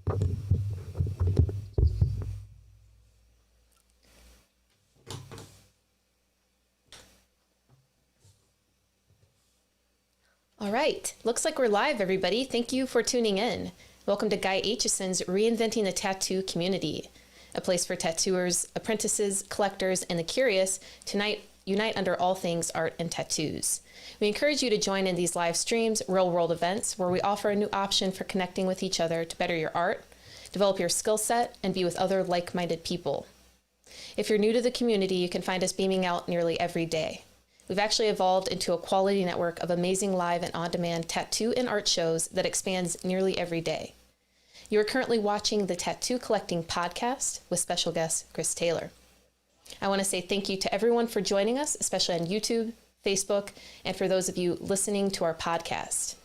All right, looks like we're live, everybody. Thank you for tuning in. Welcome to Guy Aitchison's Reinventing the Tattoo community, a place for tattooers, apprentices, collectors, and the curious to unite under all things art and tattoos. We encourage you to join in these live streams, real-world events, where we offer a new option for connecting with each other to better your art, develop your skill set, and be with other like-minded people. If you're new to the community, you can find us beaming out nearly every day. We've actually evolved into a quality network of amazing live and on-demand tattoo and art shows that expands nearly every day. You are currently watching the Tattoo Collecting Podcast with special guest Chris Taylor. I want to say thank you to everyone for joining us, especially on YouTube, Facebook, and for those of you listening to our podcast.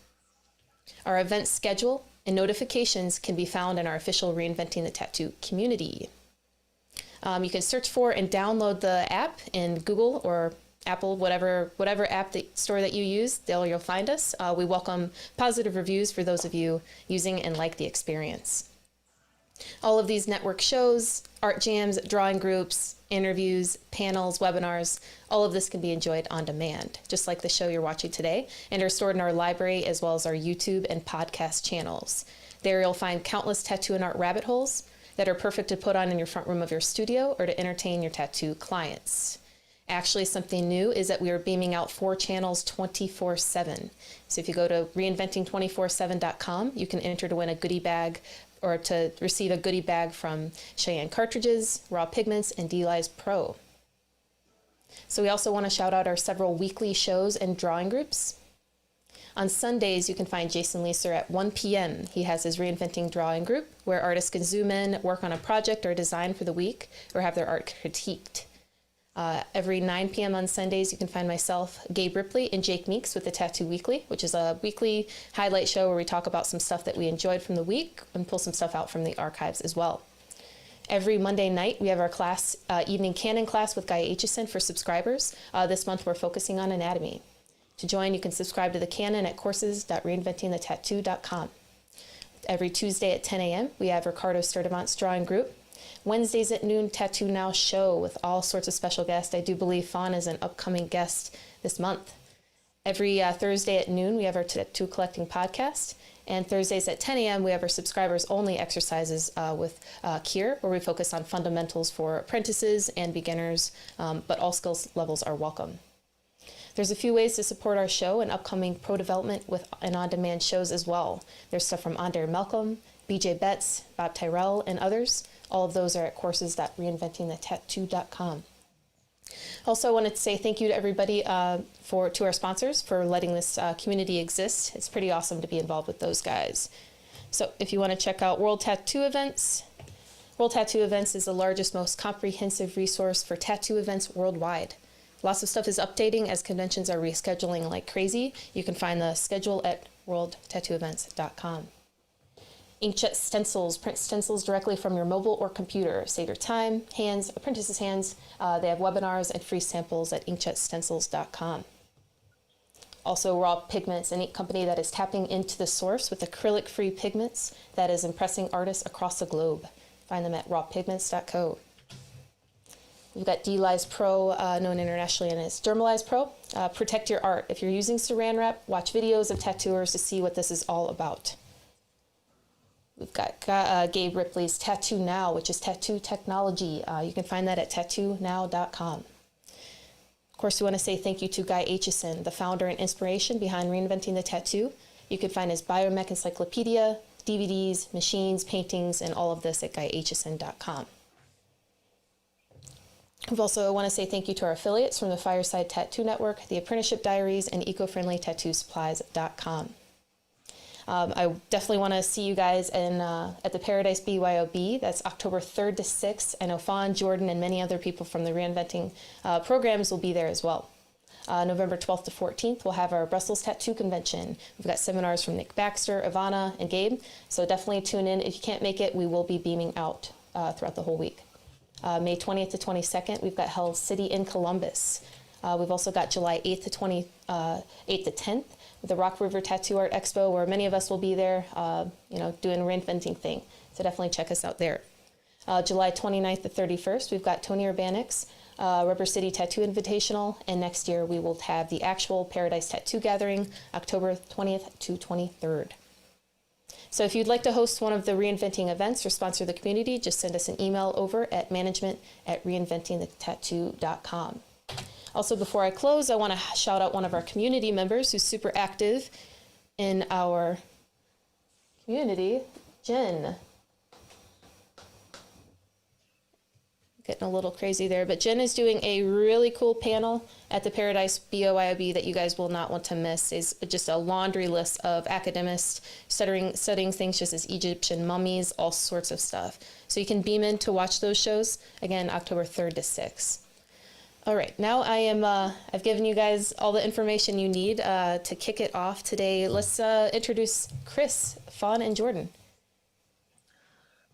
Our event schedule and notifications can be found in our official Reinventing the Tattoo community. You can search for and download the app in Google or Apple, whatever app store that you use, there you'll find us. We welcome positive reviews for those of you using and like the experience. All of these network shows, art jams, drawing groups, interviews, panels, webinars, all of this can be enjoyed on demand, just like the show you're watching today, and are stored in our library as well as our YouTube and podcast channels. There you'll find countless tattoo and art rabbit holes that are perfect to put on in your front room of your studio or to entertain your tattoo clients. Actually, something new is that we are beaming out 4 channels 24/7. So if you go to reinventing247.com, you can enter to win a goodie bag or to receive a goodie bag from Cheyenne Cartridges, Raw Pigments, and D-Lies Pro. So we also want to shout out our several weekly shows and drawing groups. On Sundays, you can find Jason Leeser at 1 p.m. He has his Reinventing Drawing Group, where artists can zoom in, work on a project or design for the week, or have their art critiqued. Every 9 p.m. on Sundays, you can find myself, Gabe Ripley, and Jake Meeks with the Tattoo Weekly, which is a weekly highlight show where we talk about some stuff that we enjoyed from the week and pull some stuff out from the archives as well. Every Monday night, we have our class, evening canon class with Guy Aitchison for subscribers. This month, we're focusing on anatomy. To join, you can subscribe to the canon at courses.reinventingthetattoo.com. Every Tuesday at 10 a.m., we have Ricardo Sturdivant's drawing group. Wednesdays at noon, Tattoo Now show with all sorts of special guests. I do believe Fawn is an upcoming guest this month. Every Thursday at noon, we have our Tattoo Collecting Podcast. And Thursdays at 10 a.m., we have our subscribers-only exercises with Kier, where we focus on fundamentals for apprentices and beginners, but all skills levels are welcome. There's a few ways to support our show and upcoming pro development with and on-demand shows as well. There's stuff from Andre Malcolm, BJ Betts, Bob Tyrell, and others. All of those are at courses.reinventingthetattoo.com. Also, I wanted to say thank you to everybody to our sponsors for letting this community exist. It's pretty awesome to be involved with those guys. So if you want to check out World Tattoo Events is the largest, most comprehensive resource for tattoo events worldwide. Lots of stuff is updating as conventions are rescheduling like crazy. You can find the schedule at worldtattooevents.com. Inkjet stencils, print stencils directly from your mobile or computer. Save your time, hands, apprentices' hands. They have webinars and free samples at inkjetstencils.com. Also, Raw Pigments, an ink company that is tapping into the source with acrylic-free pigments that is impressing artists across the globe. Find them at rawpigments.co. We've got D-Lies Pro, known internationally as Dermalize Pro. Protect your art. If you're using Saran Wrap, watch videos of tattooers to see what this is all about. We've got Gabe Ripley's Tattoo Now, which is tattoo technology. You can find that at tattoonow.com. Of course, we want to say thank you to Guy Aitchison, the founder and inspiration behind Reinventing the Tattoo. You can find his Biomech Encyclopedia, DVDs, machines, paintings, and all of this at guyaitchison.com. We also want to say thank you to our affiliates from the Fireside Tattoo Network, the Apprenticeship Diaries, and ecofriendlytattoosupplies.com. I definitely want to see you guys at the Paradise BYOB. That's October 3rd to 6th. I know Fawn, Jordan, and many other people from the Reinventing programs will be there as well. November 12th to 14th, we'll have our Brussels Tattoo Convention. We've got seminars from Nick Baxter, Ivana, and Gabe. So definitely tune in. If you can't make it, we will be beaming out throughout the whole week. May 20th to 22nd, we've got Hell City in Columbus. We've also got July 8th to 10th. the Rock River Tattoo Art Expo, where many of us will be there, doing a reinventing thing. So definitely check us out there. July 29th to 31st, we've got Tony Urbanic's Rubber City Tattoo Invitational, and next year we will have the actual Paradise Tattoo Gathering, October 20th to 23rd. So if you'd like to host one of the Reinventing events or sponsor the community, just send us an email over at management@reinventingthetattoo.com. Also, before I close, I want to shout out one of our community members who's super active in our community, Jen. Getting a little crazy there, but Jen is doing a really cool panel at the Paradise BOIOB that you guys will not want to miss. Is just a laundry list of academics studying things just as Egyptian mummies, all sorts of stuff. So you can beam in to watch those shows, again, October 3rd to 6th. All right, now I've given you guys all the information you need to kick it off today. Let's introduce Chris, Fawn, and Jordan.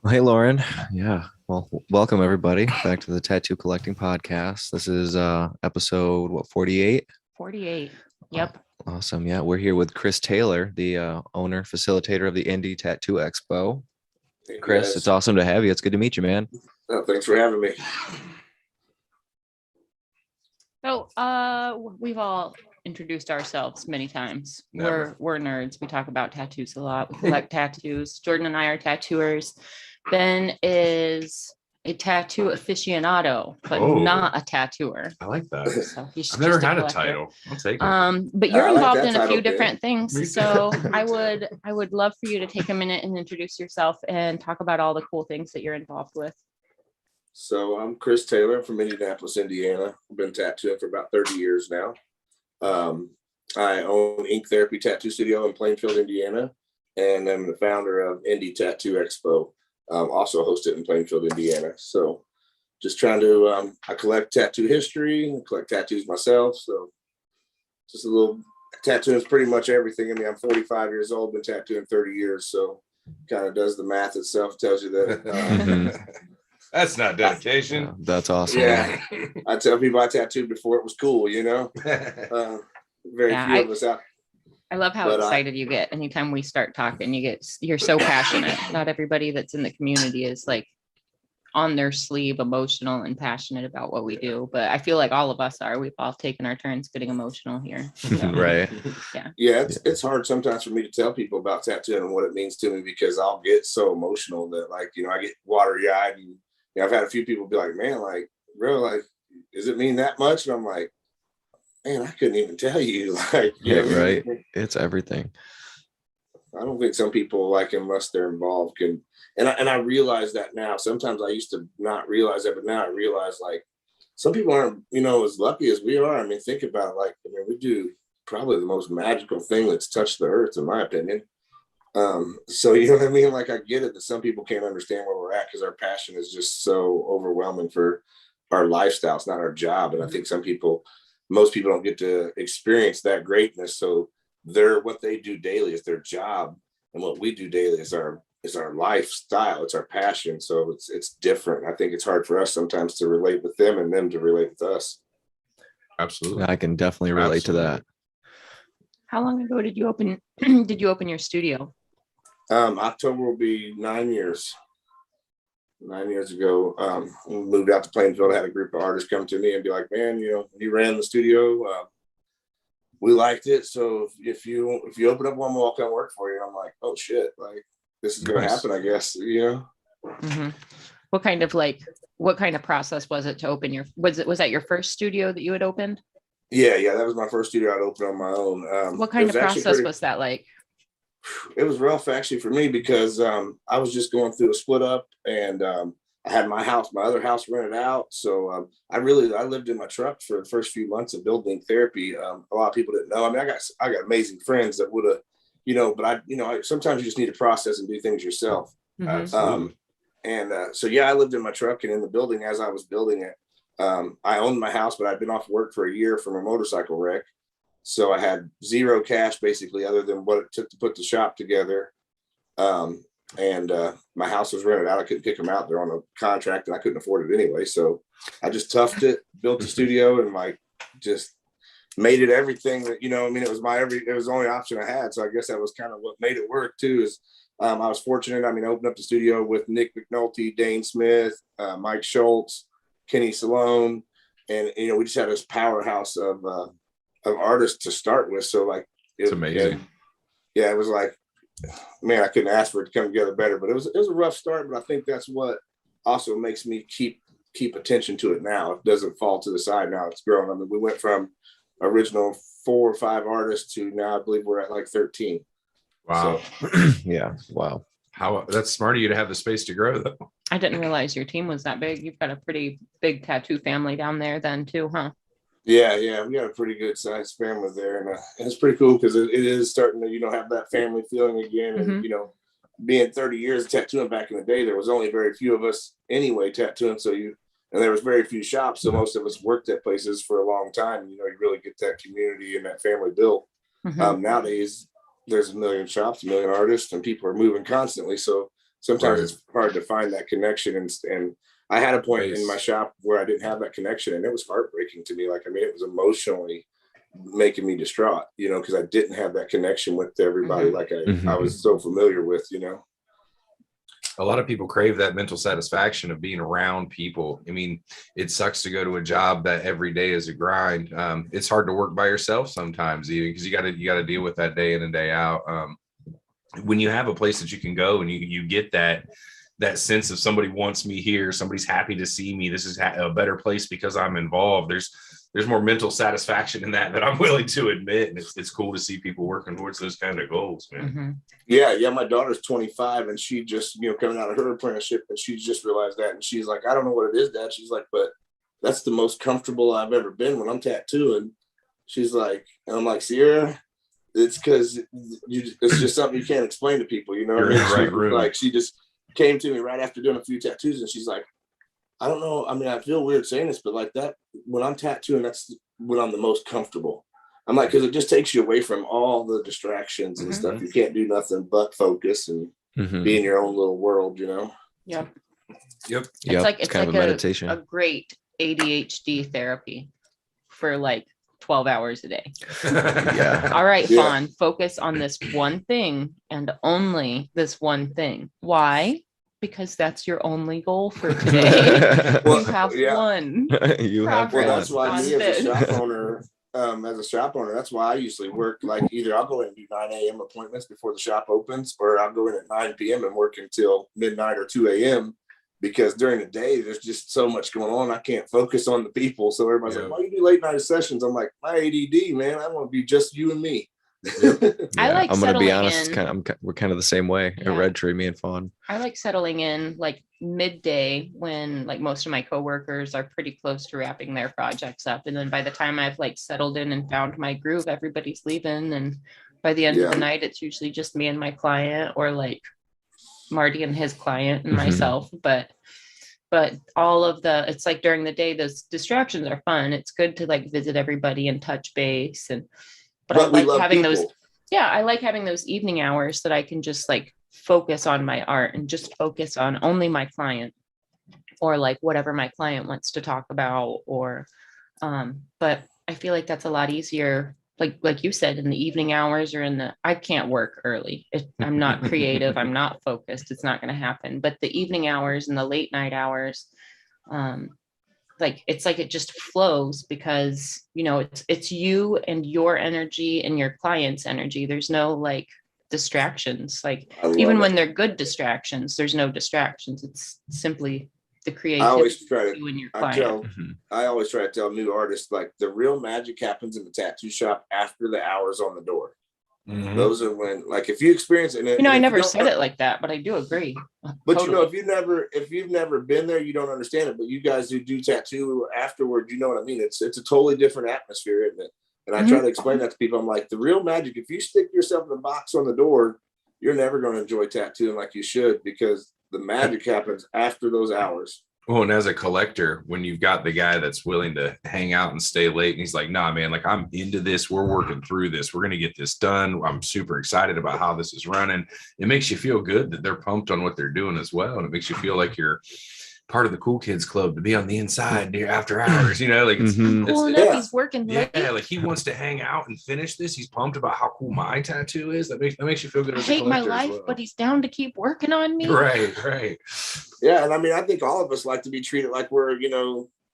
Well, hey, Lauren. Yeah. Well, welcome everybody back to the Tattoo Collecting Podcast. This is episode 48? 48. Yep. Awesome. Yeah, we're here with Chris Taylor, the owner, facilitator of the Indie Tattoo Expo. Hey, Chris, guys. it's awesome to have you. It's good to meet you, man. Oh, thanks for having me. So we've all introduced ourselves many times. Never. We're nerds. We talk about tattoos a lot. We collect tattoos. Jordan and I are tattooers. Ben is a tattoo aficionado, but not a tattooer. I like that. So he's I've never just had a collector. title. I'll take it. But you're I like involved that in a title, few Ben. different Me things. too. So I would love for you to take a minute and introduce yourself and talk about all the cool things that you're involved with. So I'm Chris Taylor. I'm from Indianapolis, Indiana. I've been tattooing for about 30 years now. I own Ink Therapy Tattoo Studio in Plainfield, Indiana, and I'm the founder of Indie Tattoo Expo, also hosted in Plainfield, Indiana. So just trying to, I collect tattoo history, collect tattoos myself. So just a little tattooing is pretty much everything. I mean, I'm 45 years old, been tattooing 30 years. So kind of does the math itself, tells you that. That's not dedication. Yeah, that's awesome. Yeah, I tell people I tattooed before it was cool, you know. Very Yeah, few of us out. I love how But, excited you get anytime we start talking. You're so passionate. Not everybody that's in the community is like on their sleeve, emotional and passionate about what we do. But I feel like all of us are. We've all taken our turns getting emotional here. So, Right. Yeah, it's hard sometimes for me to tell people about tattooing and what it means to me, because I'll get so emotional that, like, you know, I get watery eyed, and I've had a few people be like, man, like, bro, like, does it mean that much? And I'm like, man, I couldn't even tell you. Like, you Yeah, know, right. It's everything. I don't think some people, like, unless they're involved, can. And I realize that now. Sometimes I used to not realize that, but now I realize, like, some people aren't, you know, as lucky as we are. I mean, think about it, like, I mean, we do probably the most magical thing that's touched the earth, in my opinion. So, you know what I mean? Like, I get it that some people can't understand where we're at because our passion is just so overwhelming for our lifestyle. It's not our job. And I think most people don't get to experience that greatness. So what they do daily is their job. And what we do daily is our lifestyle. It's our passion. So it's different. I think it's hard for us sometimes to relate with them and them to relate with us. Absolutely. I can definitely relate to that. how long ago did you open your studio? October will be 9 years. 9 years ago, we moved out to Plainfield. I had a group of artists come to me and be like, man, you know, you ran the studio. We liked it. So if you open up one, we'll come work for you. And I'm like, oh shit, like, this is going to happen, I guess, you know? Mm-hmm. What kind of process was it to open was that your first studio that you had opened? Yeah. That was my first studio I'd opened on my own. What kind of process was that like? It was rough actually for me, because I was just going through a split up, and I had my other house rented out. So I lived in my truck for the first few months of building therapy. A lot of people didn't know. I mean, I got amazing friends that would have, you know, but I sometimes you just need to process and do things yourself. Absolutely. So yeah, I lived in my truck and in the building as I was building it. I owned my house, but I'd been off work for a year from a motorcycle wreck. So I had zero cash basically, other than what it took to put the shop together. My house was rented out. I couldn't kick them out. They're on a contract and I couldn't afford it anyway. So I just toughed it, built the studio, and like just made it everything that, I mean, it was the only option I had. So I guess that was kind of what made it work too, is I was fortunate. I mean, I opened up the studio with Nick McNulty, Dane Smith, Mike Schultz, Kenny Salone. And, we just had this powerhouse of artists to start with. So like, it's amazing. It was like, man, I couldn't ask for it to come together better, but it was a rough start, but I think that's what also makes me keep attention to it now. It doesn't fall to the side now. It's grown. I mean, we went from original 4 or 5 artists to now I believe we're at like 13. Wow. So, yeah. Wow. That's smart of you to have the space to grow though. I didn't realize your team was that big. You've got a pretty big tattoo family down there then too, huh? Yeah, we got a pretty good sized family there, and it's pretty cool because it is starting to have that family feeling again. And being 30 years of tattooing back in the day, there was only very few of us anyway tattooing. So and there was very few shops, so most of us worked at places for a long time. You really get that community and that family built. Nowadays, there's a million shops, a million artists, and people are moving constantly. So sometimes it's hard to find that connection. And I had a point in my shop where I didn't have that connection, and it was heartbreaking to me. Like, I mean, it was emotionally making me distraught, because I didn't have that connection with everybody like I was so familiar with, A lot of people crave that mental satisfaction of being around people. I mean, it sucks to go to a job that every day is a grind. It's hard to work by yourself sometimes, even because you got to deal with that day in and day out. When you have a place that you can go and you get that sense of somebody wants me here, somebody's happy to see me, this is a better place because I'm involved. There's more mental satisfaction in that I'm willing to admit. And it's cool to see people working towards those kind of goals, man. Yeah. My daughter's 25 and she just, coming out of her apprenticeship, and she's just realized that. And she's like, I don't know what it is, Dad. She's like, but that's the most comfortable I've ever been when I'm tattooing. She's like, and I'm like, Sierra, it's because it's just something you can't explain to people, You're in the right room. Like, she just came to me right after doing a few tattoos, and she's like, I don't know. I mean, I feel weird saying this, but like that, when I'm tattooing, that's when I'm the most comfortable. I'm like, because it just takes you away from all the distractions and stuff. You can't do nothing but focus and be in your own little world, Yep. It's kind of a meditation. A great ADHD therapy for like 12 hours a day. All right, Fawn, focus on this one thing and only this one thing. Why? Because that's your only goal for today. You have one. You have one. Well, that's why me as a shop owner, that's why I usually work like either I'll go in and do 9 a.m. appointments before the shop opens, or I'll go in at 9 p.m. and work until midnight or 2 a.m. because during the day there's just so much going on. I can't focus on the people. So everybody's like, why do you do late night sessions? I'm like, my ADD, man, I want to be just you and me. I'm gonna be honest. We're kind of the same way at Red Tree, me and Fawn. I like settling in like midday when like most of my coworkers are pretty close to wrapping their projects up, and then by the time I've like settled in and found my groove, everybody's leaving, and by the end of the night, it's usually just me and my client, or like Marty and his client and myself. But all of it's like during the day, those distractions are fun. It's good to like visit everybody and touch base But I like having those. Yeah, I like having those evening hours that I can just like focus on my art and just focus on only my client, or like whatever my client wants to talk about. Or, but I feel like that's a lot easier. Like you said, in the evening hours or I can't work early. I'm not creative. I'm not focused. It's not going to happen. But the evening hours and the late night hours, it's like it just flows because it's you and your energy and your client's energy. There's no like distractions. Like even when they're good distractions, there's no distractions. It's simply the creativity you and your client. I always try to tell new artists, like, the real magic happens in the tattoo shop after the hours on the door. Those are when, like, if you experience it. I never said it like that, but I do agree. But totally. If you've never been there, you don't understand it. But you guys who do tattoo afterward, you know what I mean. It's a totally different atmosphere, isn't it? And I try to explain that to people. I'm like, the real magic, if you stick yourself in a box on the door, you're never going to enjoy tattooing like you should, because the magic happens after those hours. Well, and as a collector, when you've got the guy that's willing to hang out and stay late, and he's like, nah, man, like, I'm into this. We're working through this. We're going to get this done. I'm super excited about how this is running. It makes you feel good that they're pumped on what they're doing as well. And it makes you feel like you're part of the cool kids club to be on the inside near after hours, you know, like it's, Mhm. Cool it's- enough, yeah. he's working late. yeah, like he wants to hang out and finish this. He's pumped about how cool my tattoo is. That makes you feel good. I As a hate my collector as life, well. but he's down to keep working on me. right. Yeah, and I mean, I think all of us like to be treated like we're,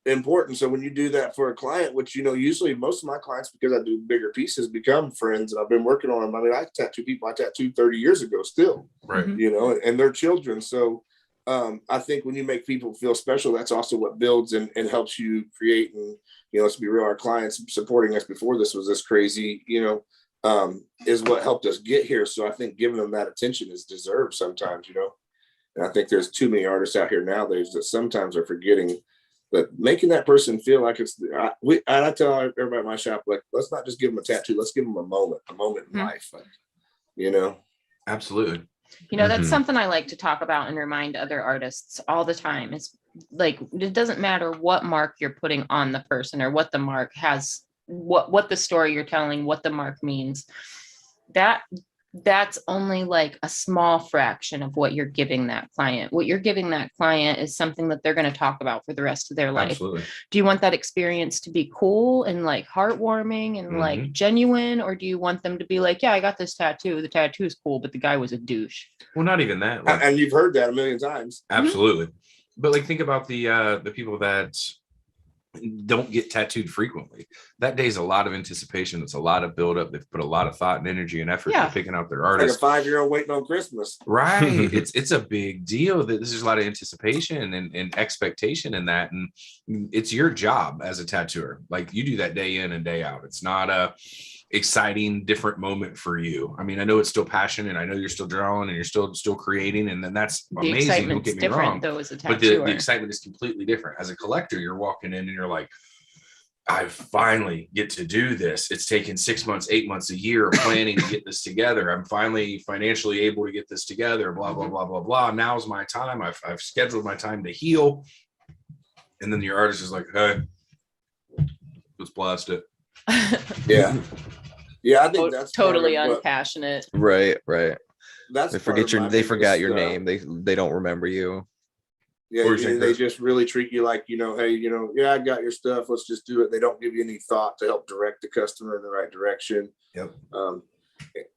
important. So when you do that for a client, which, usually most of my clients, because I do bigger pieces, become friends, and I've been working on them. I mean, I tattoo people I tattooed 30 years ago still, Right. Mhm. and their children. So I think when you make people feel special, that's also what builds and helps you create. And, let's be real, our clients supporting us before this was this crazy, is what helped us get here. So I think giving them that attention is deserved sometimes, and I think there's too many artists out here nowadays that sometimes are forgetting that making that person feel like it's, I tell everybody at my shop, like, let's not just give them a tattoo, let's give them a moment in Mhm. life, like. Absolutely. That's Mhm. something I like to talk about and remind other artists all the time. Is like, it doesn't matter what mark you're putting on the person or what the mark has, what the story you're telling, what the mark means. That's only like a small fraction of what you're giving that client. What you're giving that client is something that they're going to talk about for the rest of their life. Absolutely. Do you want that experience to be cool and like heartwarming and like Mhm. genuine, or do you want them to be like, yeah, I got this tattoo, the tattoo is cool, but the guy was a douche? Well, not even that. Like, And you've heard that a million times. absolutely. But like, think about the people that don't get tattooed frequently. That day's a lot of anticipation. It's a lot of buildup. They've put a lot of thought and energy and effort Yeah. into picking out their Like a artist. 5-year-old waiting on Christmas. Right. It's a big deal. That there's a lot of anticipation and expectation in that. And it's your job as a tattooer. Like, you do that day in and day out. It's not a exciting, different moment for you. I mean, I know it's still passion, and I know you're still drawing and you're still creating, and then that's The amazing. Don't excitement's get me different wrong. though as a But tattooer. the excitement is completely different. As a collector, you're walking in and you're like, I finally get to do this. It's taken 6 months, 8 months, a year of planning to get this together. I'm finally financially able to get this together, blah, blah, blah, blah, blah. Now's my time. I've scheduled my time to heal. And then your artist is like, hey, let's blast it. Yeah. Yeah, I think that's totally part of what- unpassionate. Right. That's They part of my they forgot biggest, your name. They don't remember you. Yeah, What do you think, they Chris? just really treat you like, hey, yeah, I got your stuff. Let's just do it. They don't give you any thought to help direct the customer in the right direction. Yep.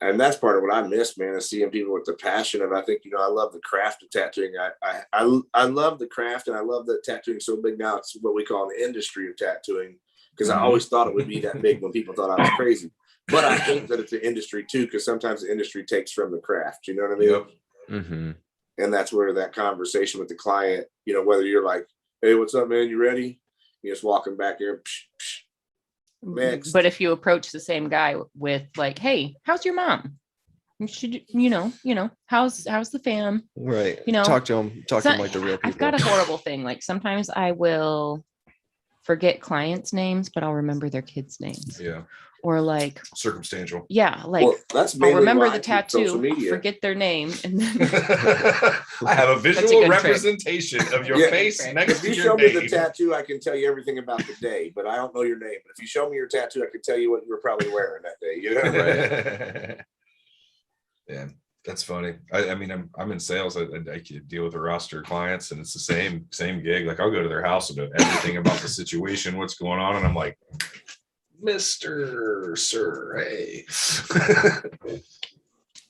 And that's part of what I miss, man, is seeing people with the passion of. I think, I love the craft of tattooing. I love the craft, and I love that tattooing so big now. It's what we call the industry of tattooing, because I always thought it would be that big when people thought I was crazy. But I think that it's an industry too, because sometimes the industry takes from the craft. You know what I mean? Yep. Mm-hmm. And that's where that conversation with the client, whether you're like, hey, what's up, man? You ready? You're just walking back there. Psh, psh. Next. But if you approach the same guy with like, hey, how's your mom? You should, how's the fam? Right. You know, talk to them like the real people. I've got a horrible thing. Like, sometimes I will forget clients' names, but I'll remember their kids' names. Yeah. Or like, Circumstantial. yeah, like, Well, that's I'll mainly remember why the I keep social tattoo, media. forget their name, and then I have a a visual good trick. representation of your Yeah. face Right. next If to you your show me the name. tattoo, I can tell you everything about the day, but I don't know your name. But if you show me your tattoo, I can tell you what you were probably wearing that day. Right. Yeah, that's funny. I mean, I'm in sales. I could deal with a roster of clients, and it's the same gig. Like, I'll go to their house and know everything about the situation, what's going on, and I'm like, Mr. Sir, hey.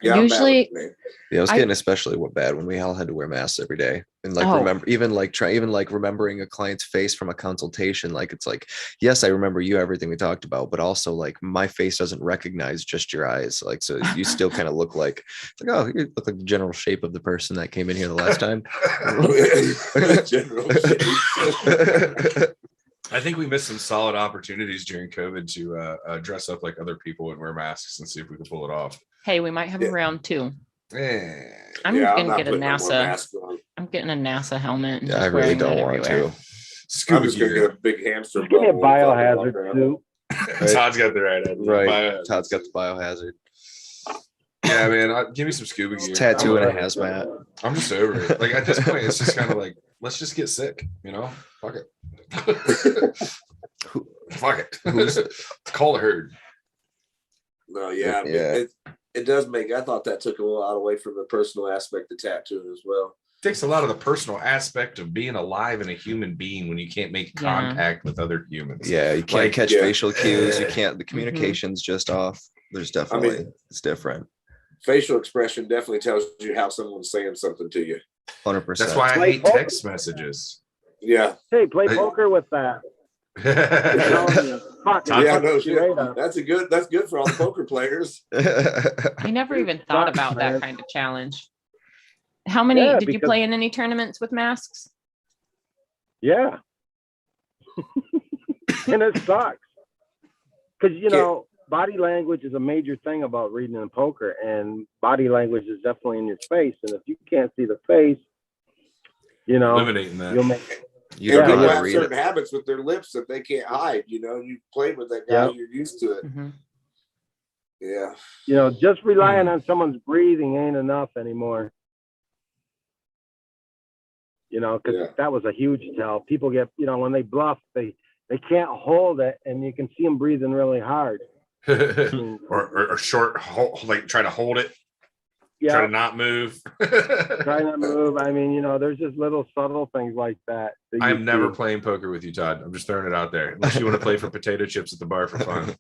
Yeah, I'm bad Usually- with the name. Yeah, it was I- getting especially bad when we all had to wear masks every day, and like Oh. remembering a client's face from a consultation. Like, it's like, yes, I remember you, everything we talked about, but also like my face doesn't recognize just your eyes. Like, so you still kind of look like, oh, you look like the general shape of the person that came in here the last time. General shape. I think we missed some solid opportunities during COVID to dress up like other people and wear masks and see if we could pull it off. hey, we might have a Yeah. round 2. Eh. I'm Yeah, gonna not get a putting no more NASA. mask on. I'm getting a NASA helmet. And Yeah, just I really wearing don't that want everywhere. to. I'm Scuba just gonna gear. get a big hamster. Just give me a bubble and fucking walk biohazard around. suit. Todd's got the right idea. Right. Todd's got the biohazard Yeah, man. Give me some scuba gear. tattoo and a I'm over it. hazmat. I'm just over it. Like, at this point, it's just kind of like, let's just get sick, Fuck it. Fuck it. Call the herd. No, yeah, I mean, Yeah. it does make. I thought that took a lot away from the personal aspect of tattooing as well. takes a lot of the personal aspect of being alive and a human being when you can't make contact with other humans. Yeah, you can't Like, catch yeah. facial cues. You can't. The Mm-hmm. communication's just off. There's definitely it's different. Facial expression definitely tells you how someone's saying something to you. 100%. That's why I Play hate poker. text messages. Yeah. Hey, play Hey. poker with that. I'm telling you. Fuck, Todd, Yeah, fuck no you shit. right up. That's good for all the poker players. I never even thought sucks, about man. that kind of challenge. How many Yeah, did you because- play in any tournaments with masks? Yeah. And it sucks. Because, you know, body language is a major thing about reading in poker, and body language is definitely in your face. And if you can't see the face, you know, eliminating that. you'll make You And don't know people how to have read certain it. habits with their lips that they can't hide. You know, you played with that guy, Yep. you're used to it. Mhm. Yeah. you know, just relying on someone's breathing ain't enough anymore. You know, because Yeah. that was a huge tell. People get, you know, when they bluff, they can't hold it, and you can see them breathing really hard. I mean, or short, like try to hold it, try yeah, to not move. try not to move. I mean, you know, there's just little subtle things like that. that I'm you never see. playing poker with you, Todd. I'm just throwing it out there. Unless you want to play for potato chips at the bar for fun.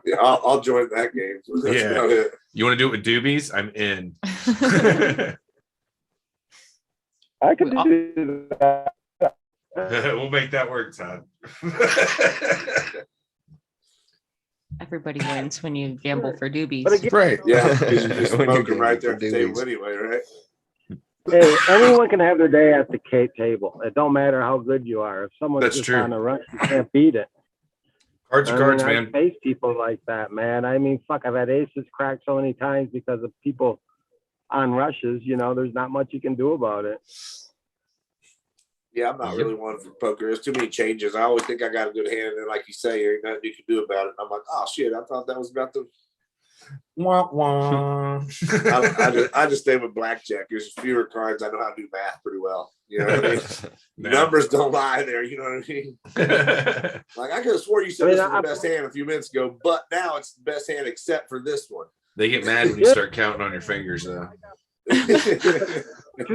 Yeah, I'll join that game. That's Yeah. about it. You want to do it with doobies? I'm in. I could do that. We'll make that work, Todd. Everybody wins when you gamble for doobies. But again, Right. Yeah, because you're When you smoking game right there for at the table doobies. anyway, right? hey, anyone can have their day at the table. It don't matter how good you are. If someone's That's just true. on a rush, you can't beat it. Cards are cards, I man. face people like that, man. I mean, fuck, I've had aces cracked so many times because of people on rushes. You know, there's not much you can do about it. Yeah, I'm not Yep. really one for poker. There's too many changes. I always think I got a good hand, and then, like you say, there ain't nothing you can do about it. And I'm like, oh shit, I thought that was about the. Wah, wah. I just stay with blackjack. There's fewer cards. I know how to do math pretty well. You know what I mean? No. Numbers don't lie there. You know what I mean? Like I could have swore you said I mean, this was the best hand a few minutes ago, but now it's the best hand except for this one. They get mad when you start counting on your fingers, though. 2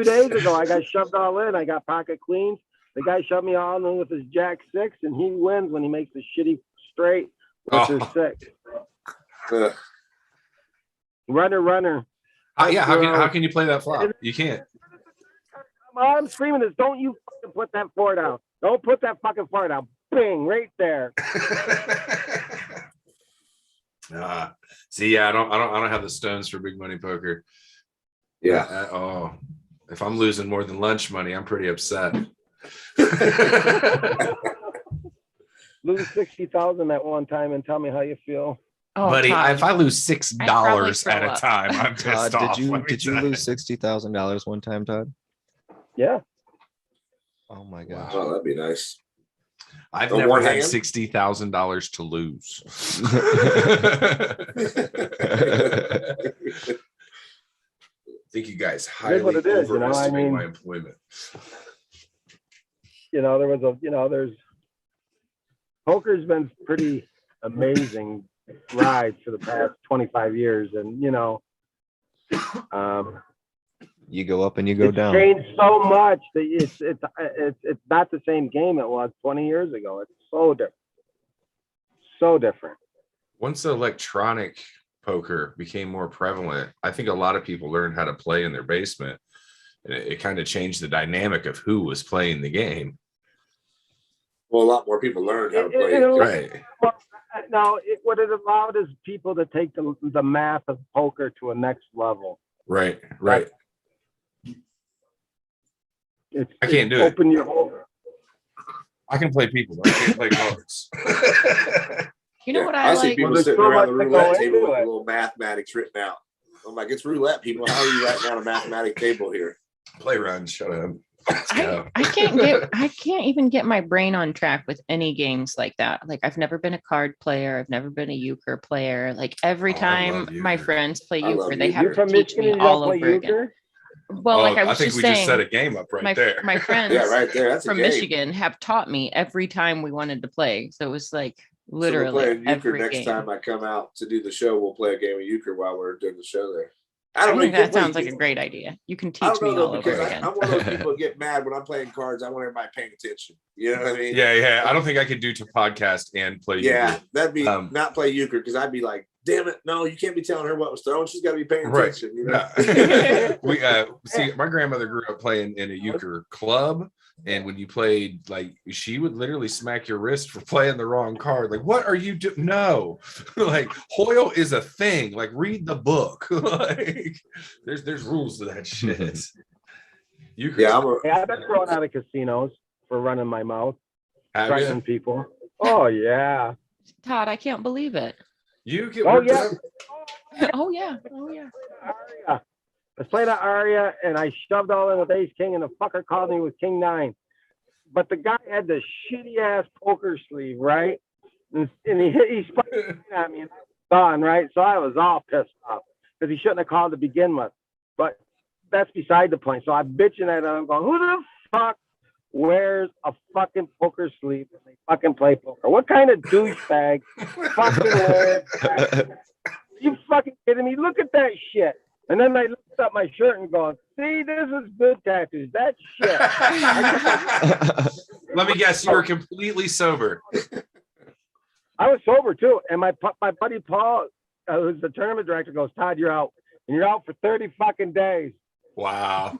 days ago, I got shoved all in. I got pocket queens. The guy shoved me all in with his jack six, and he wins when he makes a shitty straight with his six. Uh, Runner. Yeah, how can you play that flop? You can't. All I'm screaming is, don't you fucking put that four down. Don't put that fucking four down. Bing, right there. See, yeah, I don't have the stones for big money poker. yeah. Oh, if I'm losing more than lunch money, I'm pretty upset. Lose 60,000 at one time and tell me how you feel. Oh, Buddy, Todd. if I lose $6 throw at a up. time, I'm pissed Todd, off. did you let me did you tell lose $60,000 one time, Todd? Yeah. Oh my gosh. Oh, that'd be nice. I've On never one had hand? $60,000 to lose. I think you guys highly what it is, you know, I overestimate mean- my employment. You know, there's poker's been pretty amazing ride for the past 25 years. And, you know, You go up and you go it's down. changed so much that it's not the same game it was 20 years ago. It's so different. So different. Once electronic poker became more prevalent, I think a lot of people learned how to play in their basement. And it kind of changed the dynamic of who was playing the game. Well, a lot more people learned how to play. It'll- Right. Now, what it allowed is people to take the math of poker to a next level. Right. I can't do it. Open your whole. I can play people, but I can't play cards. You know what I see like? people Well, there's sitting so around the much to roulette go table with into a it. little mathematics written out. I'm like, it's roulette, people. How are you writing down a mathematic table here? Play runs. Shut up. Let's go. I can't even get my brain on track with any games like that. Like I've never been a card player. I've never been a euchre player. Like every Oh, I time love my euchre. friends play I love euchre, they euchre. have You're to from teach Michigan me and you all don't play over again. euchre? Well, like I was think just we saying, just set a game up right there. my friends Yeah, right there. That's a from game. Michigan have taught me every time we wanted to play. So it was like So we're literally playing euchre every next game. time I come out to do the show. We'll play a game of euchre while we're doing the show there. I I don't know. think that sounds wait, like a great idea. You can I teach don't me know though, all over because again. I'm one of those people that get mad when I'm playing cards. I want everybody paying attention. You know what I mean? Yeah. I don't think I could do to podcast and play Yeah, euchre. that'd be not play euchre, because I'd be like, damn it, no, you can't be telling her what was thrown. She's got to be paying Right. attention. You know? No. We see, my grandmother grew up playing in a euchre club, and when you played, like, she would literally smack your wrist for playing the wrong card. Like, what are you doing? No, like, Hoyle is a thing. Like, read the book. Like, there's rules to that shit. Euchre. Yeah, I've been thrown out of casinos for running my mouth, Have threatening you? people. Oh yeah. Todd, I can't believe it. You get Oh worked yeah. up? Oh yeah. Oh yeah. Aria. I played an Aria and I shoved all in with Ace King, and the fucker called me with King 9. But the guy had the shitty ass poker sleeve, right? And he spiked at me and I was gone, right? So I was all pissed off because he shouldn't have called to begin with. But that's beside the point. So I'm bitching at him. I'm going, who the fuck wears a fucking poker sleeve when they fucking play poker? What kind of douchebag fucking wears that? You fucking kidding me? Look at that shit. And then I looked up my shirt and going, see, this is good tattoos. That shit. Let me guess, you were completely sober. I was sober too. And my buddy Paul, who's the tournament director, goes, Todd, you're out. And you're out for 30 fucking days. Wow.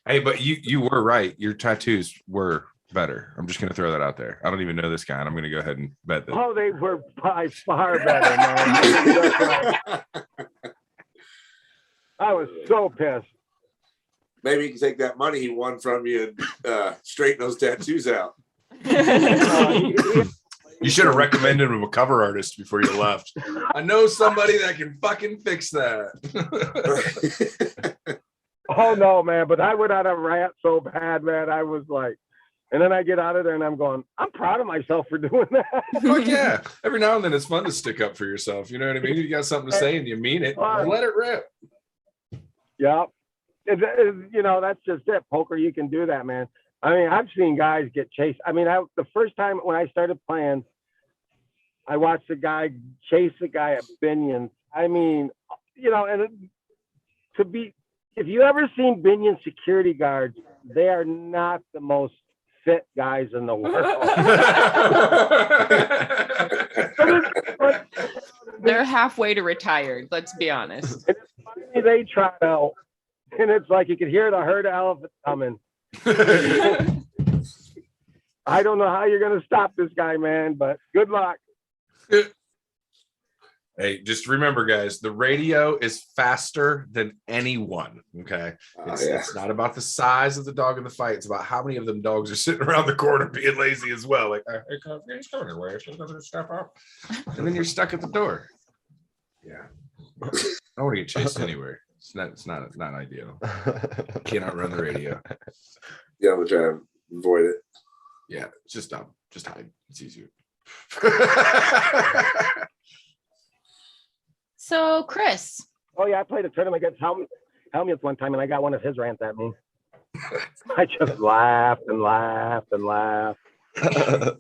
Hey, but you were right. Your tattoos were better. I'm just gonna throw that out there. I don't even know this guy, and I'm gonna go ahead and bet that. Oh, they were by far better, man. I was so pissed. maybe he can take that money he won from you and straighten those tattoos out. You should have recommended him a cover artist before you left. I know somebody that can fucking fix that. Oh no, man! But I went out a rant so bad, man. I was like, and then I get out of there and I'm going, I'm proud of myself for doing that. Fuck yeah! Every now and then it's fun to stick up for yourself. You know what I mean? You got something to say and you mean it. Let it rip. Yeah, you know, that's just it. Poker, you can do that, man. I mean, I've seen guys get chased. I mean, the first time when I started playing, I watched a guy chase a guy at Binion's. I mean, you know, and if you ever seen Binion security guards, they are not the most fit guys in the world. They're halfway to retired. Let's be honest. And finally they try out, and it's like you could hear the herd of elephants coming. I don't know how you're going to stop this guy, man, but good luck. Hey, just remember, guys, the radio is faster than anyone. Okay. It's not about the size of the dog in the fight. It's about how many of them dogs are sitting around the corner being lazy as well. Like, he's going away. Step up. And then you're stuck at the door. Yeah. I don't want to get chased anywhere. It's not ideal. Cannot run the radio. Yeah, I'm gonna try to avoid it. Yeah, it's just dumb. Just hide. It's easier. So, Chris. Oh, yeah, I played a tournament against Helmuth one time, and I got one of his rants at me. I just laughed and laughed and laughed. Because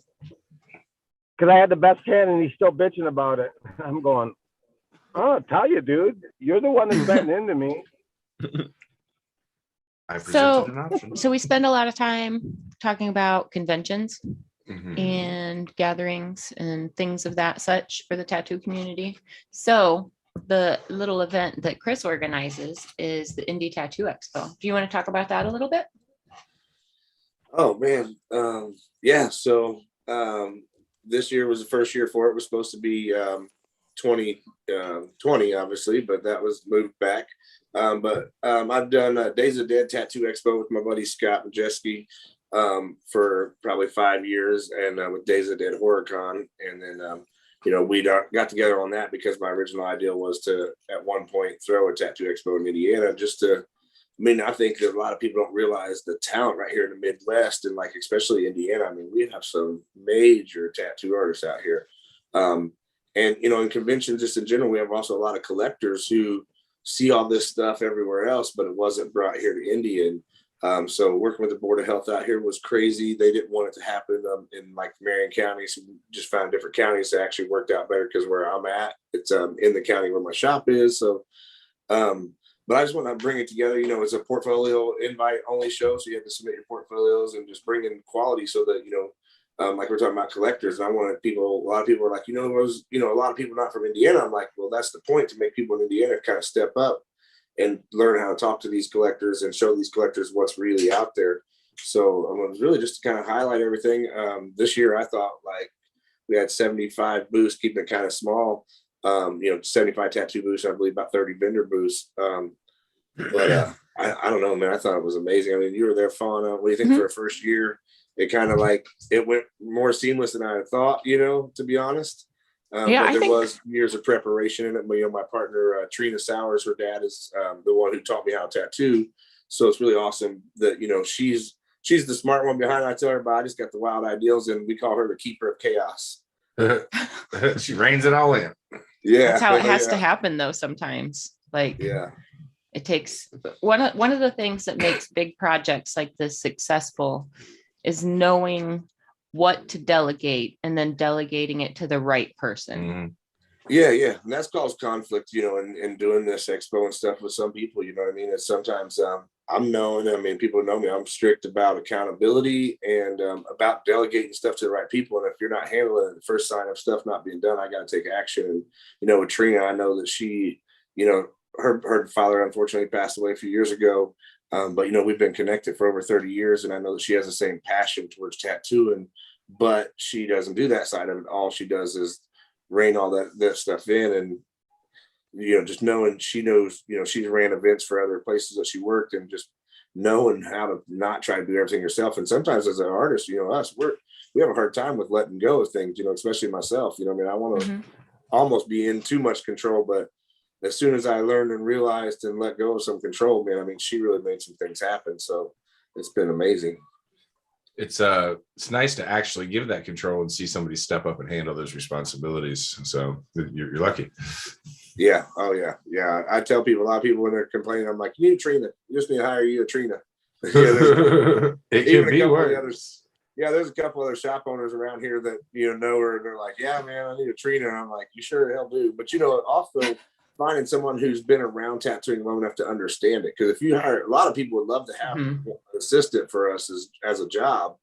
I had the best hand, and he's still bitching about it. I'm going, I'll tell you, dude. You're the one that's betting into me. I presented an option. So we spend a lot of time talking about conventions Mhm. and gatherings and things of that such for the tattoo community. So the little event that Chris organizes is the Indie Tattoo Expo. Do you want to talk about that a little bit? Oh man, yeah. So this year was the first year for it. It was supposed to be 2020, obviously, but that was moved back. But I've done Days of Dead Tattoo Expo with my buddy Scott Majeski for probably 5 years, and with Days of Dead HorrorCon, and then we got together on that because my original idea was to at one point throw a tattoo expo in Indiana, just to. I mean, I think that a lot of people don't realize the talent right here in the Midwest, and like especially Indiana. I mean, we have some major tattoo artists out here, and in conventions just in general, we have also a lot of collectors who see all this stuff everywhere else, but it wasn't brought here to Indy. And So working with the Board of Health out here was crazy. They didn't want it to happen in like Marion County. So we just found different counties that actually worked out better because where I'm at, it's in the county where my shop is. So, but I just want to bring it together. You know, it's a portfolio invite only show. So you have to submit your portfolios and just bring in quality so that, like we're talking about collectors. And I wanted people, a lot of people are like, a lot of people not from Indiana. I'm like, well, that's the point, to make people in Indiana kind of step up and learn how to talk to these collectors and show these collectors what's really out there. So it was really just to kind of highlight everything. This year, I thought like we had 75 booths, keeping it kind of small. 75 tattoo booths, I believe about 30 vendor booths. I don't know, man. I thought it was amazing. I mean, you were there, Fauna. What do you think for a first year? It kind of like, it went more seamless than I had thought, to be honest. But there was years of preparation in it. My partner, Trina Sowers, her dad is the one who taught me how to tattoo. So it's really awesome that, she's the smart one behind it. I tell everybody, I just got the wild ideas, and we call her the keeper of chaos. She reins it all in. Yeah. That's how it has to happen though. Sometimes it takes one of the things that makes big projects like this successful is knowing what to delegate and then delegating it to the right person. Mm-hmm. Yeah. And that's caused conflict, in doing this expo and stuff with some people, you know what I mean? It's sometimes I'm known, people know me, I'm strict about accountability and about delegating stuff to the right people. And if you're not handling it, the first sign of stuff not being done, I got to take action. And, with Trina, I know that she, her father unfortunately passed away a few years ago. But we've been connected for over 30 years, and I know that she has the same passion towards tattooing, but she doesn't do that side of it. All she does is rein all that stuff in, and just knowing she knows, she's ran events for other places that she worked, and just knowing how to not try to do everything yourself. And sometimes as an artist, we have a hard time with letting go of things, especially myself. I want to almost be in too much control, but as soon as I learned and realized and let go of some control, man, she really made some things happen. So it's been amazing. It's nice to actually give that control and see somebody step up and handle those responsibilities. So you're lucky. Yeah. Oh yeah. Yeah. I tell people, a lot of people when they're complaining, I'm like, you need a Trina. You just need to hire you a Trina. It can be worse. There's a couple other shop owners around here that, know her, and they're like, yeah, man, I need a Trina. And I'm like, you sure hell do. But, also finding someone who's been around tattooing long enough to understand it. Because if you hire, a lot of people would love to have an assistant for us as a job,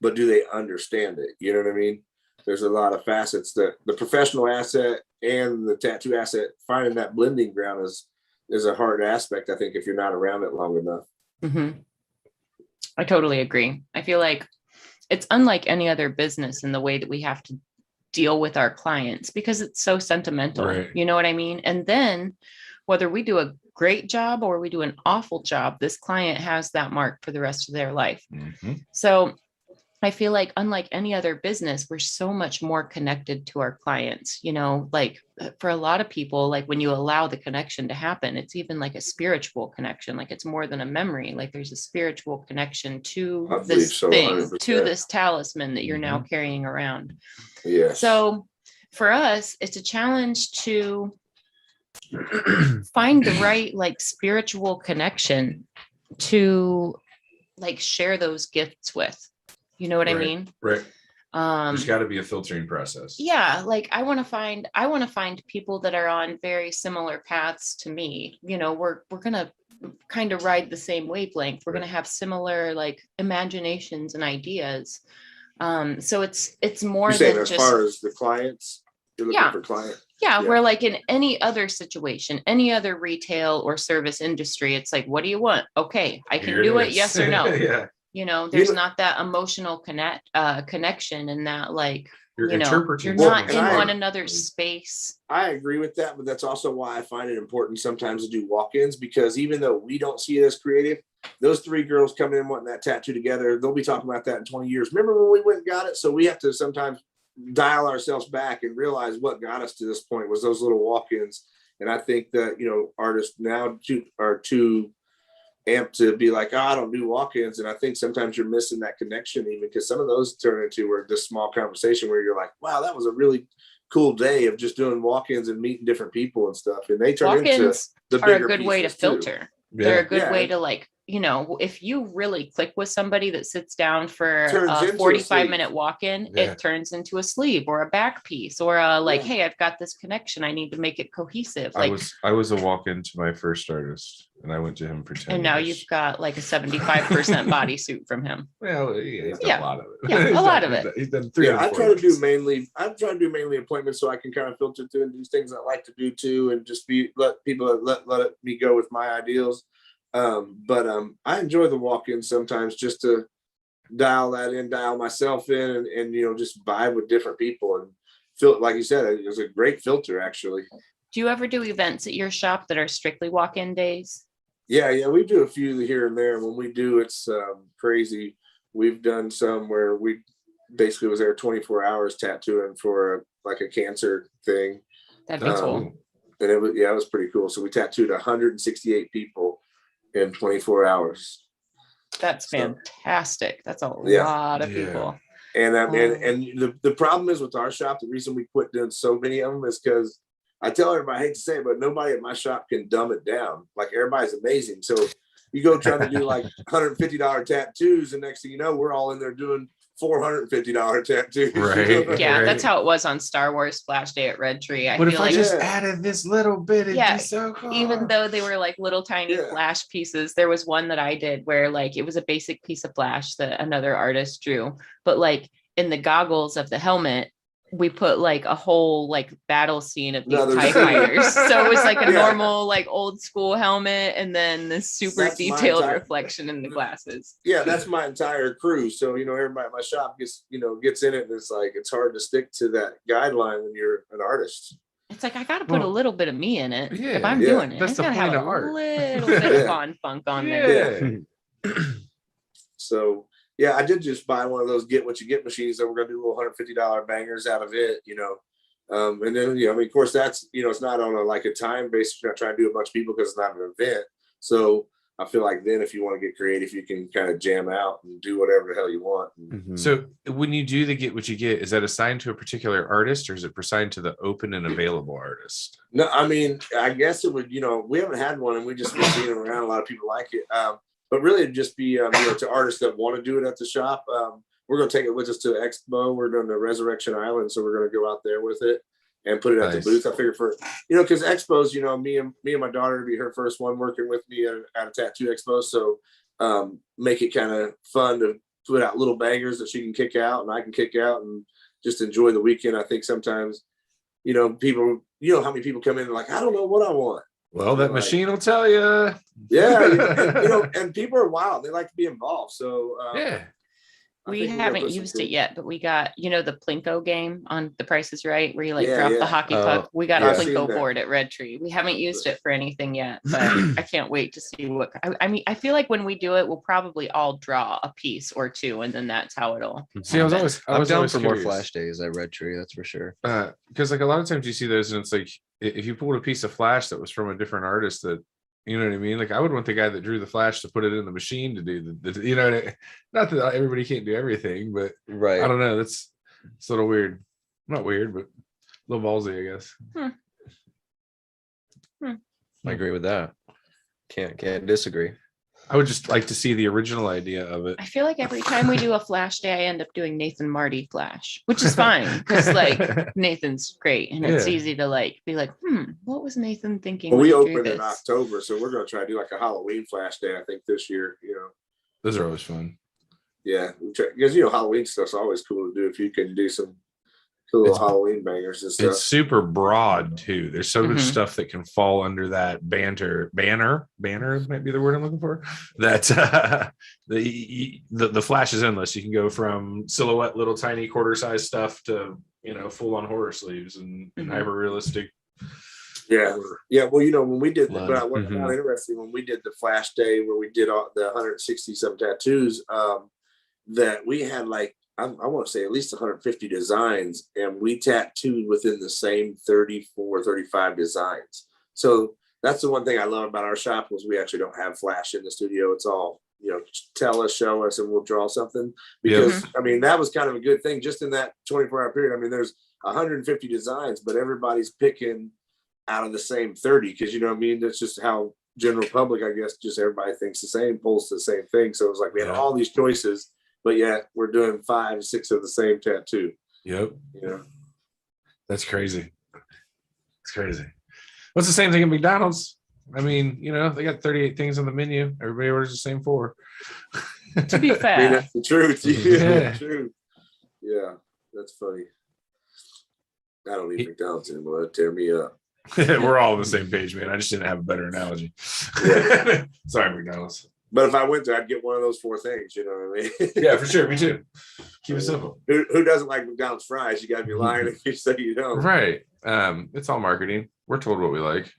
but do they understand it? You know what I mean? There's a lot of facets that the professional asset and the tattoo asset, finding that blending ground is a hard aspect, I think, if you're not around it long enough. Mm-hmm. I totally agree. I feel like it's unlike any other business in the way that we have to deal with our clients because it's so sentimental. Right. You know what I mean? And then whether we do a great job or we do an awful job, this client has that mark for the rest of their life. Mm-hmm. So I feel like unlike any other business, we're so much more connected to our clients, like for a lot of people, like when you allow the connection to happen, it's even like a spiritual connection. Like it's more than a memory. Like there's a spiritual connection to this thing, 100%. To this talisman that you're now carrying around. Yeah. So for us, it's a challenge to find the right, like spiritual connection to like share those gifts with. You know what I mean? Right. There's got to be a filtering process. Yeah. Like I want to find people that are on very similar paths to me. We're going to kind of ride the same wavelength. We're going to have similar like imaginations and ideas. So it's more than as just, far as the clients, you're looking for clients. Yeah. We're like in any other situation, any other retail or service industry. It's like, what do you want? Okay. I can do it. Yes or no. Yeah. There's not that emotional connection and that like, you're interpreting. You're not in one another's space. I agree with that, but that's also why I find it important sometimes to do walk-ins, because even though we don't see it as creative, those three girls coming in wanting that tattoo together, they'll be talking about that in 20 years. Remember when we went and got it? So we have to sometimes dial ourselves back and realize what got us to this point was those little walk-ins. And I think that, artists now are too amped to be like, I don't do walk-ins. And I think sometimes you're missing that connection, even because some of those turn into where this small conversation where you're like, wow, that was a really cool day of just doing walk-ins and meeting different people and stuff. And they turn into the bigger are a good way to filter. Yeah. They're a good way to like, you know, if you really click with somebody that sits down for Turns a into a 45-minute sleeve. walk-in, Yeah. it turns into a sleeve or a back piece or a like, Yeah. hey, I've got this connection. I need to make it cohesive. I Like, was a walk-in to my first artist, and I went to him for 10 and now years. you've got like a 75% bodysuit from him. Well, yeah, he's done Yeah. a lot of it. Yeah, a He's lot done- of it. He's done 3 Yeah, or I 4 try to do months. mainly appointments so I can kind of filter through and do things I like to do too, and just let people let me go with my ideals. But I enjoy the walk-in sometimes just to dial myself in, and you know, just vibe with different people and feel like you said, it was a great filter actually. Do you ever do events at your shop that are strictly walk-in days? Yeah, we do a few here and there. When we do, it's crazy. We've done some where we basically was there 24 hours tattooing for like a cancer thing. That'd be cool. And it was pretty cool. So we tattooed 168 people in 24 hours. That's So- fantastic. That's a Yeah. lot of Yeah. people. And the problem is with our shop, the reason we quit doing so many of them is because I tell everybody, I hate to say it, but nobody at my shop can dumb it down. Like everybody's amazing. So you go trying to do like $150 tattoos, and next thing you know, we're all in there doing $450 tattoos. Right. Yeah, Right. that's how it was on Star Wars Splash Day at Red Tree. I But feel if like I just Yeah. added this little bit, it'd Yeah, be so cool. even though they were like little tiny Yeah. flash pieces, there was one that I did where like it was a basic piece of flash that another artist drew, but like in the goggles of the helmet, we put like a whole like battle scene of these Another TIE scene. fighters. So it was like a Yeah. normal like old school helmet and then this super That's my detailed type. reflection in the glasses. Yeah, that's my entire crew. So, you know, everybody at my shop gets in it, and it's like it's hard to stick to that guideline when you're an artist. It's like I gotta put a Well, little bit of me in it. If yeah, I'm yeah, doing it, that's I the gotta have point a of art. little bit of Yeah. Von Funk on there. Yeah. So yeah, I did just buy one of those get what you get machines that we're gonna do little $150 bangers out of it, you know. And then, you know, I mean, of course, that's, you know, it's not on a time basis. You're not trying to do a bunch of people because it's not an event. So I feel like then if you want to get creative, you can kind of jam out and do whatever the hell you want. Mhm. So when you do the get what you get, is that assigned to a particular artist or is it assigned to the open and available artist? No, I mean, I guess it would, you know, we haven't had one and we just been seeing it around. A lot of people like it. But really it'd just be, you know, to artists that want to do it at the shop. We're going to take it with us to Expo. We're doing the Resurrection Island. So we're going to go out there with it and put it at Nice. the booth. I figure for, you know, because expos, you know, me and my daughter would be her first one working with me at a tattoo expo. So make it kind of fun to put out little bangers that she can kick out and I can kick out and just enjoy the weekend. I think sometimes, you know, people, you know, how many people come in and like, I don't know what I want. Well, that Like- machine will tell you. Yeah. And, you know, and people are wild. They like to be involved. So Yeah. I We think we're gonna haven't put some used cool- it yet, but we got, you know, the Plinko game on The Price is Right, where you like Yeah, drop yeah. the hockey Oh, puck. We got yeah, a I've seen Plinko that. board at Red Tree. We haven't used it for anything yet, but I can't wait to see what. I mean, I feel like when we do it, we'll probably all draw a piece or two, and then that's how it'll. See, I was happen. I'm down always for more curious. flash days at Red Tree, that's for sure. Because like a lot of times you see those and it's like if you pulled a piece of flash that was from a different artist that you know what I mean, like I would want the guy that drew the flash to put it in the machine to do the you know, not that everybody can't do everything, but Right. I don't know, it's a little weird, not weird, but a little ballsy, I guess. I agree with that. Can't disagree. I would just like to see the original idea of it. I feel like every time we do a Flash Day, I end up doing Nathan Marty Flash, which is fine because like Nathan's great and it's Yeah. easy to like be like, what was Nathan thinking? Well, when we he drew opened in this? October, so we're going to try to do like a Halloween flash day. I think this year, you know. Those are always fun. Yeah, because you know Halloween stuff's always cool to do if you can do some cool little It's- Halloween bangers and stuff. It's super broad too. There's so much Mhm. stuff that can fall under that banner might be the word I'm looking for. That the flash is endless. You can go from silhouette little tiny quarter size stuff to, you know, full on horror sleeves and Mhm. hyper realistic. Yeah, yeah. Well, you know, when we did, Blood. but I went Mhm. out interesting when we did the flash day where we did all the 160 some tattoos. That we had like I want to say at least 150 designs, and we tattooed within the same 34, 35 designs. So that's the one thing I love about our shop was we actually don't have flash in the studio. It's all, you know, tell us, show us, and we'll draw something. Because I mean, that was kind of a good thing just in that 24-hour period. I mean, there's 150 designs, but everybody's picking out of the same 30 because you know what I mean. That's just how general public, I guess, just everybody thinks the same, pulls the same thing. So it was like we had all these choices, but yet we're doing 5, 6 of the same tattoo. Yep. You know, That's crazy. It's crazy. What's the same thing at McDonald's? I mean, you know, they got 38 things on the menu. Everybody orders the same 4. To be I mean, fair, that's the truth. Yeah. The truth. Yeah, that's funny. I don't eat McDonald's anymore. That'd tear me up. We're all on the same page, man. I just didn't have a better analogy. Yeah. Sorry, McDonald's. But if I went there, I'd get one of those 4 things. You know what I mean? Yeah, for sure. Me too. Keep it simple. Who doesn't like McDonald's fries? You got to be lying if you say you don't. Right. It's all marketing. We're told what we like.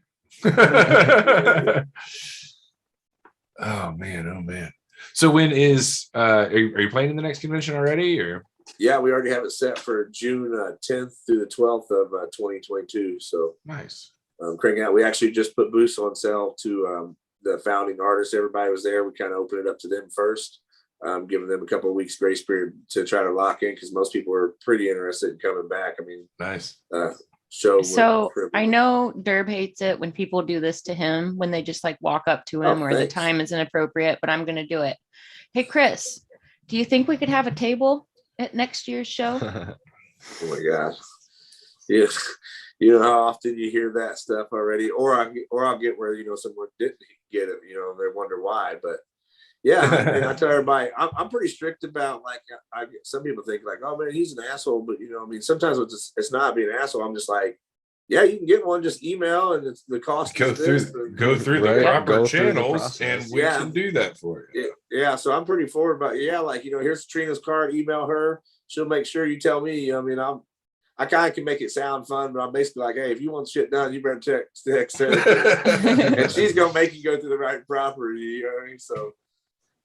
Oh man. So when is are you planning the next convention already, or? Yeah, we already have it set for June 10th through the 12th of 2022. So Nice. cranking out. We actually just put booths on sale to the founding artists. Everybody was there. We kind of opened it up to them first, giving them a couple of weeks grace period to try to lock in, because most people were pretty interested in coming back. I mean, Nice. show. so I know Derb hates it when people do this to him, when they just like walk up to him or the thanks. time is inappropriate, but I'm going to do it. Hey, Chris, do you think we could have a table at next year's show? Oh my gosh. Yeah. You know how often you hear that stuff already, or I'll get where, you know, someone didn't get it, you know, they wonder why. But yeah, and I tell everybody, I'm pretty strict about, like, some people think like, oh man, he's an asshole, but you know, I mean, sometimes it's not being an asshole. I'm just like, yeah, you can get one, just email, and it's the cost. Go through the Right, proper go through the channels, process. and we Yeah. can do that for you. Yeah, so I'm pretty forward about, like, you know, here's Trina's card, email her, she'll make sure you tell me. I mean, I kind of can make it sound fun, but I'm basically like, hey, if you want shit done, you better text her. And she's gonna make you go through the right property, you know what I mean? So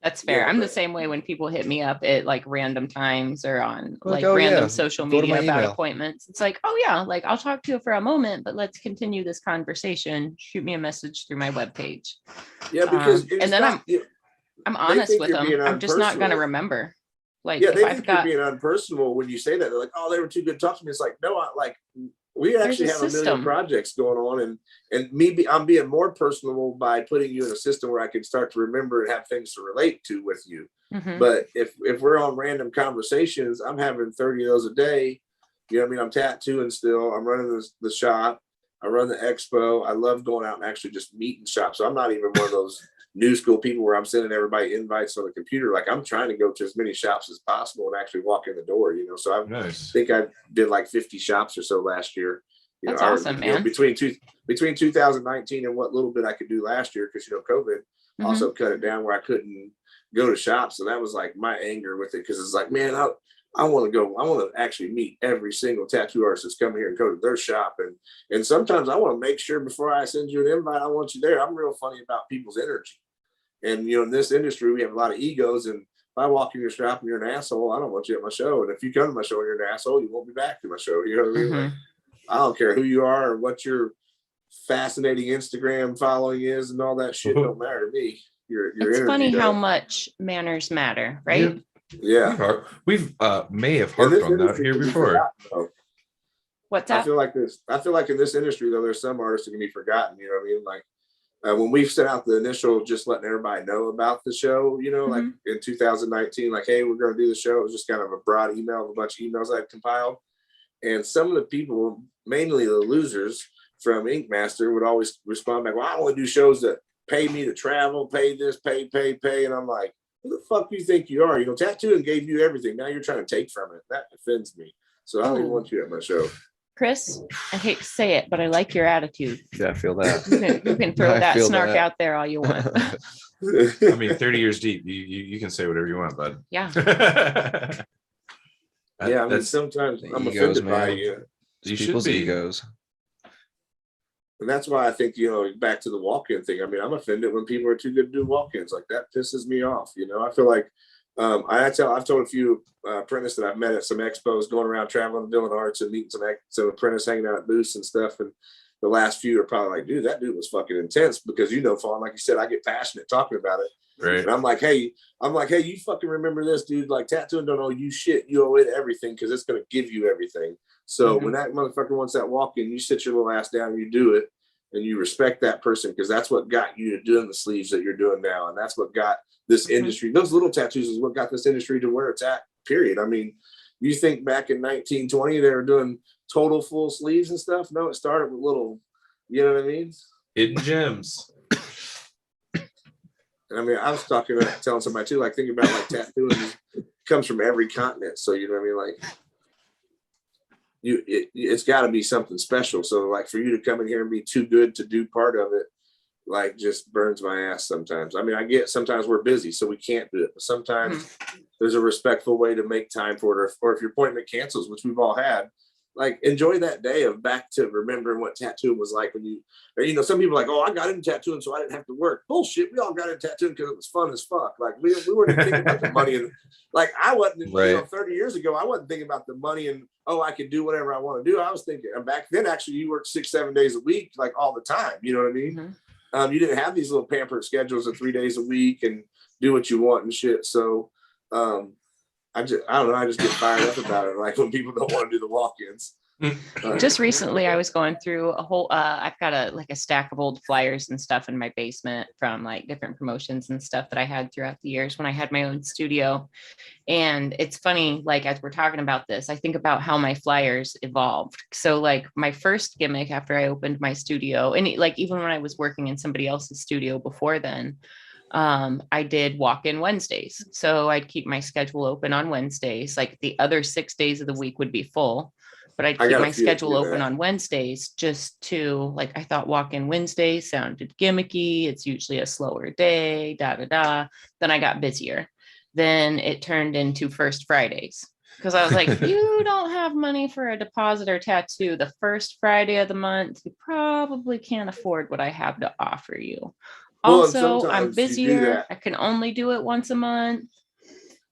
That's fair. Yeah, I'm the but- same way when people hit me up at like random times or on Like, like oh, random yeah, social go to media my about email. appointments. It's like, oh yeah, like I'll talk to you for a moment, but let's continue this conversation. Shoot me a message through my webpage. yeah, because And it's then not, I'm honest think with you're them. being I'm just not going to unpersonal. remembe. Like yeah, if they I've think got, you're being unpersonal when you say that. They're like, oh, they were too good to talk to me. It's like, no, we actually a have a million system. projects going on, and I'm being more personable by putting you in a system where I can start to remember and have things to relate to with you. Mhm. But if we're on random conversations, I'm having 30 of those a day. You know what I mean? I'm tattooing still. I'm running the shop. I run the expo. I love going out and actually just meeting shops. So I'm not even one of those new school people where I'm sending everybody invites on the computer. Like, I'm trying to go to as many shops as possible and actually walk in the door, you know? So I Nice. think I did like 50 shops or so last year. You That's know, awesome, you know, man. between 2019 and what little bit I could do last year, because, you know, COVID Mhm. also cut it down where I couldn't go to shops. So that was like my anger with it, because it's like, man, I want to actually meet every single tattoo artist that's coming here and go to their shop. And sometimes I want to make sure before I send you an invite, I want you there. I'm real funny about people's energy. And, you know, in this industry, we have a lot of egos. And if I walk in your shop and you're an asshole, I don't want you at my show. And if you come to my show and you're an asshole, you won't be back to my show. You know what I mean? Like, I don't care who you are or what your fascinating Instagram following is and all that shit. Don't matter to me. Your It's energy funny how does. much manners matter, right? Yeah. We've may have And harped this on that industry here can be before. forgotten, though. What's I that? feel like in this industry, though, there's some artists that can be forgotten. You know what I mean? Like, when we sent out the initial, just letting everybody know about the show, you know, like in 2019, like, hey, we're going to do the show. It was just kind of a broad email of a bunch of emails I had compiled. And some of the people, mainly the losers from Ink Master, would always respond back, well, I want to do shows that pay me to travel, pay this, pay. And I'm like, who the fuck do you think you are? You know, tattooing gave you everything. Now you're trying to take from it. That offends me. So I don't even want you at my show. Chris, I hate to say it, but I like your attitude. Yeah, I feel that. You can throw I that feel snark that. out there all you want. I mean, 30 years deep. You can say whatever you want, bud. Yeah. Yeah, I mean, That's sometimes the I'm egos, offended by man. you. you should People's be. egos. And that's why I think, you know, back to the walk-in thing. I mean, I'm offended when people are too good to do walk-ins. Like, that pisses me off. You know, I feel like I've told a few apprentices that I've met at some expos, going around traveling, doing arts and meeting some apprentices hanging out at booths and stuff. And the last few are probably like, dude, that dude was fucking intense, because, you know, Fawn, like you said, I get passionate talking about it. Right. And I'm like, hey, you fucking remember this, dude? Like, tattooing don't owe you shit. You owe it everything, because it's going to give you everything. So when that motherfucker wants that walk in, you sit your little ass down and you do it. and you respect that person because that's what got you to doing the sleeves that you're doing now. And that's what got this industry, those little tattoos is what got this industry to where it's at, period. I mean, you think back in 1920, they were doing total full sleeves and stuff. No, it started with little, you know what I mean? Hidden gems. And I mean, I was telling somebody too, like thinking about like tattooing comes from every continent. So, you know what I mean? Like, it's got to be something special. So like for you to come in here and be too good to do part of it, like just burns my ass sometimes. I mean, I get sometimes we're busy, so we can't do it. But sometimes there's a respectful way to make time for it. Or if your appointment cancels, which we've all had, like enjoy that day of back to remembering what tattooing was like when you, or, you know, some people are like, oh, I got into tattooing so I didn't have to work. Bullshit. We all got into tattooing because it was fun as fuck. Like we weren't thinking about the money. And like I wasn't, Right. you know, 30 years ago, I wasn't thinking about the money and, oh, I could do whatever I want to do. I was thinking, and back then, actually, you worked 6-7 days a week, like all the time. You know what I mean? You didn't have these little pampered schedules of 3 days a week and do what you want and shit. So I don't know. I just get fired up about it. Like when people don't want to do the walk-ins. Just recently, I was going through a whole, I've got a stack of old flyers and stuff in my basement from like different promotions and stuff that I had throughout the years when I had my own studio. And it's funny, like, as we're talking about this, I think about how my flyers evolved. So like my first gimmick after I opened my studio, and like, even when I was working in somebody else's studio before then, I did walk-in Wednesdays. So I'd keep my schedule open on Wednesdays. Like the other 6 days of the week would be full, but I'd keep my schedule open on Wednesdays just to, like, I thought walk-in Wednesday sounded gimmicky. It's usually a slower day, Then I got busier. Then it turned into First Fridays because I was like, you don't have money for a deposit or tattoo the first Friday of the month. You probably can't afford what I have to offer you. Also, I'm busier. I can only do it once a month.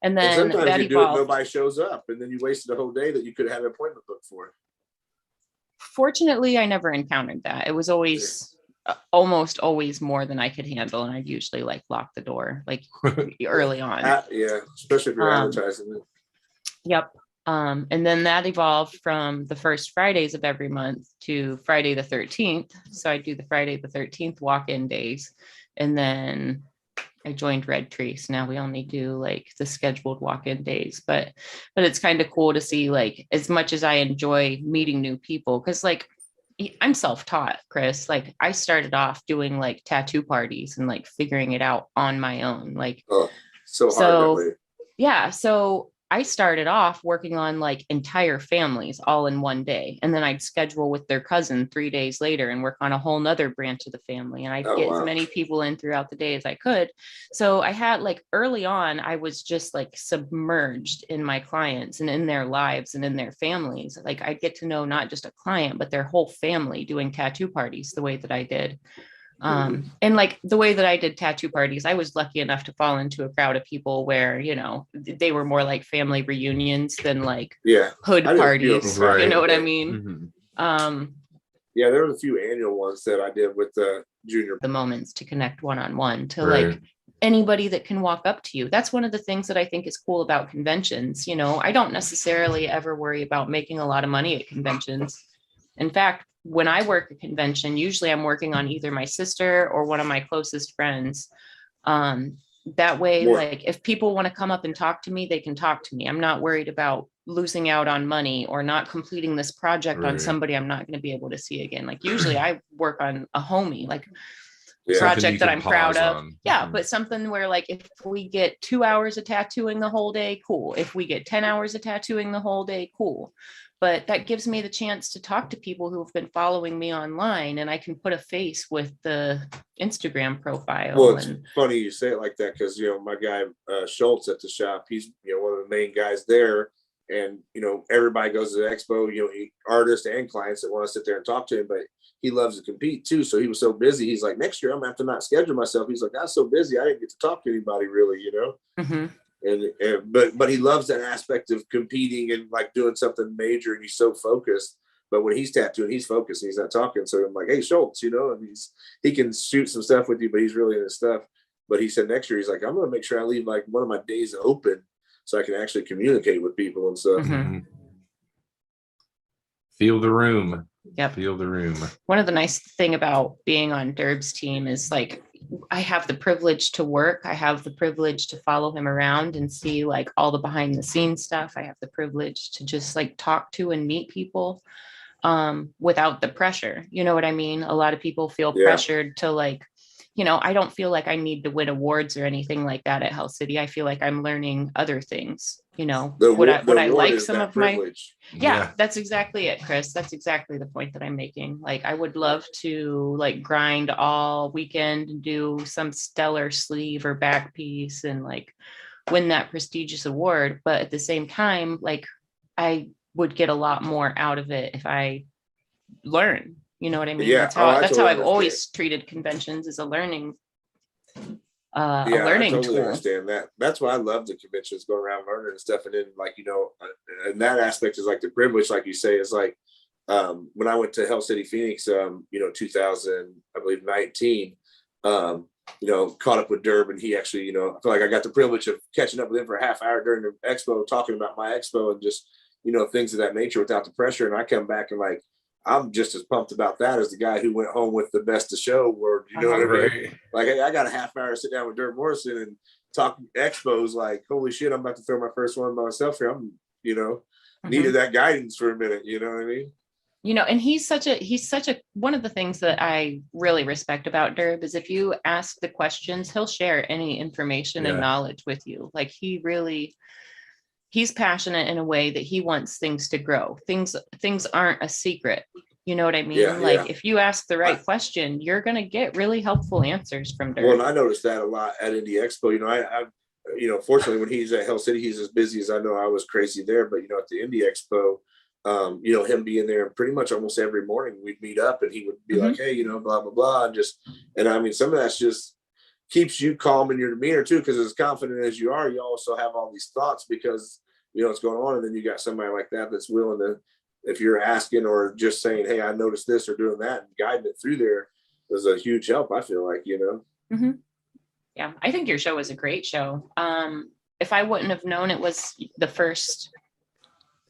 And then sometimes that you evolved. do it, nobody shows up, and then you wasted a whole day that you could have an appointment booked for. Fortunately, I never encountered that. It was always almost always more than I could handle, and I'd usually like lock the door like early on. Yeah, especially if you're advertising it. Yep. And then that evolved from the first Fridays of every month to Friday the 13th. So I do the Friday the 13th walk-in days, and then I joined Red Tree. So now we only do like the scheduled walk-in days, but it's kind of cool to see, like, as much as I enjoy meeting new people, because like I'm self-taught, Chris. Like I started off doing like tattoo parties and like figuring it out on my own. Like, so yeah. So I started off working on like entire families all in one day. And then I'd schedule with their cousin 3 days later and work on a whole nother branch of the family. And I'd get as many people in throughout the day as I could. So I had like early on, I was just like submerged in my clients and in their lives and in their families. Like I'd get to know not just a client, but their whole family doing tattoo parties the way that I did. And like the way that I did tattoo parties, I was lucky enough to fall into a crowd of people where, you know, they were more like family reunions than like hood parties. Right. You know what I mean? Yeah, there were a few annual ones that I did with the junior. The moments to connect one-on-one to like anybody that can walk up to you. That's one of the things that I think is cool about conventions. You know, I don't necessarily ever worry about making a lot of money at conventions. In fact, when I work a convention, usually I'm working on either my sister or one of my closest friends. That way, like if people want to come up and talk to me, they can talk to me. I'm not worried about losing out on money or not completing this project on somebody I'm not going to be able to see again. Like usually I work on a homie, like project that I'm proud of. But something where like if we get 2 hours of tattooing the whole day, cool. If we get 10 hours of tattooing the whole day, cool. But that gives me the chance to talk to people who have been following me online, and I can put a face with the Instagram profile. Well, it's funny you say it like that because, you know, my guy Schultz at the shop, he's, you know, one of the main guys there. And, you know, everybody goes to the expo, you know, artists and clients that want to sit there and talk to him, but he loves to compete too. So he was so busy. He's like, next year I'm going to have to not schedule myself. He's like, I was so busy. I didn't get to talk to anybody really, you know? But he loves that aspect of competing and like doing something major, and he's so focused. But when he's tattooing, he's focused and he's not talking. So I'm like, hey, Schultz, you know, and he can shoot some stuff with you, but he's really in his stuff. But he said next year, he's like, I'm going to make sure I leave like one of my days open so I can actually communicate with people and stuff. Feel the room. Yep. Feel the room. One of the nice thing about being on Derb's team is like, I have the privilege to work. I have the privilege to follow him around and see like all the behind the scenes stuff. I have the privilege to just like talk to and meet people without the pressure. You know what I mean? A lot of people feel pressured to like, I don't feel like I need to win awards or anything like that at Hell City. I feel like I'm learning other things, would I like some of privilege. Yeah, that's exactly it, Chris. That's exactly the point that I'm making. Like, I would love to like grind all weekend and do some stellar sleeve or back piece and like win that prestigious award. But at the same time, like I would get a lot more out of it if I learn. You know what I mean? Yeah. That's how I've understand. always treated conventions as a learning I totally tool. understand that. That's why I love the conventions, going around learning and stuff. And then like, and that aspect is like the privilege, like you say, is like when I went to Hell City Phoenix, 2000, I believe 19, caught up with Derb, and he actually, I feel like I got the privilege of catching up with him for a half hour during the expo, talking about my expo and just, things of that nature without the pressure. And I come back and like, I'm just as pumped about that as the guy who went home with the best of show word. You know what I mean? Like, hey, I got a half hour to sit down with Dirk Morrison and talk expos. Like, holy shit, I'm about to throw my first one by myself here. I'm, needed that guidance for a minute. You know what I mean? And he's such a, one of the things that I really respect about Derb is if you ask the questions, he'll share any information and knowledge with you. Like he's passionate in a way that he wants things to grow. Things aren't a secret. You know what I mean? If you ask the right question, you're going to get really helpful answers from Derb. Well, and I noticed that a lot at Indie Expo. Fortunately, when he's at Hell City, he's as busy as I know. I was crazy there, but at the Indie Expo, him being there pretty much almost every morning, we'd meet up and he would be like, hey, blah, blah, blah. And I mean, some of that's just keeps you calm in your demeanor too, because as confident as you are, you also have all these thoughts because what's going on. And then you got somebody like that that's willing to, if you're asking or just saying, hey, I noticed this or doing that and guiding it through there was a huge help, I feel like, Mm-hmm. Yeah, I think your show was a great show. If I wouldn't have known it was the first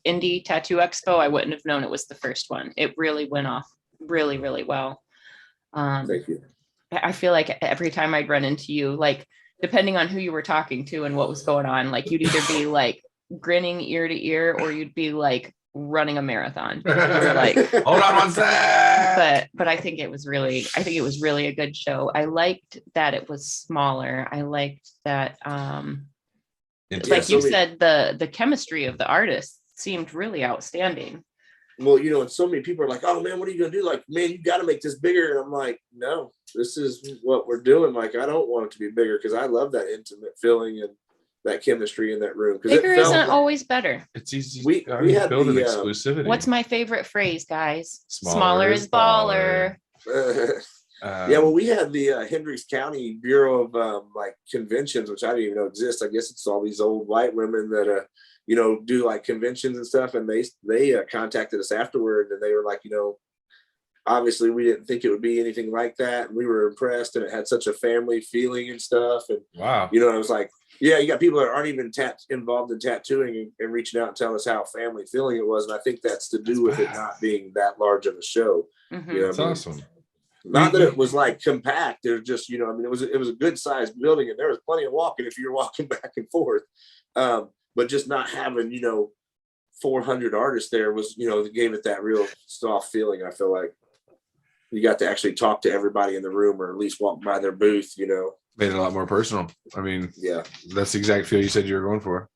Indie Tattoo Expo, I wouldn't have known it was the first one. It really went off really, really well. Thank you. I feel like every time I'd run into you, like depending on who you were talking to and what was going on, like you'd either be like grinning ear to ear or you'd be like running a marathon. Like, hold on one sec. But I think it was really a good show. I liked that it was smaller. I liked that like you said, the chemistry of the artists seemed really outstanding. Well, and so many people are like, oh man, what are you gonna do? Like, man, you got to make this bigger. And I'm like, no, this is what we're doing. Like, I don't want it to be bigger because I love that intimate feeling and that chemistry in that room. Bigger isn't always better. It's easy. We had build an exclusivity. What's my favorite phrase, guys? Smaller is baller. Well, we had the Hendricks County Bureau of like conventions, which I didn't even know exist. I guess it's all these old white women that do like conventions and stuff, and they contacted us afterward, and they were like, obviously we didn't think it would be anything like that, and we were impressed, and it had such a family feeling and stuff. And wow, I was like, yeah, you got people that aren't even involved in tattooing and reaching out and telling us how family feeling it was, and I think that's to do with it not being that large of a show. Mm-hmm. That's awesome. Not that it was like compact. There's just, it was a good sized building, and there was plenty of walking if you're walking back and forth. But just not having, 400 artists there was, gave it that real soft feeling. I feel like you got to actually talk to everybody in the room, or at least walk by their booth, Made it a lot more personal. I mean, yeah, that's the exact feel you said you were going for.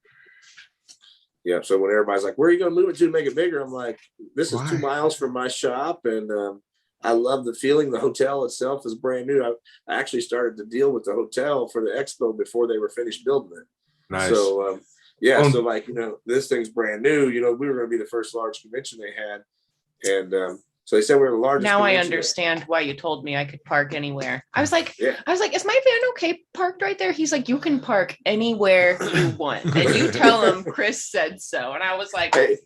Yeah. So when everybody's like, where are you going to move it to make it bigger? I'm like, this is 2 miles from my shop. And I love the feeling. The hotel itself is brand new. I actually started to deal with the hotel for the expo before they were finished building it. Nice. So, so like, this thing's brand new. We were going to be the first large convention they had. And so they said we were the largest. Now I understand why you told me I could park anywhere. I was like, is my van okay parked right there? He's like, you can park anywhere you want. And you tell him Chris said so. And I was like, hey,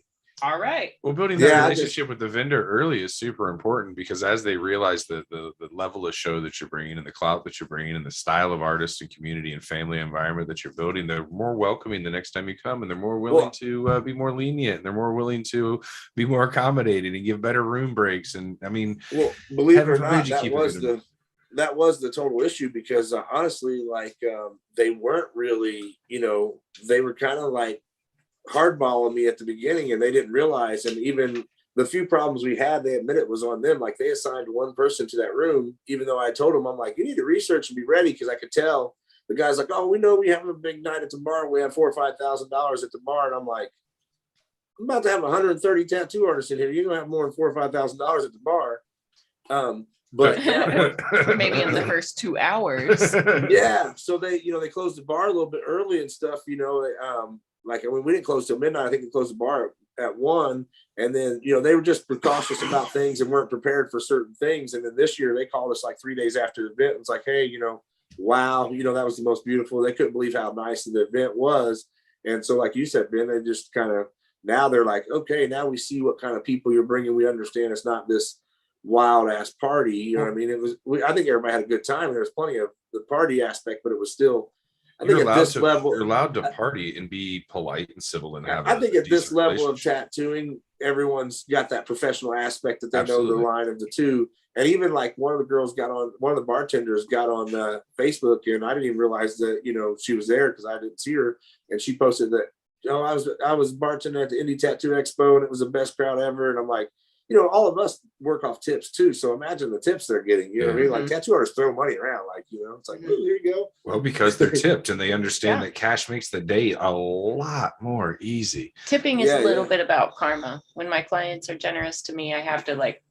All right. Well, building that Yeah, relationship with the vendor early is super important, because as they realize the level of show that you're bringing and the clout that you're bringing and the style of artist and community and family environment that you're building, they're more welcoming the next time you come, and they're more willing to be more lenient, and they're more willing to be more accommodating and give better room breaks. And I mean, well, believe it or heaven forbid not, you that was the total issue, because honestly, like they weren't really, they were kind of like hardballing me at the beginning, and they didn't realize. And even the few problems we had, they admit it was on them. Like they assigned one person to that room, even though I told them, I'm like, you need to research and be ready, because I could tell the guy's like, oh, we know we have a big night at the bar. We have $4,000 or $5,000 at the bar, and I'm like, I'm about to have 130 tattoo artists in here. You don't have more than $4,000 or $5,000 at the bar. But yeah. Maybe in the first 2 hours. Yeah. So they closed the bar a little bit early and stuff, like, I mean, we didn't close till midnight. I think we closed the bar at 1. And then, they were just precautious about things and weren't prepared for certain things. And then this year they called us like 3 days after the event. It's like, hey, wow, that was the most beautiful. They couldn't believe how nice the event was. And so, like you said, Ben, they just kind of, now they're like, okay, now we see what kind of people you're bringing. We understand it's not this wild ass party. You know what I mean? I think everybody had a good time. There was plenty of the party aspect, but it was still, I think at this level, you're allowed to party and be polite and civil and have. I think at this level of tattooing, everyone's got that professional aspect that they know the line of the two. And even like one of the bartenders got on Facebook, and I didn't even realize that, she was there because I didn't see her. And she posted that, I was bartending at the Indie Tattoo Expo, and it was the best crowd ever. And I'm like, all of us work off tips too. So imagine the tips they're getting. You know what I mean? Like tattoo artists throw money around, like, it's like, oh, here you go. Well, because they're tipped and they understand that cash makes the day a lot more easy. Tipping is a little bit about karma. When my clients are generous to me, I have to like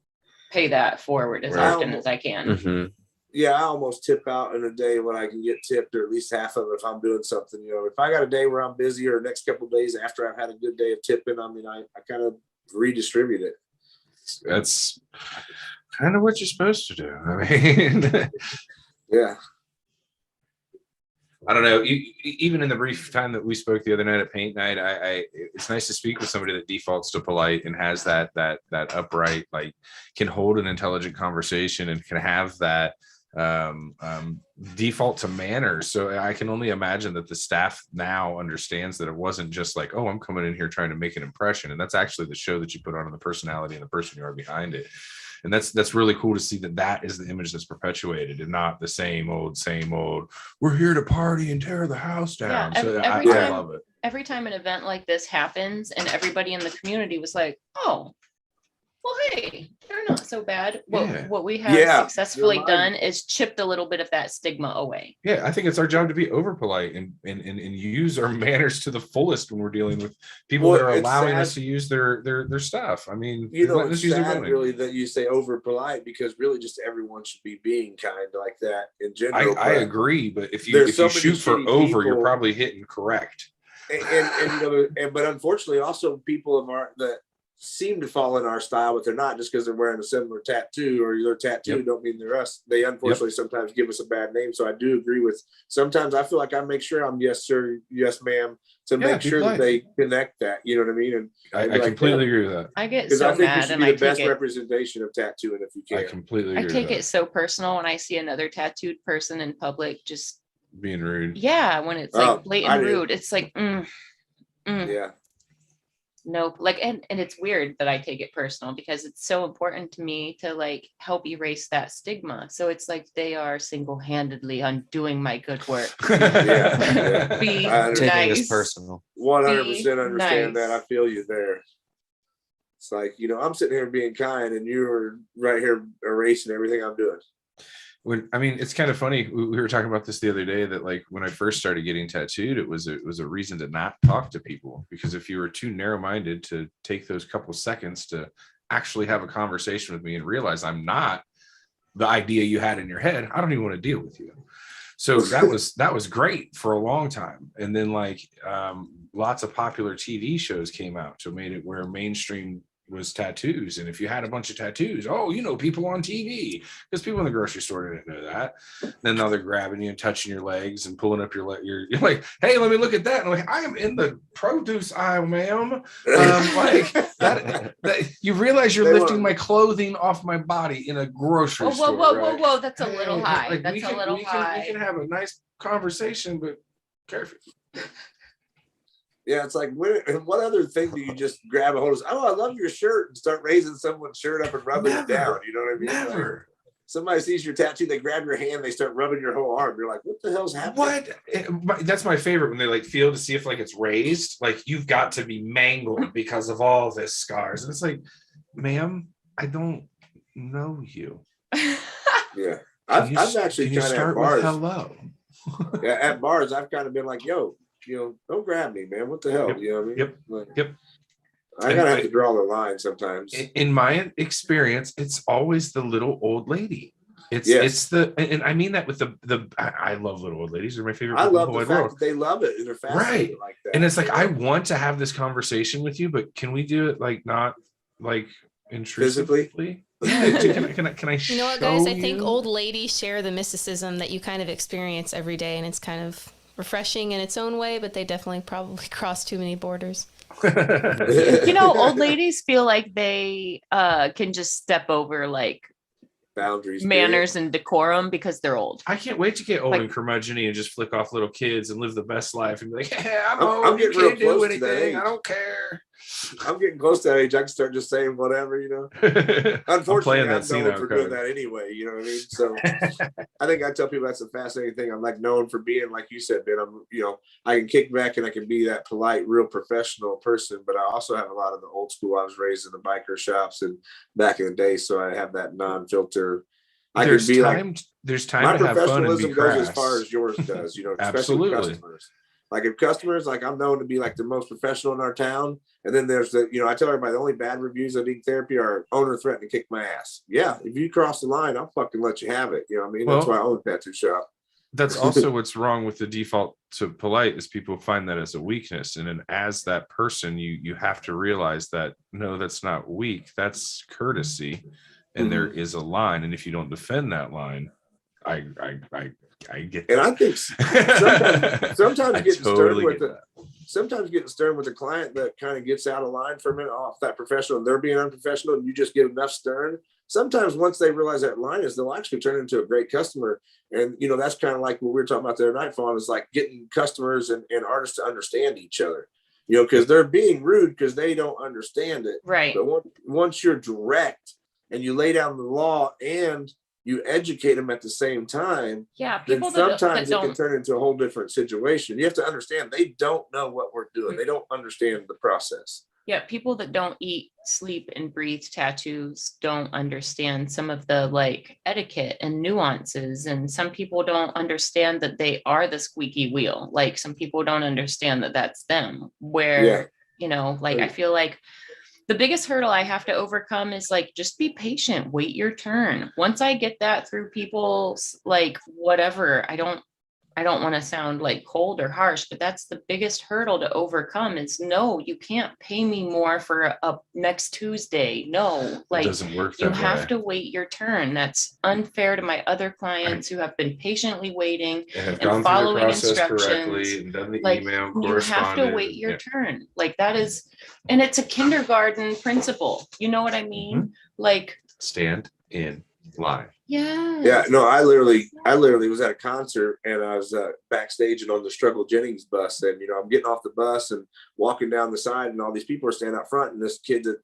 pay that forward as often as I can. Mm-hmm. Yeah, I almost tip out in a day when I can get tipped, or at least half of it if I'm doing something. If I got a day where I'm busy, or next couple of days after I've had a good day of tipping, I mean, I kind of redistribute it. That's kind of what you're supposed to do. I mean, yeah. I don't know. Even in the brief time that we spoke the other night at paint night, it's nice to speak with somebody that defaults to polite and has that upright, like, can hold an intelligent conversation and can have that default to manners. So I can only imagine that the staff now understands that it wasn't just like, oh, I'm coming in here trying to make an impression, and that's actually the show that you put on and the personality and the person you are behind it. And that's really cool to see that is the image that's perpetuated, and not the same old we're here to party and tear the house down. I love it. Every time an event like this happens and everybody in the community was like, oh, well, hey, they're not so bad. What we have successfully done is chipped a little bit of that stigma away. Yeah, I think it's our job to be over polite and use our manners to the fullest when we're dealing with people that are allowing us to use their stuff. I mean, it's sad really that you say over polite, because really just everyone should be being kind like that in general. I agree, but if you shoot for over, you're probably hitting correct. But unfortunately, also people that seem to fall in our style, but they're not, just because they're wearing a similar tattoo or their tattoo don't mean they're us. They unfortunately sometimes give us a bad name. So I do agree with, sometimes I feel like I make sure I'm yes sir, yes ma'am, to make sure that they connect that, you know what I mean? And I completely agree with that. I get so mad, and the best representation of tattooing if you can. I completely agree. I take it so personal when I see another tattooed person in public just being rude. Yeah, when it's like blatant rude, it's like yeah. No, like, and it's weird that I take it personal, because it's so important to me to like help erase that stigma. So it's like they are single-handedly undoing my good work. Be nice. It personal. 100% understand that. I feel you there. It's like, I'm sitting here being kind, and you're right here erasing everything I'm doing. It's kind of funny. We were talking about this the other day, that like when I first started getting tattooed, it was a reason to not talk to people, because if you were too narrow-minded to take those couple seconds to actually have a conversation with me and realize I'm not the idea you had in your head, I don't even want to deal with you. So that was great for a long time. And then like lots of popular TV shows came out, so made it where mainstream was tattoos. And if you had a bunch of tattoos, oh, you know, people on TV, because people in the grocery store didn't know that. Then now they're grabbing you and touching your legs and pulling up your leg. You're like, hey, let me look at that. And I'm like, I am in the produce aisle, ma'am. Like that you realize you're lifting my clothing off my body in a grocery store. Whoa, that's a little high. Like, That's a little high. We can have a nice conversation, but careful. Yeah, it's like, what other thing do you just grab a hold of? Oh, I love your shirt, and start raising someone's shirt up and rubbing it down. You know what I mean? Never. Like, somebody sees your tattoo, they grab your hand, they start rubbing your whole arm. You're like, what the hell's happening? That's my favorite, when they like feel to see if like it's raised, like you've got to be mangled because of all this scars. And it's like, ma'am, I don't know you. Yeah. I've actually kind of at bars. Hello. Yeah, at bars, I've kind of been like, yo, you know, don't grab me, man. What the hell? Yep. You know what I mean? Yep. Like, Yep. I gotta have to draw the line sometimes. In my experience, it's always the little old lady. It's and I mean that with I love little old ladies. They're my favorite. I love the fact that they love it and they're fascinated like that. And it's like, I want to have this conversation with you, but can we do it like not like intrusively? Yeah, can I You know what, guys? I think old ladies share the mysticism that you kind of experience every day, and it's kind of refreshing in its own way, but they definitely probably cross too many borders. You know, old ladies feel like they can just step over like boundaries, manners and decorum because they're old. I can't wait to get old and curmudgeon-y and just flick off little kids and live the best life and be like, hey, I'm old, I'm getting real close to that age. I don't care. I'm getting close to that age. I can start just saying whatever, you know. Unfortunately, I'm known for doing that anyway. You know what I mean? So I think I tell people that's a fascinating thing. I'm like known for being, like you said, Ben. I'm, you know, I can kick back and I can be that polite, real professional person. But I also have a lot of the old school. I was raised in the biker shops and back in the day, so I have that non-filter. There's time to have fun and be goes as far as yours does. You know, especially with customers. Like if customers, like I'm known to be like the most professional in our town. And then there's the, you know, I tell everybody the only bad reviews of Ink Therapy are owner threatening to kick my ass. Yeah, if you cross the line, I'll fucking let you have it. You know what I mean? That's why I own a tattoo shop. That's also what's wrong with the default to polite is people find that as a weakness. And then as that person, you have to realize that, no, that's not weak. That's courtesy. And there is a line. And if you don't defend that line, I get that. And I think sometimes getting stern with a client that kind of gets out of line for a minute off that professional and they're being unprofessional and you just get enough stern. Sometimes once they realize that line is, they'll actually turn into a great customer. And, you know, that's kind of like what we were talking about the other night, Fawn, is like getting customers and artists to understand each other, you know, because they're being rude because they don't understand it. Right. But once you're direct and you lay down the law and you educate them at the same time, people then sometimes it can turn into a whole different situation. You have to understand they don't know what we're doing. They don't understand the process. Yeah, people that don't eat, sleep, and breathe tattoos don't understand some of the like etiquette and nuances. And some people don't understand that they are the squeaky wheel. Like some people don't understand that that's them. Where, you know, like I feel like the biggest hurdle I have to overcome is like, just be patient, wait your turn. Once I get that through people's like, whatever, I don't want to sound like cold or harsh, but that's the biggest hurdle to overcome is no, you can't pay me more for a next Tuesday. No, like it doesn't work that way. You have to wait your turn. That's unfair to my other clients who have been patiently waiting and following instructions. And done the like email, you have to wait your turn. Like that is, and it's a kindergarten principle. You know what I mean? Mm-hmm. Like stand in line. Yeah, no, I literally was at a concert and I was backstage and on the Struggle Jennings bus, and you know I'm getting off the bus and walking down the side and all these people are standing out front, and this kid that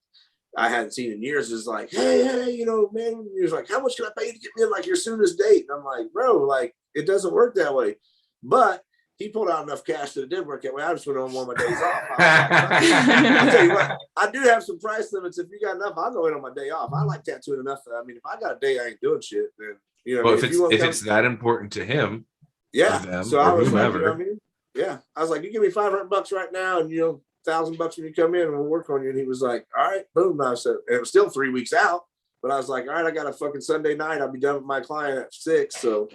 I hadn't seen in years is like, hey, you know, man, he was like, how much can I pay you to get me in like your soonest date? And I'm like, bro, like it doesn't work that way. But he pulled out enough cash that it did work that way. I just went on one of my days off. I'll tell you what, I do have some price limits. If you got enough, I'll go in on my day off. I like tattooing enough. I mean, if I got a day I ain't doing shit, then you know. Well, if it's that important to him, them, so I was like, you know what I mean? Yeah, I was like, you give me $500 right now, and you know, $1,000 when you come in, and we'll work on you. And he was like, all right, boom. And I said, and it was still 3 weeks out, but I was like, all right, I got a fucking Sunday night. I'll be done with my client at 6. So,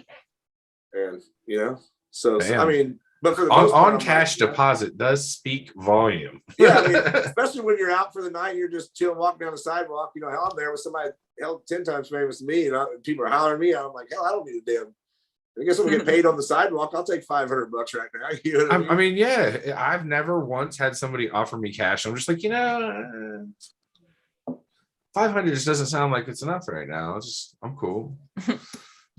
and you know. So I mean, But for the most part, on I'm cash like, deposit does speak volume. yeah, I mean, especially when you're out for the night, you're just chilling, walking down the sidewalk. You know, hell, I'm there with somebody hell 10 times famous to me, and people are hollering at me. I'm like, hell, I don't need a damn. I guess I'm gonna get paid on the sidewalk. I'll take $500 right now. You know what I mean? I mean, yeah, I've never once had somebody offer me cash. I'm just like, 500 just doesn't sound like it's enough right now. I'm cool. It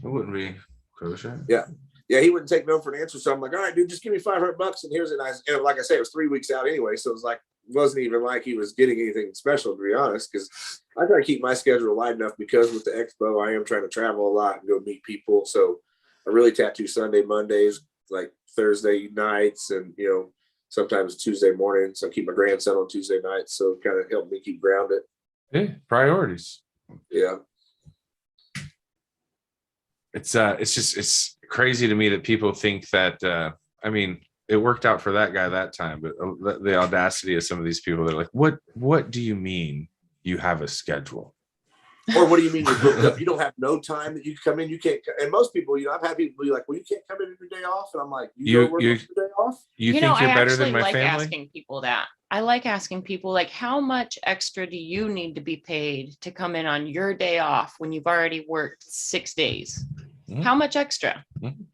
wouldn't be kosher. Yeah, he wouldn't take no for an answer. So I'm like, all right, dude, just give me $500 and here's it. And like I say, it was 3 weeks out anyway. So it was like, it wasn't even like he was getting anything special, to be honest, because I try to keep my schedule light enough because with the expo, I am trying to travel a lot and go meet people. So I really tattoo Sunday, Mondays, like Thursday nights, and, sometimes Tuesday mornings. So I keep my grandson on Tuesday nights. So it kind of helped me keep grounded. Yeah, priorities. Yeah. It's crazy to me that people think that I mean, it worked out for that guy that time, but the audacity of some of these people, they're like, what do you mean you have a schedule? Or what do you mean you're booked up? You don't have no time that you can come in. You can't. And most people, I've had people be like, well, you can't come in on your day off. And I'm like, you go work on your day off? You think you're I better actually than my like family? asking people that. I like asking people, like, how much extra do you need to be paid to come in on your day off when you've already worked 6 days? Mhm. How much extra? Mhm.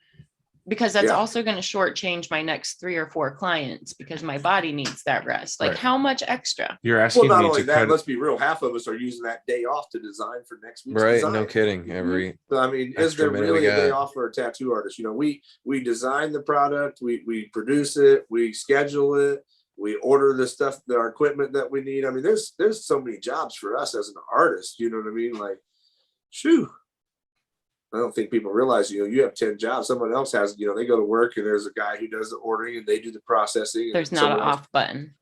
Because that's Yeah. also going to shortchange my next 3 or 4 clients because my body needs that rest. Like, Right. how much extra? You're asking Well, not me only to that, cut. let's be real. Half of us are using that day off to design for next week's Right. design. No kidding. Every So, I mean, is extra there minute really we a day got. off for a tattoo artist? We design the product, we produce it, we schedule it, we order the stuff, our equipment that we need. I mean, there's so many jobs for us as an artist. You know what I mean? Like, shoo. I don't think people realize, you have 10 jobs. Someone else has, they go to work and there's a guy who does the ordering and they do the processing. And There's not an someone else- off button.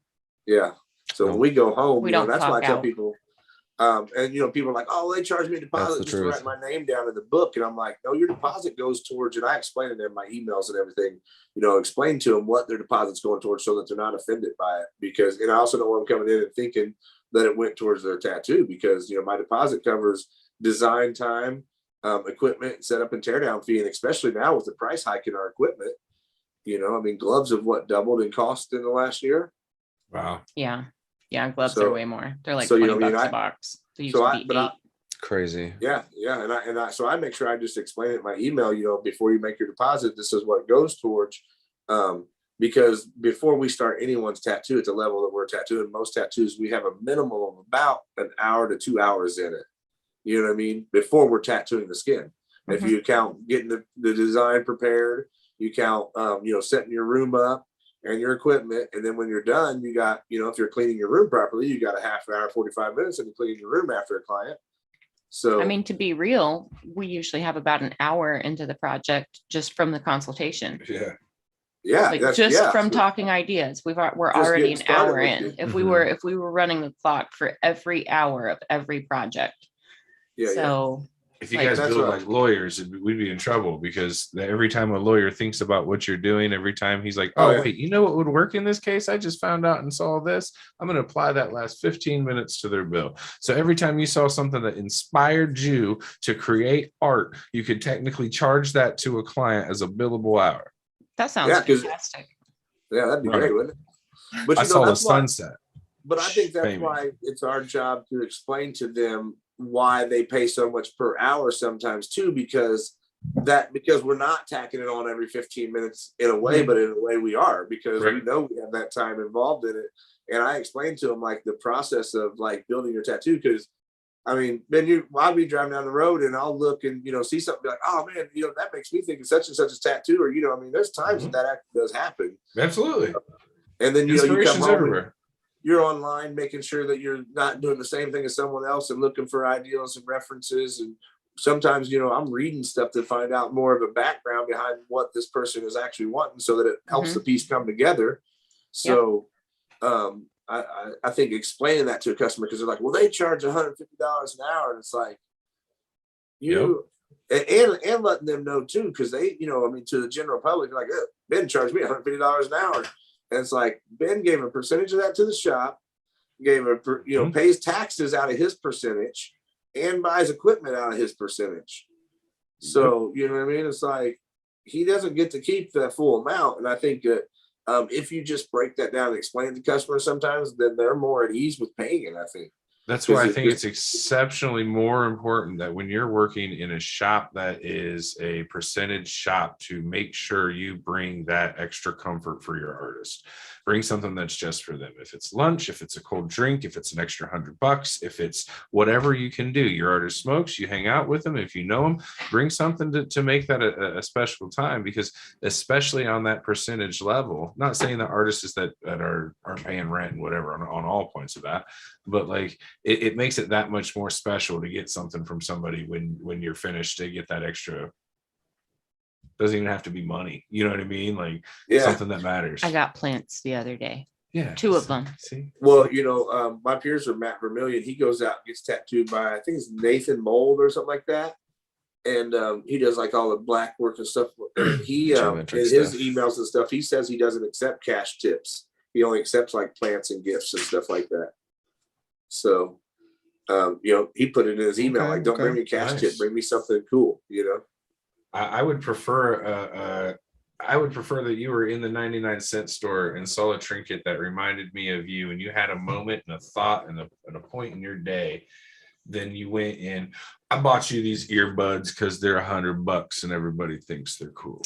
Yeah. So No. when we go home, We don't that's why I clock tell out. people, and people are like, oh, they charge me a deposit the just to truth. write my name down in the book. And I'm like, no, your deposit goes towards, and I explain it in my emails and everything, explain to them what their deposit's going towards so that they're not offended by it. Because, and I also don't want them coming in and thinking that it went towards their tattoo because, my deposit covers design time, equipment, setup and teardown fee. And especially now with the price hike in our equipment, gloves have doubled in cost in the last year. Wow. Yeah. Yeah. Gloves So- are way more. They're like so, $20 a box. They used to be $8. Crazy. Yeah. So I make sure I just explain it in my email, before you make your deposit, this is what it goes towards. Because before we start anyone's tattoo at the level that we're tattooing, most tattoos, we have a minimum of about an hour to 2 hours in it. You know what I mean? Before we're tattooing the skin. If you count getting the design prepared, you count, setting your room up and your equipment. And then when you're done, you got, if you're cleaning your room properly, you got a half hour, 45 minutes and cleaning your room after a client. So, I mean, to be real, we usually have about an hour into the project just from the consultation. Yeah. yeah, Like that's- just yeah. from talking ideas, we're Just already getting an hour started in. with If Mhm. we were running the clock for every hour of every project. Yeah, So If you Like, guys that's build right. like lawyers, we'd be in trouble because every time a lawyer thinks about what you're doing, every time he's like, Oh, oh, yeah. wait, you know what would work in this case? I just found out and saw this. I'm going to apply that last 15 minutes to their bill. So every time you saw something that inspired you to create art, you could technically charge that to a client as a billable hour. that sounds Yeah, 'cause- fantastic. Yeah, that'd be Right. great, wouldn't it? But I saw the that's why, sunset. but I think that's Famous. why it's our job to explain to them why they pay so much per hour sometimes too, because we're not tacking it on every 15 minutes in a way, but in a way we are, because we Right. know we have that time involved in it. And I explained to them like the process of like building your tattoo, because I mean, Ben, I'll be driving down the road and I'll look and see something, be like, oh man, that makes me think of such and such a tattoo, or I mean, there's times that actually does happen. Absolutely. And then you come Inspiration's home and everywhere. you're online making sure that you're not doing the same thing as someone else and looking for ideas and references. And sometimes, I'm reading stuff to find out more of a background behind what this person is actually wanting so that it helps the piece come together. So I think explaining that to a customer, because they're like, well, they charge $150 an hour. And it's like, and letting them know too, because they, I mean, to the general public, like, Ben charged me $150 an hour. And it's like, Ben gave a percentage of that to the shop, pays taxes out of his percentage and buys equipment out of his percentage. So, you know what I mean? It's like, he doesn't get to keep that full amount. And I think that if you just break that down and explain it to customers sometimes, then they're more at ease with paying it, I think. That's why I think it's exceptionally more important that when you're working in a shop that is a percentage shop, to make sure you bring that extra comfort for your artist. Bring something that's just for them. If it's lunch, if it's a cold drink, if it's an extra $100, if it's whatever you can do. Your artist smokes, you hang out with them. If you know them, bring something to make that a special time, because especially on that percentage level, not saying that artists that aren't paying rent and whatever on all points of that, but like it makes it that much more special to get something from somebody when you're finished, to get that extra. Doesn't even have to be money. You know what I mean? Like something that matters. I got plants the other day. Yeah. 2 of them. See? Well, you know, my peers are Matt Vermillion. He goes out and gets tattooed by, I think it's Nathan Mold or something like that. And he does like all the black work and stuff. And he, in his emails and stuff, he says he doesn't accept cash tips. He only accepts like plants and gifts and stuff like that. So, you know, he put it in his email, like, don't bring me a cash tip, bring me something cool, you know? I would prefer that you were in the 99-cent store and saw a trinket that reminded me of you, and you had a moment and a thought and a point in your day. Then you went in, I bought you these earbuds because they're $100 and everybody thinks they're cool.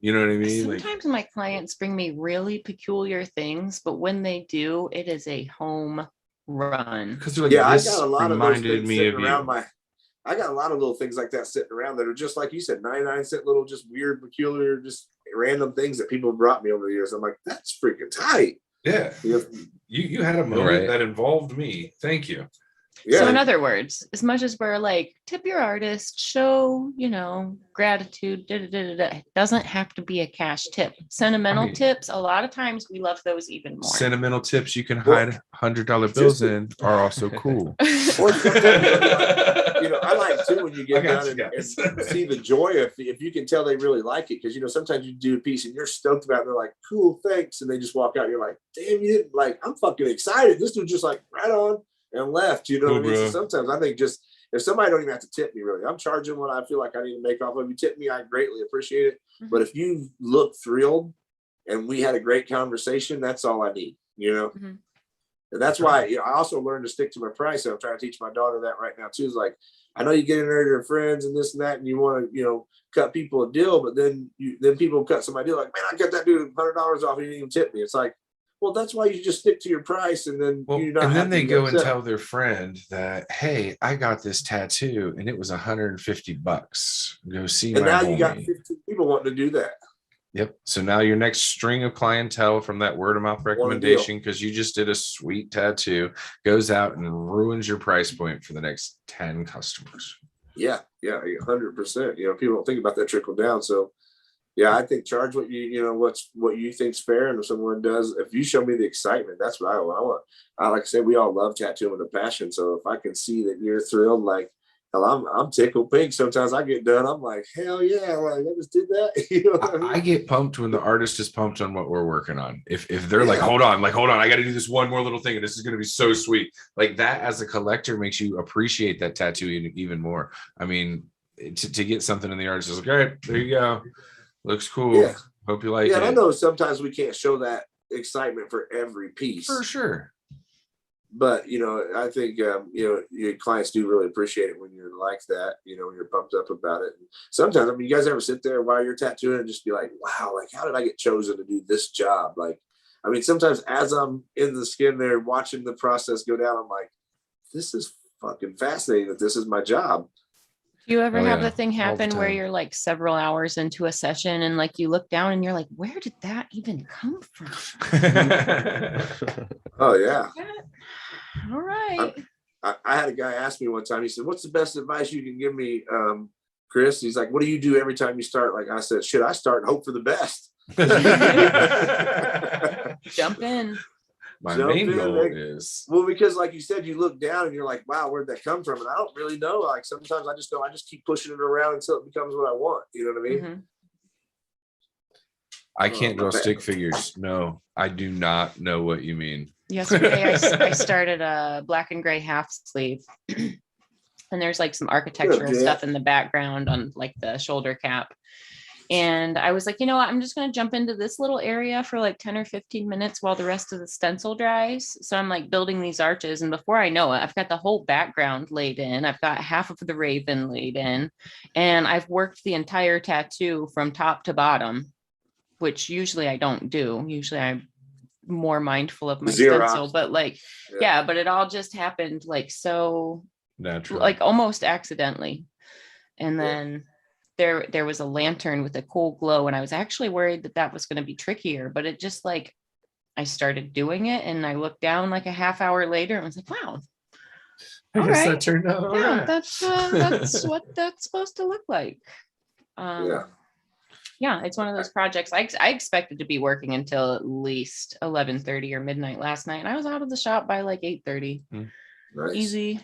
You know what I mean? Sometimes my clients bring me really peculiar things, but when they do, it is a home run. Because like, yeah, this I got a lot reminded of those me of you. I got a lot of little things like that sitting around that are just like you said, 99-cent little, just weird, peculiar, just random things that people brought me over the years. I'm like, that's freaking tight. Yeah. You had a moment that involved me. Thank you. Yeah. So in other words, as much as we're like, tip your artist, show, you know, gratitude, it doesn't have to be a cash tip. Sentimental tips, a lot of times we love those even more. Sentimental tips you can hide $100 bills in are also cool. You know, I like too when you get done and see the joy if you can tell they really like it, because you know sometimes you do a piece and you're stoked about it, they're like, cool, thanks, and they just walk out. You're like, damn, you didn't like. I'm fucking excited. This dude just like right on and left. You know what I mean? So sometimes I think just if somebody don't even have to tip me, really, I'm charging what I feel like I need to make off of. You tip me, I greatly appreciate it. Mm-hmm. But if you look thrilled and we had a great conversation, that's all I need. You know. Mm-hmm. And that's why, you know, I also learned to stick to my price. And I'm trying to teach my daughter that right now too. Is like, I know you get in there to your friends and this and that, and you want to, you know, cut people a deal, but then people cut somebody deal like, man, I cut that dude $100 off, and he didn't even tip me. It's like, well, that's why you just stick to your price, and then they go and tell their friend that, hey, I got this tattoo and it was $150. Go see. And now you got 15 people wanting to do that. Yep. So now your next string of clientele from that word of mouth recommendation, because you just did a sweet tattoo, goes out and ruins your price point for the next 10 customers. Yeah. 100%. You know, people don't think about that trickle down. So yeah, I think charge what what you think's fair. And if someone does, if you show me the excitement, that's what I want. Like I said, we all love tattooing with a passion. So if I can see that you're thrilled, like, hell, I'm tickled pink. Sometimes I get done, I'm like, hell yeah, like I just did that. You know what I mean? I get pumped when the artist is pumped on what we're working on. If they're like, hold on, I got to do this one more little thing, and this is going to be so sweet. Like that, as a collector, makes you appreciate that tattoo even more. I mean, to get something in the artist is like, all right, there you go, looks cool. Yeah. Hope you like it. Yeah, I know sometimes we can't show that excitement for every piece. For sure. But, you know, I think, you know, your clients do really appreciate it when you're like that, you know, when you're pumped up about it. And sometimes, I mean, you guys ever sit there while you're tattooing and just be like, wow, like, how did I get chosen to do this job? Like, I mean, sometimes as I'm in the skin there watching the process go down, I'm like, this is fucking fascinating that this is my job. Do you ever have the thing happen where you're like several hours into a session and like you look down and you're like, where did that even come from? Oh, yeah. All right. I had a guy ask me one time, he said, what's the best advice you can give me, Chris? He's like, what do you do every time you start? Like I said, shit, I start and hope for the best. Jump in. My main goal is, well, because like you said, you look down and you're like, wow, where'd that come from? And I don't really know. Like sometimes I just keep pushing it around until it becomes what I want. You know what I mean? Mm-hmm. I can't draw stick figures. No, I do not know what you mean. Yesterday, I started a black and gray half sleeve, and there's like some architectural stuff in the background on like the shoulder cap. And I was like, you know what, I'm just going to jump into this little area for like 10 or 15 minutes while the rest of the stencil dries. So I'm like building these arches. And before I know it, I've got the whole background laid in. I've got half of the raven laid in. And I've worked the entire tattoo from top to bottom, which usually I don't do. Usually I'm more mindful of my stencil, but like, yeah, but it all just happened like so natural, like almost accidentally. And then there was a lantern with a cool glow, and I was actually worried that was going to be trickier, but it just like, I started doing it and I looked down like a half hour later and was like, wow, I guess that turned out all yeah, right. that's what that's supposed to look like. Yeah, it's one of those projects. I expected to be working until at least 11:30 or midnight last night, and I was out of the shop by like 8:30. Nice. Easy,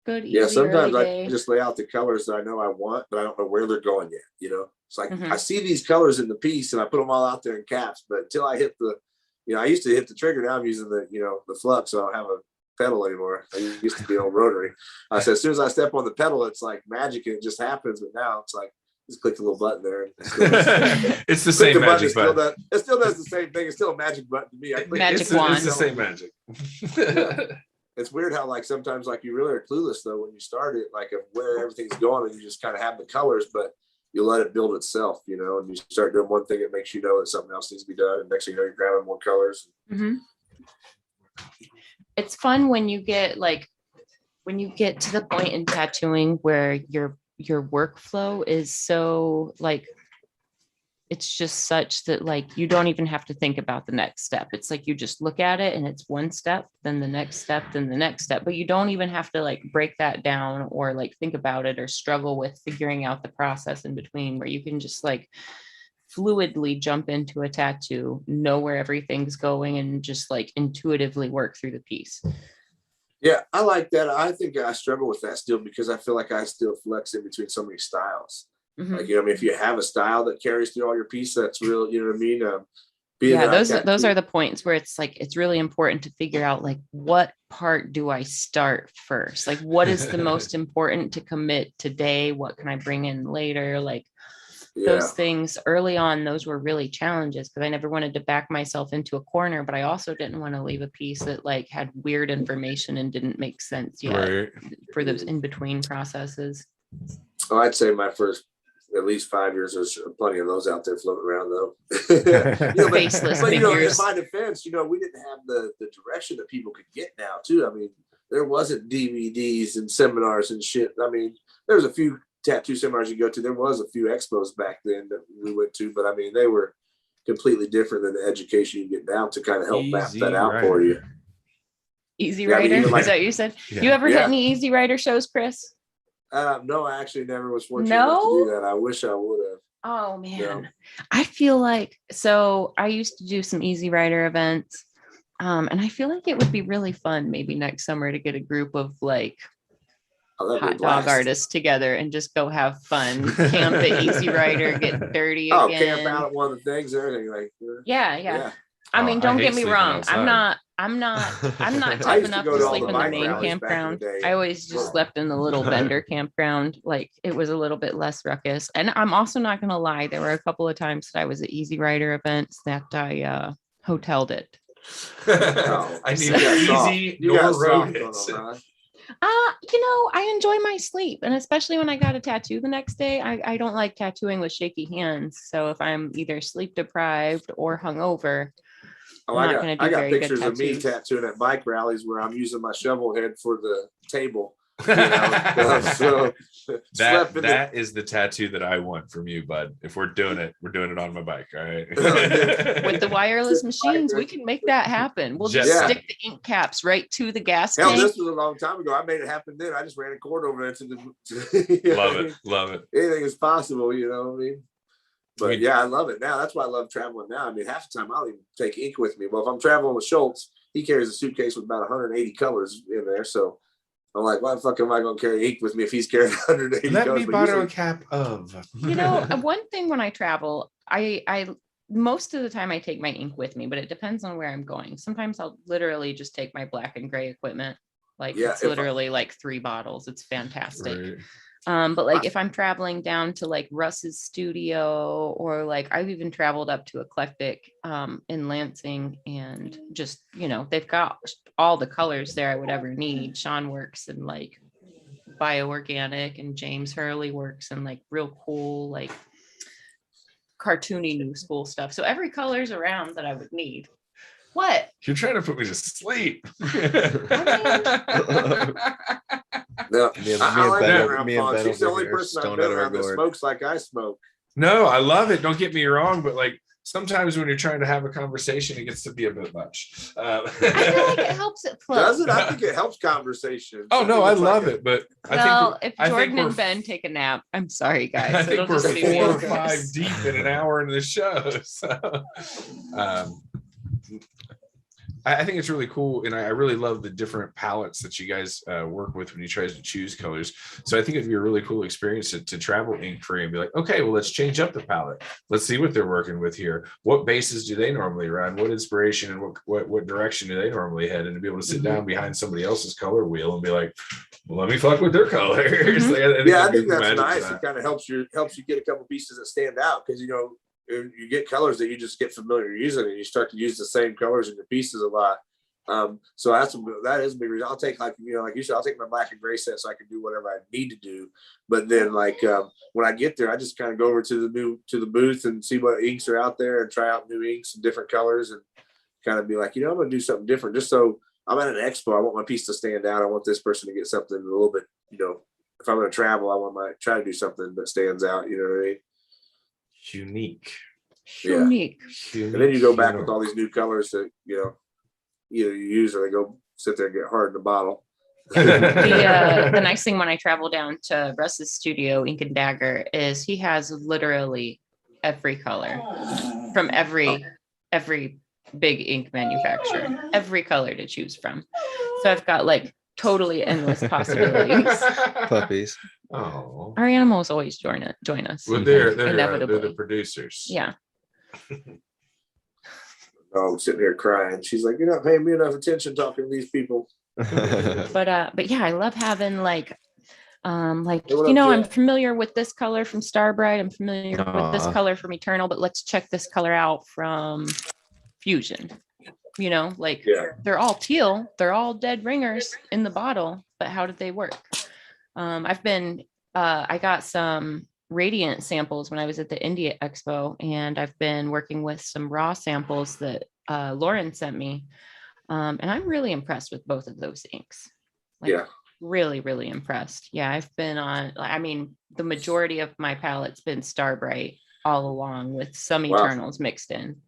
good, easy. Yeah, sometimes I just lay out the colors that I know I want, but I don't know where they're going yet. You know, it's like I see these colors in the piece and I put them all out there in caps, but until I hit the, I used to hit the trigger. Now I'm using the, the flux, so I don't have a pedal anymore. I used to be on rotary. I said as soon as I step on the pedal, it's like magic and it just happens. But now it's like just click the little button there. It's the same magic button. It still does the same thing. It's still a magic button to me. Magic wand. It's the same magic. It's weird how like sometimes like you really are clueless though when you start it, like of where everything's going, and you just kind of have the colors, but you let it build itself, and you start doing one thing, it makes you know that something else needs to be done, and next thing you know, you're grabbing more colors. It's fun when you get to the point in tattooing where your workflow is so like, it's just such that like you don't even have to think about the next step. It's like you just look at it and it's one step, then the next step, then the next step, but you don't even have to like break that down or like think about it or struggle with figuring out the process in between, where you can just like fluidly jump into a tattoo, know where everything's going, and just like intuitively work through the piece. Yeah, I like that. I think I struggle with that still because I feel like I still flex in between so many styles. Like, if you have a style that carries through all your pieces, that's real, you know what I mean? Those are the points where it's like, it's really important to figure out like, what part do I start first? Like, what is the most important to commit today? What can I bring in later? Like those things early on, those were really challenges because I never wanted to back myself into a corner, but I also didn't want to leave a piece that like had weird information and didn't make sense yet for those in between processes. Oh, I'd say my first at least 5 years, there's plenty of those out there floating around though. Faceless but figures. In my defense, we didn't have the direction that people could get now too. I mean, there wasn't DVDs and seminars and shit. I mean, there was a few tattoo seminars you go to. There was a few expos back then that we went to, but I mean, they were completely different than the education you get now to kind of help map that out for you. Easy Rider? Is that what you said? Yeah. You ever hit any Easy Rider shows, Chris? No, I actually never was fortunate enough to do that. I wish I would have. Oh man. No. I feel like, so I used to do some Easy Rider events. And I feel like it would be really fun maybe next summer to get a group of like hot dog artists together and just go have fun, camp at Easy Rider, get dirty again. Camp out at one of the things, everything like yeah. I mean, don't get me wrong. Outside. I'm not tough enough to sleep in the main campground. I always just slept in the little vendor campground. Like it was a little bit less ruckus. And I'm also not going to lie. There were a couple of times that I was at Easy Rider events that I hoteled it. I need easy, no rodents. I enjoy my sleep, and especially when I got a tattoo the next day, I don't like tattooing with shaky hands. So if I'm either sleep deprived or hungover, I got pictures of me tattooing at bike rallies where I'm using my shovel head for the table. So that is the tattoo that I want from you, bud. If we're doing it on my bike. All right. With the wireless machines, we can make that happen. We'll just stick the ink caps right to the gas tank. This was a long time ago. I made it happen then. I just ran a cord over it to the love it. Anything is possible, you know what I mean? But yeah, I love it now. That's why I love traveling now. I mean, half the time I'll even take ink with me. Well, if I'm traveling with Schultz, he carries a suitcase with about 180 colors in there. So I'm like, why the fuck am I going to carry ink with me if he's carrying 180 colors? Let me borrow a cap of. One thing when I travel, I most of the time I take my ink with me, but it depends on where I'm going. Sometimes I'll literally just take my black and gray equipment. Like it's literally like 3 bottles. It's fantastic. Right. But like if I'm traveling down to like Russ's studio, or like I've even traveled up to Eclectic in Lansing, and just, you know, they've got all the colors there I would ever need. Sean works in like bioorganic, and James Hurley works in like real cool, like cartoony new school stuff. So every color's around that I would need. What? You're trying to put me to sleep. No, Me and- I me and like Ben being over- around me and Fawn. Ben She's the over only here person I've stoned been out of our around that gourd. smokes like I smoke. No, I love it. Don't get me wrong, but like sometimes when you're trying to have a conversation, it gets to be a bit much. I feel like it helps it flow. Does it? I think it helps conversation. Oh no, I think it's love like it, but Well, if I think Jordan we're- and Ben take a nap, I'm sorry, guys. I It'll think we're just be me 4 or and 5 Chris. deep in an hour into the show. So, I think it's really cool, and I really love the different palettes that you guys work with when you try to choose colors. So I think it'd be a really cool experience to travel ink free and be like, okay, well, let's change up the palette. Let's see what they're working with here. What bases do they normally run? What inspiration and what direction do they normally head? And to be able to sit down behind somebody else's color wheel and be like, well, let me fuck with their colors. Like, I there'd think be that's magic to nice. that. It kind of helps you get a couple pieces that stand out, because you know you get colors that you just get familiar using, and you start to use the same colors in your pieces a lot. So that is a big reason. I'll take, like, you know, like you said, I'll take my black and gray set so I can do whatever I need to do. But then like when I get there, I just kind of go over to the booth and see what inks are out there and try out new inks and different colors, and kind of be like, you know, I'm gonna do something different, just so I'm at an expo. I want my piece to stand out. I want this person to get something a little bit, you know, if I'm gonna travel, I want my try to do something that stands out, you know what I mean? Unique. Yeah. Unique. And then you go back with all these new colors that, you know, either you use or they go sit there and get hard in the bottle. The nice thing when I travel down to Russ's studio, Ink and Dagger, is he has literally every color from every big ink manufacturer, every color to choose from. So I've got like totally endless possibilities. Puppies. Oh, Our animals always join us. well, they're inevitably. the producers. Yeah. I'm sitting here crying. She's like, you're not paying me enough attention talking to these people. But yeah, I love having like Hey, what you up, know, I'm Jeff? familiar with this color from Starbright. I'm familiar with this Aw. color from Eternal, but let's check this color out from Fusion. You know, like Yeah. they're all teal, they're all dead ringers in the bottle, but how did they work? I got some radiant samples when I was at the India Expo, and I've been working with some raw samples that Lauren sent me. And I'm really impressed with both of those inks. Like, Yeah. really, really impressed. Yeah, I've been on, I mean, the majority of my palette's been Starbright all along, with some Wow. Eternals mixed in.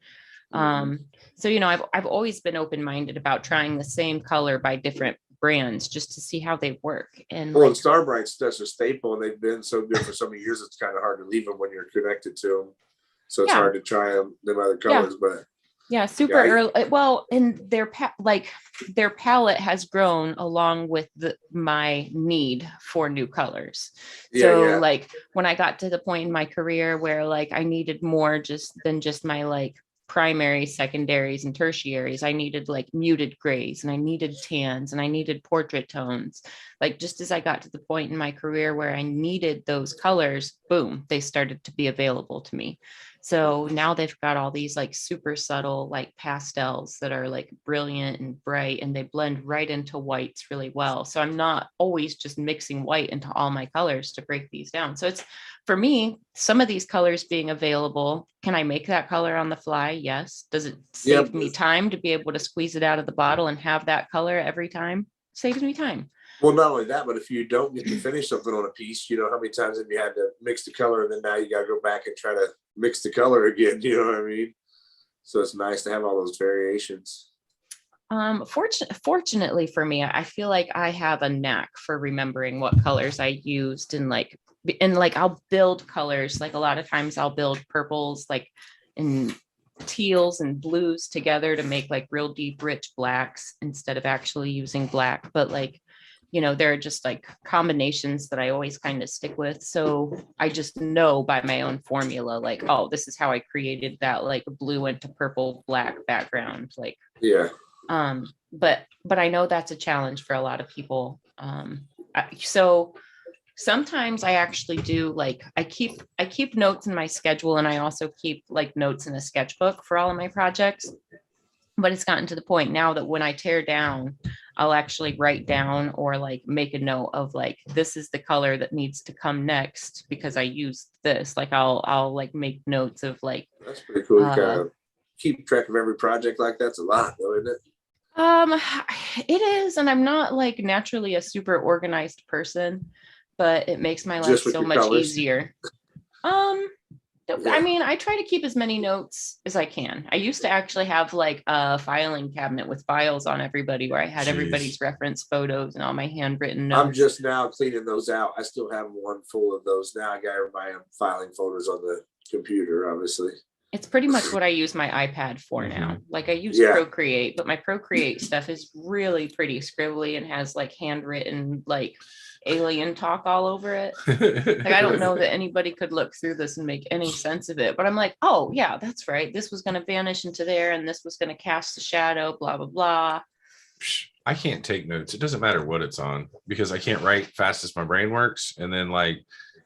So, you know, I've always been open-minded about trying the same color by different brands just to see how they work. And Well, like, and Starbright's such a staple, and they've been so good for so many years. It's kind of hard to leave them when you're connected to them. So it's Yeah. hard to try them other colors. But yeah, super Yeah, early. Well, and their palette has grown along with my need for new colors. So like when I got to the point in my career where like I needed more than just my like primary, secondaries, and tertiaries, I needed like muted grays, and I needed tans, and I needed portrait tones. Like just as I got to the point in my career where I needed those colors, boom, they started to be available to me. So now they've got all these like super subtle like pastels that are like brilliant and bright, and they blend right into whites really well. So I'm not always just mixing white into all my colors to break these down. So it's, for me, some of these colors being available, can I make that color on the fly? Yes. Does it save me time to be able to squeeze it out of the bottle and have that color every time? Saves me time. well, not only that, but if you don't get to finish something on a piece, you know, how many times have you had to mix the color, and then now you got to go back and try to mix the color again? You know what I mean? So it's nice to have all those variations. Fortunately for me, I feel like I have a knack for remembering what colors I used, and like I'll build colors. Like a lot of times I'll build purples like in teals and blues together to make like real deep, rich blacks instead of actually using black. But like, you know, there are just like combinations that I always kind of stick with. So I just know by my own formula, like, oh, this is how I created that like blue into purple, black background. Like, Yeah. but I know that's a challenge for a lot of people. So Sometimes I actually do like I keep notes in my schedule, and I also keep like notes in a sketchbook for all of my projects. But it's gotten to the point now that when I tear down, I'll actually write down or like make a note of like, this is the color that needs to come next because I used this. Like I'll like make notes of like, That's pretty cool. You kind of keep track of every project like that's a lot, though, isn't it? it is, and I'm not like naturally a super organized person, but it makes my life Just with so your much colors? easier. Yeah. I mean, I try to keep as many notes as I can. I used to actually have like a filing cabinet with files on everybody where I had Jeez. everybody's reference photos and all my handwritten I'm notes. just now cleaning those out. I still have one full of those now. I got everybody filing folders on the computer, obviously. It's pretty much what I use my iPad for Mhm. now. Like I use Yeah. Procreate, but my Procreate stuff is really pretty scribbly and has like handwritten like alien talk all over it. Like I don't know that anybody could look through this and make any sense of it, but I'm like, oh yeah, that's right. This was going to vanish into there and this was going to cast a shadow, blah, blah, blah. I can't take notes. It doesn't matter what it's on because I can't write fast as my brain works. And then like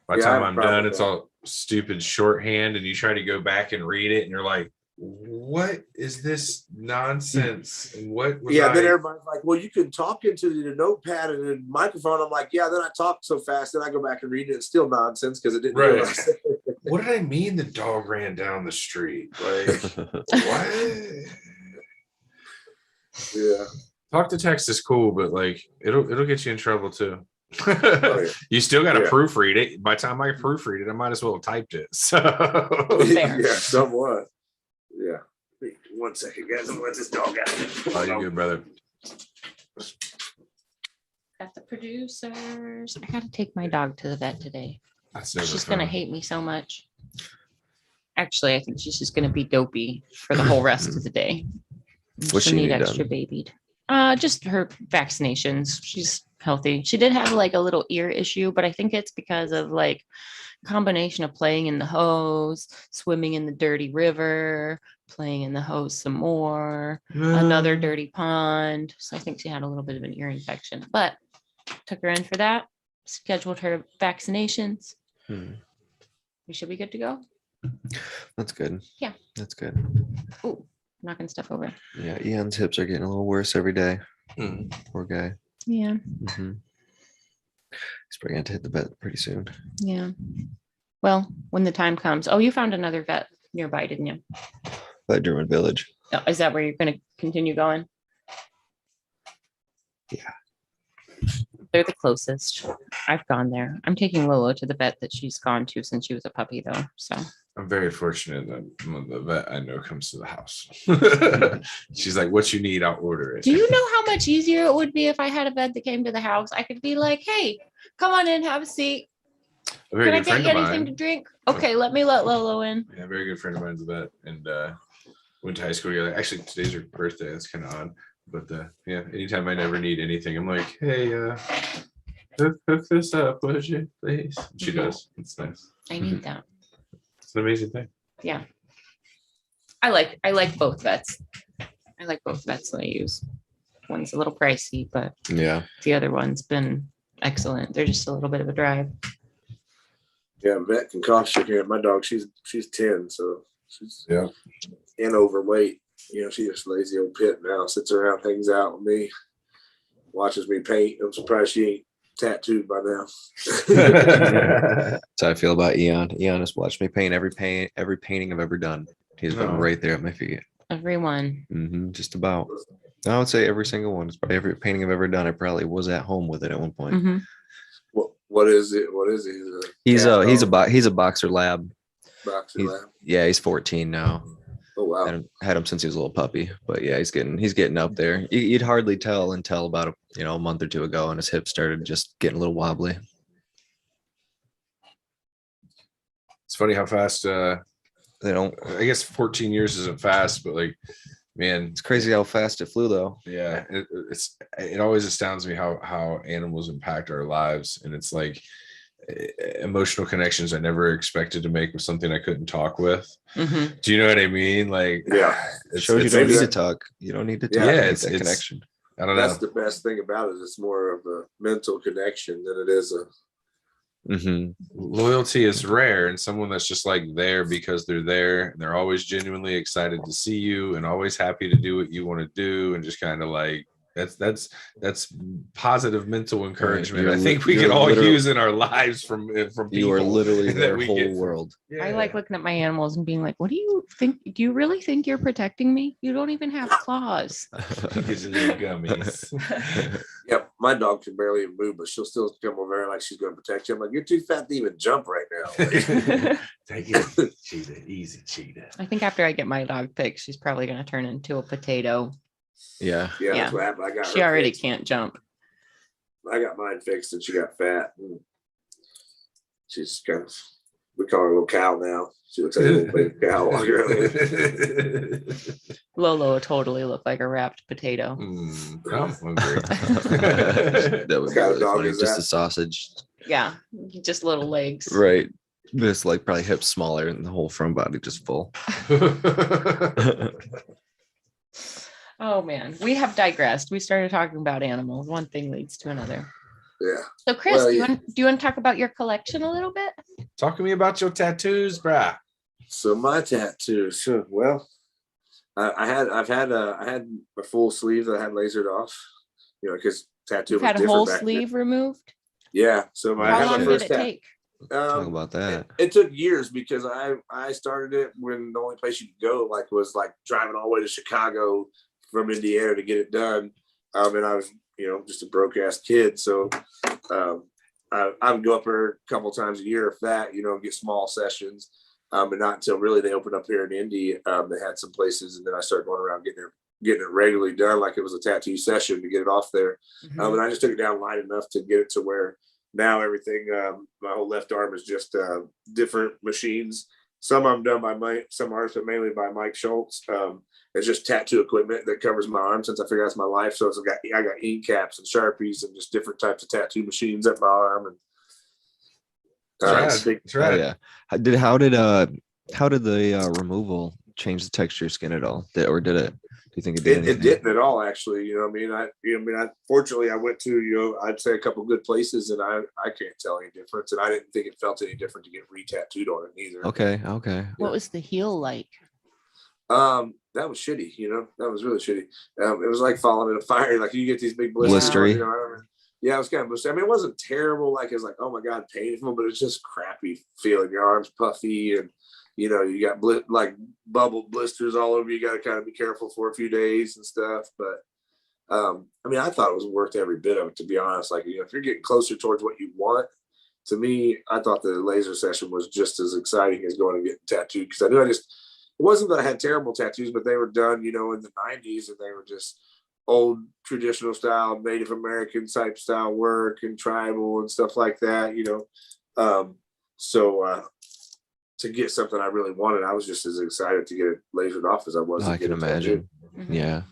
by the Yeah, I time have a I'm problem done, with it's that. all stupid shorthand and you try to go back and read it and you're like, what is this nonsense? And what was Yeah, then I- everybody's like, well, you can talk into the notepad and the microphone. I'm like, yeah, then I talk so fast, then I go back and read it. It's still nonsense because it didn't Right. realize. what did I mean the dog ran down the street? Like what? Yeah. Talk to text is cool, but like it'll get you in trouble too. Oh, yeah. You still got to Yeah. proofread it. By the time I proofread it, I might as well have typed it. So Fair. Yeah, somewhat. Yeah. Wait 1 second, guys. I'm gonna let this dog out. oh, you good, brother. Got the producers. I got to take my dog to the vet today. That's never She's fun. going to hate me so much. Actually, I think she's just going to be dopey for the whole rest of the day. What's She'll she need extra done? babied. Just her vaccinations. She's healthy. She did have like a little ear issue, but I think it's because of like combination of playing in the hose, swimming in the dirty river, playing in the hose some more, another dirty pond. So I think she had a little bit of an ear infection, but took her in for that, scheduled her vaccinations. Hmm. We should be good to go. That's good. Yeah. That's good. Ooh, knocking stuff over. Yeah, Ian's hips are getting a little worse every day. Hmm. Poor guy. Yeah. Hmm. He's probably going to hit the bed pretty soon. Yeah. Well, when the time comes. Oh, you found another vet nearby, didn't you? But German Village. Oh, is that where you're going to continue going? Yeah. They're the closest. I've gone there. I'm taking Lolo to the vet that she's gone to since she was a puppy, though. So I'm very fortunate that the vet I know comes to the house. She's like, what you need, I'll order it. do you know how much easier it would be if I had a vet that came to the house? I could be like, hey, come on in, have a seat. A very Can I good get friend you of anything to mine. drink? Okay, let me let Lolo in. Yeah, a very good friend of mine's a vet, and went to high school together. Actually, today's her birthday. That's kind of odd, but yeah. Anytime I never need anything, I'm like, hey, hook this up, would you, please? She does. It's nice. I need that. It's an amazing thing. Yeah. I like both vets. I like both vets that I use. One's a little pricey, but Yeah. the other one's been excellent. They're just a little bit of a drive. Yeah, vet can cost you here. My dog, she's 10, so she's Yeah. and overweight. You know, she's just lazy old pit now. Sits around, hangs out with me, watches me paint. I'm surprised she ain't tattooed by now. That's how I feel about Eon. Eon has watched me paint every painting I've ever done. He's been Oh. right there at my feet. Everyone. Just about. I would say every single one. It's probably every painting I've ever done. I probably was at home with it at one point. Mhm. What is it? What is it? He's cat a dog? he's a boxer lab. Boxer He's, lab. yeah, he's 14 now. Oh wow. Had him since he was a little puppy, but yeah, he's getting up there. You'd hardly tell until about a month or two ago, and his hips started just getting a little wobbly. It's funny how fast. They don't. I guess 14 years isn't fast, but like, man, It's crazy how fast it flew, though. yeah, it always astounds me how animals impact our lives, and it's like emotional connections I never expected to make with something I couldn't talk with. Mhm. Do you know what I mean? Like, Yeah. It shows you it's don't need to like- talk. You don't need to Yeah, talk. to make it's- that it's- connection. I don't That's know. the best thing about it. It's more of a mental connection than it is a Loyalty is rare, and someone that's just like there because they're there and they're always genuinely excited to see you and always happy to do what you want to do, and just kind of like that's positive mental encouragement. You're I think we you're can all literally- use in our lives from people. You are literally that their we whole get from- world. I like looking at my animals and being like, what do you think? Do you really think you're protecting me? You don't even have claws. Because of your gummies. Yep, my dog can barely even move, but she'll still come over there like she's going to protect you. I'm like, you're too fat to even jump right now. Take it, cheetah, easy, cheetah. I think after I get my dog fixed, she's probably going to turn into a potato. Yeah. Yeah, Yeah. that's what happened. I got She her already fixed. can't jump. I got mine fixed and she got fat. She's kind of, we call her a little cow now. She looks like a little baby cow walking around. Lolo totally looked like a wrapped potato. I'm hungry. That would be What kind of really dog funny. is Just that? a sausage. Yeah, just little legs. Right. This like probably hips smaller and the whole front body just full. Oh man, we have digressed. We started talking about animals. One thing leads to another. Yeah. So Chris, Well, do yeah. you want to talk about your collection a little bit? Talk to me about your tattoos, brah. So my tattoos, well, I had a full sleeve that I had lasered off, because tattoo You've was had a different whole back then. sleeve removed. Yeah. So I How had long my did first it tat- take? Talk about that. It took years because I started it when the only place you could go was driving all the way to Chicago from Indiana to get it done. And I was, just a broke ass kid. So I would go up there a couple times a year, if that, get small sessions. And not until really they opened up here in Indy. They had some places, and then I started going around getting it regularly done, like it was a tattoo session to get it off there. Mhm. And I just took it down light enough to get it to where now everything, my whole left arm is just different machines. Some of them done by some artists, but mainly by Mike Schultz. It's just tattoo equipment that covers my arm since I figured that's my life. So I got ink caps and Sharpies and just different types of tattoo machines at my arm. And That's right. Oh, yeah. How did the removal change the texture of skin at all? Or did it? Do you think it did? It didn't at all, actually. Fortunately, I went to I'd say a couple good places, and I can't tell any difference, and I didn't think it felt any different to get re-tattooed on it either. Okay. What was the heel like? That was shitty. That was really shitty. It was like falling in a fire. Like you get these big blisters. Blistery. Yeah, it was kind of blistery. I mean, it wasn't terrible. Like it was like, oh my god, painful, but it's just crappy feeling. Your arms puffy, and you got bubble blisters all over. You got to kind of be careful for a few days and stuff. But I thought it was worth every bit of it, to be honest. Like if you're getting closer towards what you want, to me, I thought the laser session was just as exciting as going and getting tattooed, because I knew it wasn't that I had terrible tattoos, but they were done, in the 90s, and they were just old traditional style, Native American type style work and tribal and stuff like that, So to get something I really wanted, I was just as excited to get it lasered off as I was. I can imagine. Mhm. Yeah.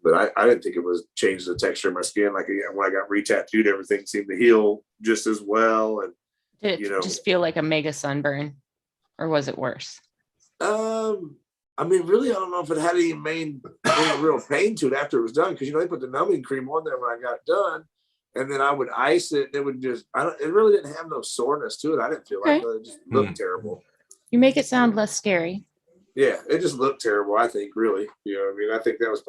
But I didn't think it was changed the texture of my skin. Like when I got re-tattooed, everything seemed to heal just as well. And Did it just feel like a mega sunburn, or was it worse? really, I don't know if it had any real pain to it after it was done, because they put the numbing cream on there when I got it done, and then I would ice it, and it would just it really didn't have no soreness to it. I didn't feel like it just looked terrible. You make it sound less scary. Yeah, it just looked terrible, I think, really. I think that was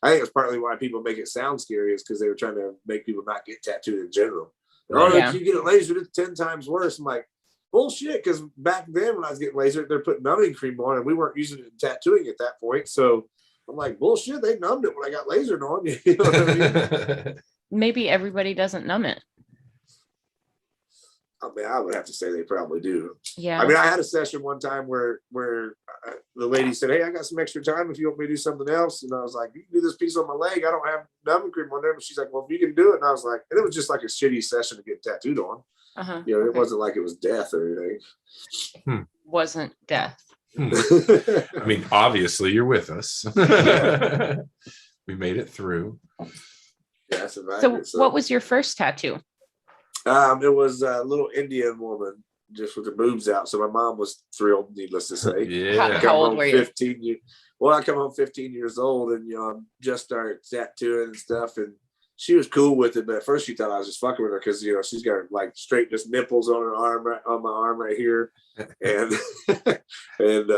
it was partly why people make it sound scary, is because they were trying to make people not get tattooed in general. Yeah. If you get it lasered, it's 10 times worse. I'm like, bullshit, because back then when I was getting lasered, they're putting numbing cream on, and we weren't using it in tattooing at that point. So I'm like, bullshit, they numbed it when I got lasered on. You know what I mean? Maybe everybody doesn't numb it. I would have to say they probably do. Yeah. I had a session one time where the lady said, hey, I got some extra time if you want me to do something else. And I was like, you can do this piece on my leg. I don't have numbing cream on there. But she's like, well, if you can do it. And I was like, and it was just like a shitty session to get tattooed on. Uh-huh. It Okay. wasn't like it was death or anything. Wasn't death. Obviously you're with us. We made it through. Yeah, So what was your first tattoo? It was a little Indian woman just with her boobs out. So my mom was thrilled, needless to say. Yeah. How old were you? 15 years. Well, I come home 15 years old, and just started tattooing and stuff. And she was cool with it, but at first she thought I was just fucking with her because she's got like straight just nipples on her arm, on my arm right here, and and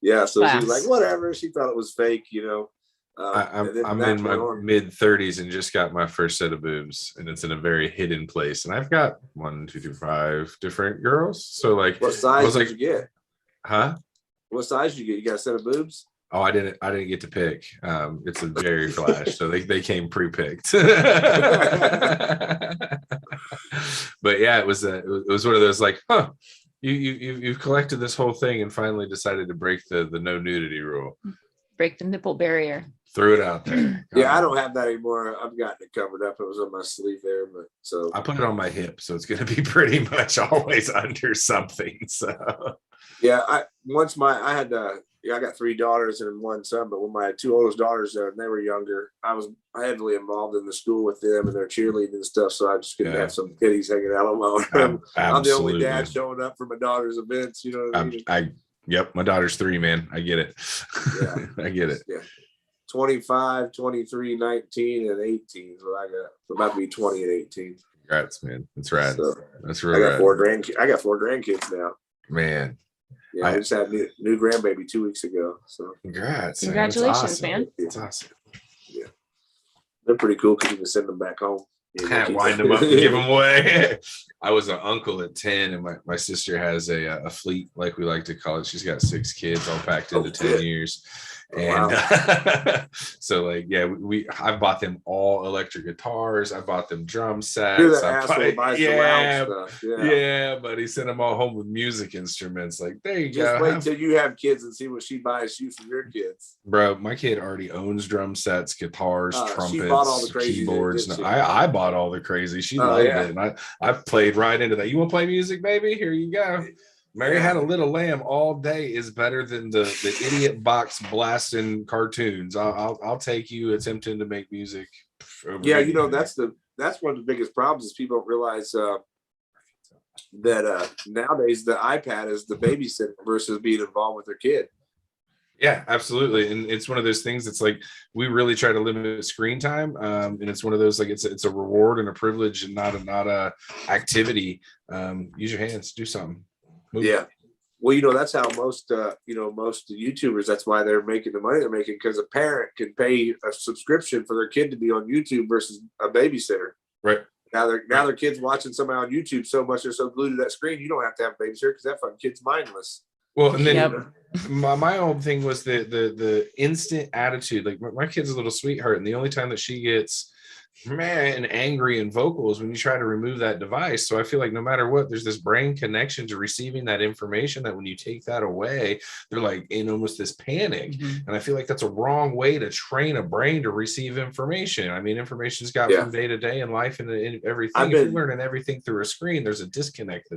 yeah, so she was like, whatever. She thought it was fake, I'm in my mid 30s and just got my first set of boobs, and it's in a very hidden place. And I've got 1, 2, 3, 5 different girls. So like, what size did you get? Huh? What size did you get? You got a set of boobs? Oh, I didn't get to pick. It's a Jerry Flash, so they came pre-picked. But yeah, it was one of those like, huh, you've collected this whole thing and finally decided to break the no nudity rule. Break the nipple barrier. Threw it out there. Yeah, I don't have that anymore. I've gotten it covered up. It was on my sleeve there, but so I put it on my hip, so it's gonna be pretty much always under something. So yeah, I got 3 daughters and 1 son, but when my 2 oldest daughters they were younger, I was heavily involved in the school with them and their cheerleading and stuff. So I just couldn't have some kiddies hanging out on my arm. I'm the only dad showing up for my daughter's events. You know what I mean? Yep, my daughter's 3, man. I get it. Yeah. I get it. Yeah. 25, 23, 19, and 18 is what I got. I'm about to be 20 and 18. Congrats, man. That's rad. So, that's really I got 4 grandkids now. Man. Yeah, I just had a new grandbaby 2 weeks ago. So congrats. Congratulations, awesome. man. It's awesome. Yeah. They're pretty cool because you can send them back home. Wind them up and give them away. I was an uncle at 10, and my sister has a fleet, like we like to call it. She's got 6 kids all packed into 10 years. And so like, yeah, I bought them all electric guitars. I bought them drum sets. You're the asshole buys the loud stuff. Yeah, but he sent them all home with music instruments. Like, there you go. Just wait till you have kids and see what she buys you for your kids. Bro, my kid already owns drum sets, guitars, trumpets, she bought all the crazy keyboards. I bought all the crazy. She loved it. And I played right into that. You want to play music, baby? Here you go. Mary Had a Little Lamb all day is better than the idiot box blasting cartoons. I'll take you attempting to make music. Yeah, that's one of the biggest problems is people don't realize that nowadays the iPad is the babysitter versus being involved with their kid. Yeah, absolutely. And it's one of those things that's like, we really try to limit screen time. And it's one of those, like, it's a reward and a privilege and not a activity. Use your hands, do something. Move. Yeah. Well, that's how most YouTubers, that's why they're making the money they're making, because a parent can pay a subscription for their kid to be on YouTube versus a babysitter. Right. Now their kid's watching somebody on YouTube so much, they're so glued to that screen, you don't have to have a babysitter because that fucking kid's mindless. Well, and then my old thing was the instant attitude. Like, my kid's a little sweetheart, and the only time that she gets mad and angry and vocal is when you try to remove that device. So I feel like no matter what, there's this brain connection to receiving that information that when you take that away, they're like in almost this panic. Mm-hmm. And I feel like that's a wrong way to train a brain to receive information. I mean, information's got from day to day in life and in everything. If you're learning everything through a screen, there's a disconnect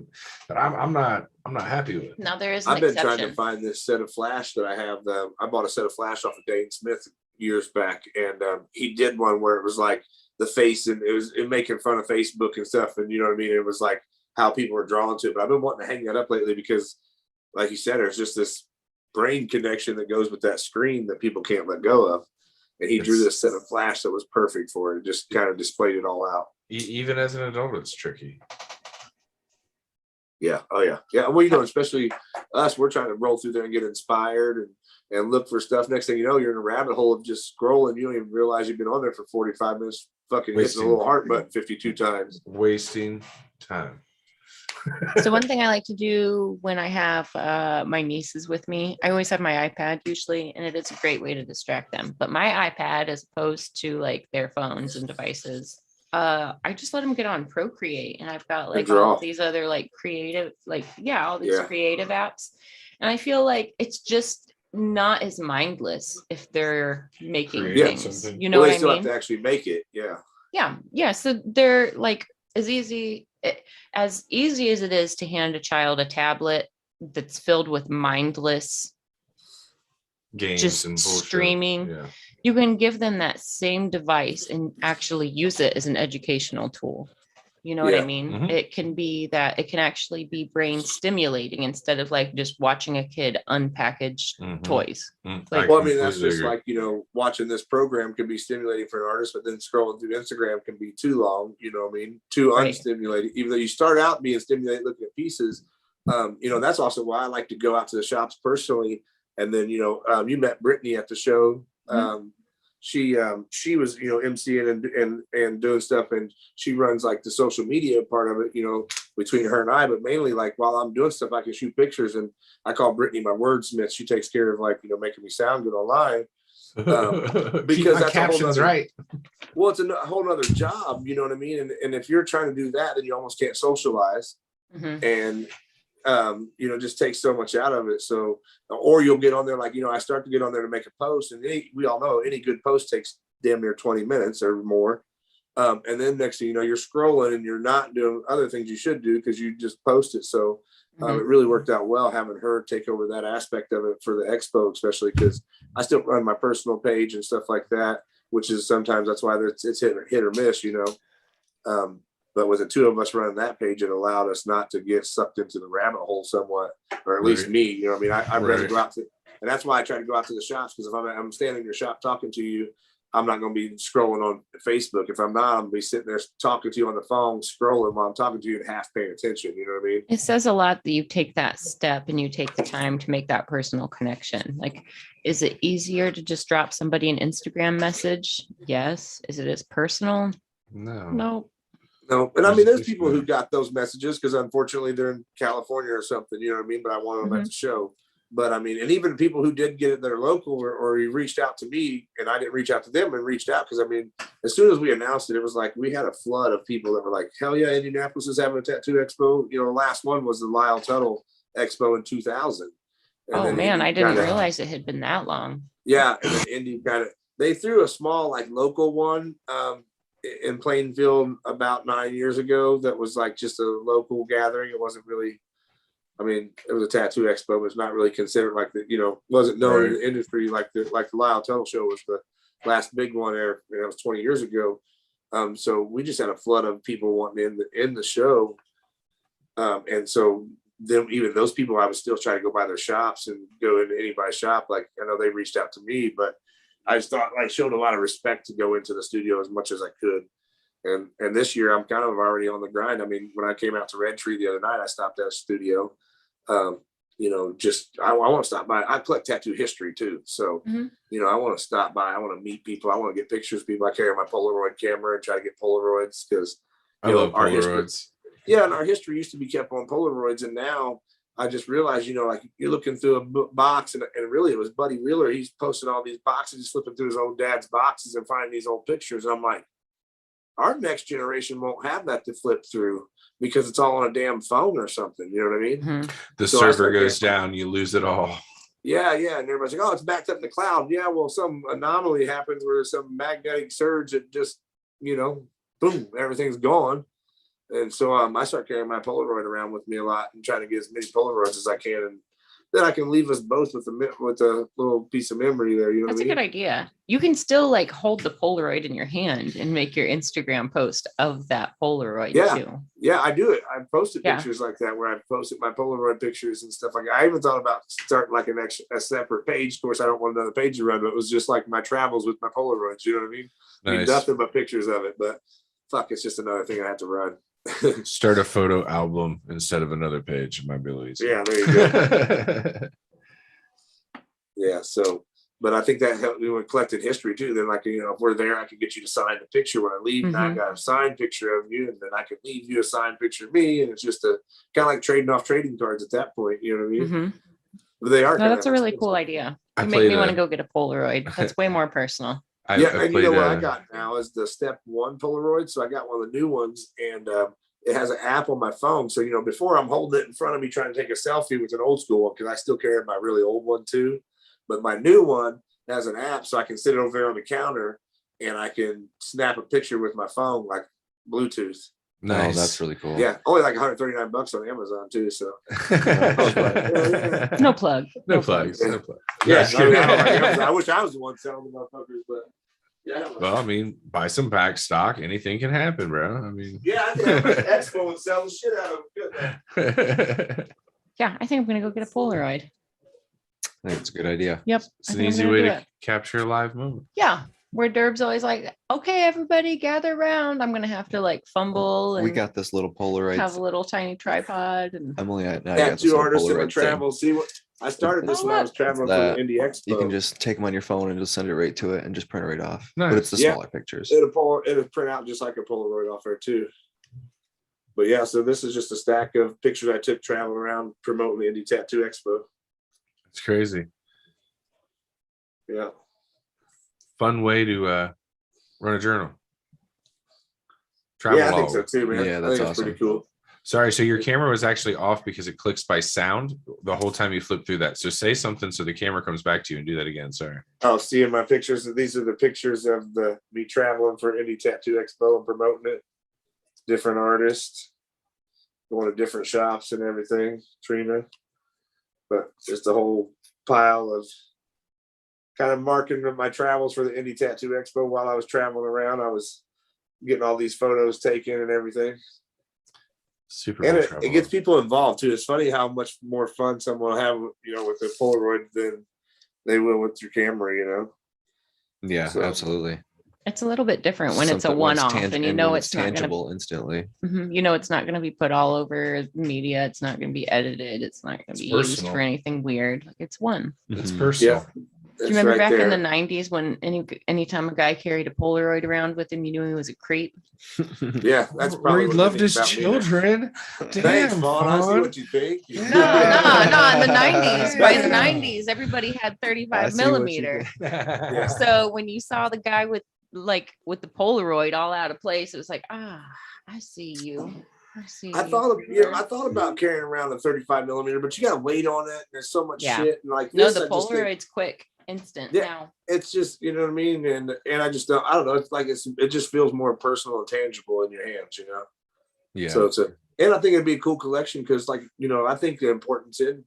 that I'm not happy with. Now there is. I've been trying to find this set of flash that I have. I bought a set of flash off of Dane Smith years back, and he did one where it was like the face, and it was making fun of Facebook and stuff, and you know what I mean. It was like how people were drawn to it. But I've been wanting to hang that up lately because, like you said, there's just this brain connection that goes with that screen that people can't let go of. And he drew this set of flash that was perfect for it. It just kind of displayed it all out. Even as an adult, it's tricky. Yeah. Oh yeah. Yeah. Well, especially us, we're trying to roll through there and get inspired and look for stuff. Next thing you know, you're in a rabbit hole of just scrolling. You don't even realize you've been on there for 45 minutes, fucking hitting the little heart button 52 times. Wasting time. So one thing I like to do when I have my nieces with me, I always have my iPad usually, and it is a great way to distract them. But my iPad, as opposed to like their phones and devices, I just let them get on Procreate, and I've got like all these other like creative, creative apps. And I feel like it's just not as mindless if they're making things. You know what I mean? They still have to actually make it. Yeah. So they're like as easy as it is to hand a child a tablet that's filled with mindless games just and bullshit. Streaming. Yeah. You can give them that same device and actually use it as an educational tool. You know what I Yeah. mean? Mhm. It can be that it can actually be brain stimulating instead of like just watching a kid unpackage Mhm. toys. Mm, Like- Well, I mean, that's completely just agree. like, watching this program can be stimulating for an artist, but then scrolling through Instagram can be too long, what I mean? Too Right. unstimulating, even though you start out being stimulated looking at pieces. That's also why I like to go out to the shops personally. And then, you met Brittany at the show. She was, emceeing and doing stuff, and she runs like the social media part of it, between her and I, but mainly like while I'm doing stuff, I can shoot pictures, and I call Brittany my wordsmith. She takes care of like, making me sound good online. Keep Because my that's a whole captions nother- right. Well, it's a whole nother job, you know what I mean? And if you're trying to do that, then you almost can't socialize. Mhm. And just takes so much out of it. So, or you'll get on there like, I start to get on there to make a post, and we all know any good post takes damn near 20 minutes or more. And then next thing you know, you're scrolling and you're not doing other things you should do because you just post it. So it really worked out well having her take over that aspect of it for the expo, especially because I still run my personal page and stuff like that, which is sometimes that's why it's hit or miss, But with the two of us running that page, it allowed us not to get sucked into the rabbit hole somewhat, or at least Right. me. You know what I mean? I'd rather Right. go out to, and that's why I try to go out to the shops, because if I'm standing in your shop talking to you, I'm not going to be scrolling on Facebook. If I'm not, I'm going to be sitting there talking to you on the phone, scrolling while I'm talking to you and half paying attention. You know what I mean? It says a lot that you take that step and you take the time to make that personal connection. Like, is it easier to just drop somebody an Instagram message? Yes. Is it as personal? No. No. No, and I mean, there's There's people who got those messages because unfortunately they're in California or something, you know what I mean? But I wanted them at the show. But I mean, and even people who did get it that are local or you reached out to me and I didn't reach out to them and reached out because I mean, as soon as we announced it, it was like we had a flood of people that were like, hell yeah, Indianapolis is having a tattoo expo. The last one was the Lyle Tuttle Expo in 2000. And Oh then man, Indy I didn't kinda- realize it had been that long. Yeah, and then Indy they threw a small like local one in Plainfield about 9 years ago. That was like just a local gathering. It wasn't really, I mean, it was a tattoo expo, but it's not really considered like the, wasn't known in the industry like the Lyle Tuttle show was the last big one there. That was 20 years ago. So we just had a flood of people wanting in the show. And so then even those people, I was still trying to go by their shops and go into anybody's shop. Like I know they reached out to me, but I just thought I showed a lot of respect to go into the studio as much as I could. And this year I'm kind of already on the grind. I mean, when I came out to Red Tree the other night, I stopped at a studio. I want to stop by. I collect tattoo history too. So, I want to stop by. I want to meet people. I want to get pictures of people. I carry my Polaroid camera and try to get Polaroids because I love our Polaroids. and our history used to be kept on Polaroids. And now I just realized, like you're looking through a box and really it was Buddy Wheeler. He's posting all these boxes, he's flipping through his old dad's boxes and finding these old pictures. And I'm like, our next generation won't have that to flip through because it's all on a damn phone or something. You know what I mean? The So I server started goes getting- down, you lose it all. Yeah. And everybody's like, oh, it's backed up in the cloud. Yeah. Well, some anomaly happens where some magnetic surge that just, boom, everything's gone. And so I start carrying my Polaroid around with me a lot and trying to get as many Polaroids as I can. And then I can leave us both with a little piece of memory there. You know That's what a I mean? good idea. You can still like hold the Polaroid in your hand and make your Instagram post of that Polaroid too. Yeah, I do it. I've posted Yeah. pictures like that where I've posted my Polaroid pictures and stuff like that. I even thought about starting like a separate page. Of course, I don't want another page to run, but it was just like my travels with my Polaroids. You know what I mean? I mean, Nice. nothing but pictures of it, but fuck, it's just another thing I have to run. Start a photo album instead of another page. It might be a little easier. Yeah, there you go. Yeah, so, but I think that helped me with collected history too. Then, like, if we're there, I can get you to sign the picture when I leave. And I got a signed picture of you, and then I can leave you a signed picture of me. And it's just kind of like trading off trading cards at that point. You know what I mean? But they are. No, that's a really cool idea. I You make me played want to a- go get a Polaroid. That's way more personal. Yeah, and you played know what I a- got now is the Step 1 Polaroid. So I got one of the new ones, and it has an app on my phone. So before I'm holding it in front of me trying to take a selfie with an old school one, because I still carry my really old one too. But my new one has an app, so I can sit over there on the counter and I can snap a picture with my phone, like Bluetooth. Nice. Oh, that's really cool. Yeah, only like $139 on Amazon too. So No plug. No plugs. No plugs. yeah, Just I, mean, kidding. I don't like Amazon. I wish I was the one selling the motherfuckers, but Yeah. Well, I mean, buy some back stock. Anything can happen, bro. I mean, Yeah, I think I'm an expo and sell the shit out of them. Good, man. Yeah, I think I'm gonna go get a Polaroid. I think it's a good idea. Yep. It's I an think I'm easy gonna way do to it. capture a live moment. Yeah. Where Derb's always like, okay, everybody gather around. I'm gonna have to like fumble and We got this little Polaroid. have a little tiny tripod and Emily, I got this Tattoo little artists in my Polaroid thing. travel. See what I started this Oh, when I was look. traveling for That the Indie Expo. You can just take them on your phone and just send it right to it and just print it right off. Nice. But it's the Yeah. smaller pictures. It'll print out just like a Polaroid off there too. But yeah, so this is just a stack of pictures I took traveling around promoting the Indie Tattoo Expo. It's crazy. Yeah. Fun way to run a journal. Travel Yeah, I think log. so too, man. Yeah, I that's think it's pretty awesome. cool. Sorry, so your camera was actually off because it clicks by sound the whole time you flip through that. So say something so the camera comes back to you and do that again. Sorry. Oh, seeing my pictures. These are the pictures of me traveling for Indie Tattoo Expo and promoting it. Different artists, going to different shops and everything. Trina, but just a whole pile of kind of marking my travels for the Indie Tattoo Expo. While I was traveling around, I was getting all these photos taken and everything. Super. And Bowl it travel gets log. people involved too. It's funny how much more fun someone will have, with a Polaroid than they will with your camera. Yeah, So- absolutely. it's a little bit different when it's a Something when one-off tangi- and you and know when it's not gonna tangible instantly. it's not gonna be put all over media. It's not gonna be edited. It's not gonna It's be used personal. for anything weird. Like it's one. It's Mhm. personal. Do you remember back in the 90s when anytime a guy carried a Polaroid around with him, you knew he was a creep? Yeah, that's Or probably he what loved they his think about me. children. Thanks, Damn, Vaughn. I see Vaughn. what you think. No, no, in the 90s. By the Yeah. 90s, everybody had I 35 see what you millimeter. did. Yeah. So when you saw the guy with the Polaroid all out of place, it was like, I see you. I see I you. thought about carrying around a 35 millimeter, but you got to wait on it. And there's so much Yeah. shit. And like No, this, the I just think Polaroid's quick, instant Yeah. now. it's just, you know what I mean? And I just don't, I don't know. It's like, it just feels more personal and tangible in your hands. Yeah. So and I think it'd be a cool collection because, like, I think the importance in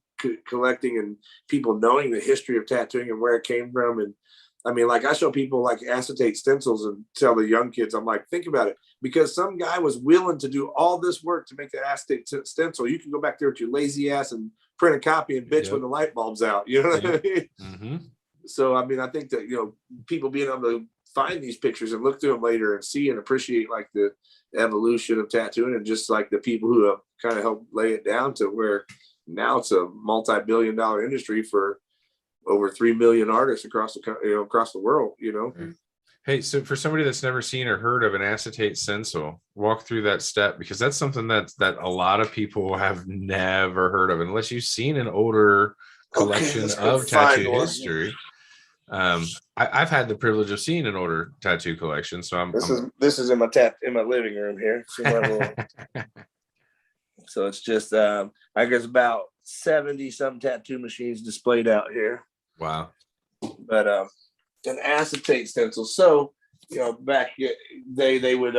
collecting and people knowing the history of tattooing and where it came from. And I mean, like, I show people like acetate stencils and tell the young kids, I'm like, think about it, because some guy was willing to do all this work to make that acetate stencil. You can go back there with your lazy ass and print a copy and bitch Yep. when the light bulb's out. You know what I mean? Mhm. So, I mean, I think that, people being able to find these pictures and look through them later and see and appreciate like the evolution of tattooing and just like the people who have kind of helped lay it down to where now it's a multi-billion-dollar industry for over 3 million artists across the world. Hey, so for somebody that's never seen or heard of an acetate stencil, walk through that step, because that's something that a lot of people have never heard of unless you've seen an older collection let's go of find tattoo one. history. I've had the privilege of seeing an older tattoo collection, so I'm This is in my living room here. See my little- So it's just I guess about 70 some tattoo machines displayed out here. wow. But an acetate stencil. So back they would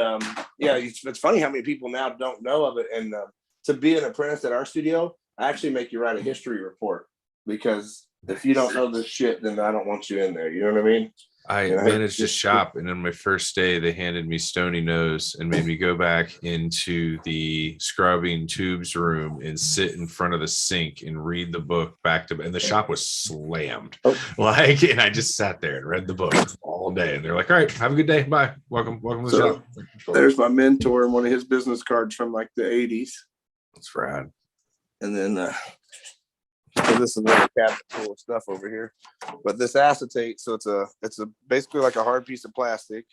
it's funny how many people now don't know of it. And to be an apprentice at our studio, I actually make you write a history report, because if you don't know this shit, then I don't want you in there. You know what I mean? I Yeah, managed a just- shop, and on my first day, they handed me Stony Nose and made me go back into the scrubbing tubes room and sit in front of the sink and read the book back to. And the shop was slammed, Oh. and I just sat there and read the book all day. And they're like, "All right, have a good day, bye, welcome to the So, shop." there's my mentor and one of his business cards from like the 80s. That's rad. And then so this is another cabinet full of stuff over here. But this acetate, so it's a basically like a hard piece of plastic.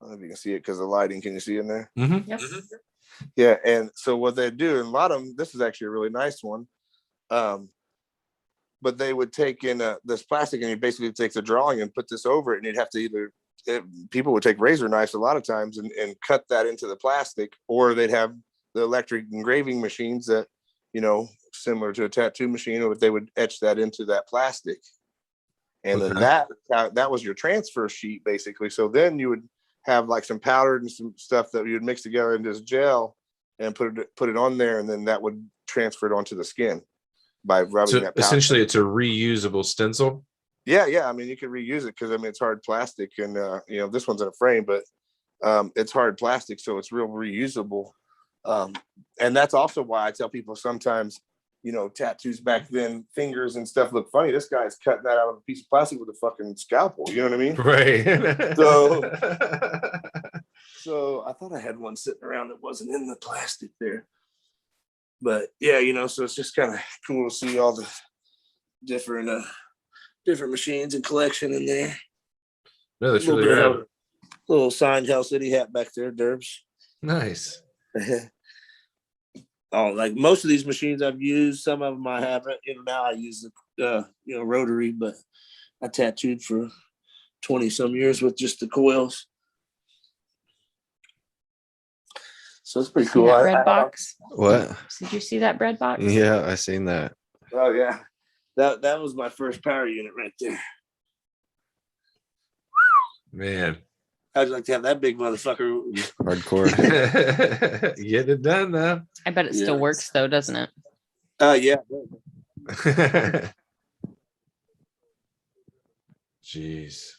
I don't know if you can see it because of the lighting. Can you see in there? Mm-hmm. Yep. Yeah. And so what they do, and a lot of them, this is actually a really nice one. But they would take in this plastic, and you basically take the drawing and put this over it, and you'd have to people would take razor knives a lot of times and cut that into the plastic, or they'd have the electric engraving machines that, similar to a tattoo machine, or they would etch that into that plastic. And then Okay. that was your transfer sheet, basically. So then you would have like some powder and some stuff that you would mix together into this gel and put it on there, and then that would transfer it onto the skin by rubbing So that powder. essentially, it's a reusable stencil. Yeah. I mean, you can reuse it because I mean it's hard plastic, and you know, this one's in a frame, but it's hard plastic, so it's real reusable. And that's also why I tell people sometimes, you know, tattoos back then, fingers and stuff look funny. This guy's cutting that out of a piece of plastic with a fucking scalpel. You know what I mean? Right. So I thought I had one sitting around that wasn't in the plastic there. But yeah, you know, so it's just kind of cool to see all the different machines and collection in there. No, that's Little really bit rad. of little signed Hell City hat back there, Derbs. Nice. Oh, like most of these machines I've used, some of them I haven't. You know, now I use the you know, rotary, but I tattooed for 20 some years with just the coils. So it's pretty See cool. that bread box? What? Did you see that bread box? Yeah, I seen that. Oh yeah, that was my first power unit right there. Man. How'd you like to have that big motherfucker? Hardcore. Get it done though. I bet it still Yeah. works though, doesn't it? Yeah. Jeez.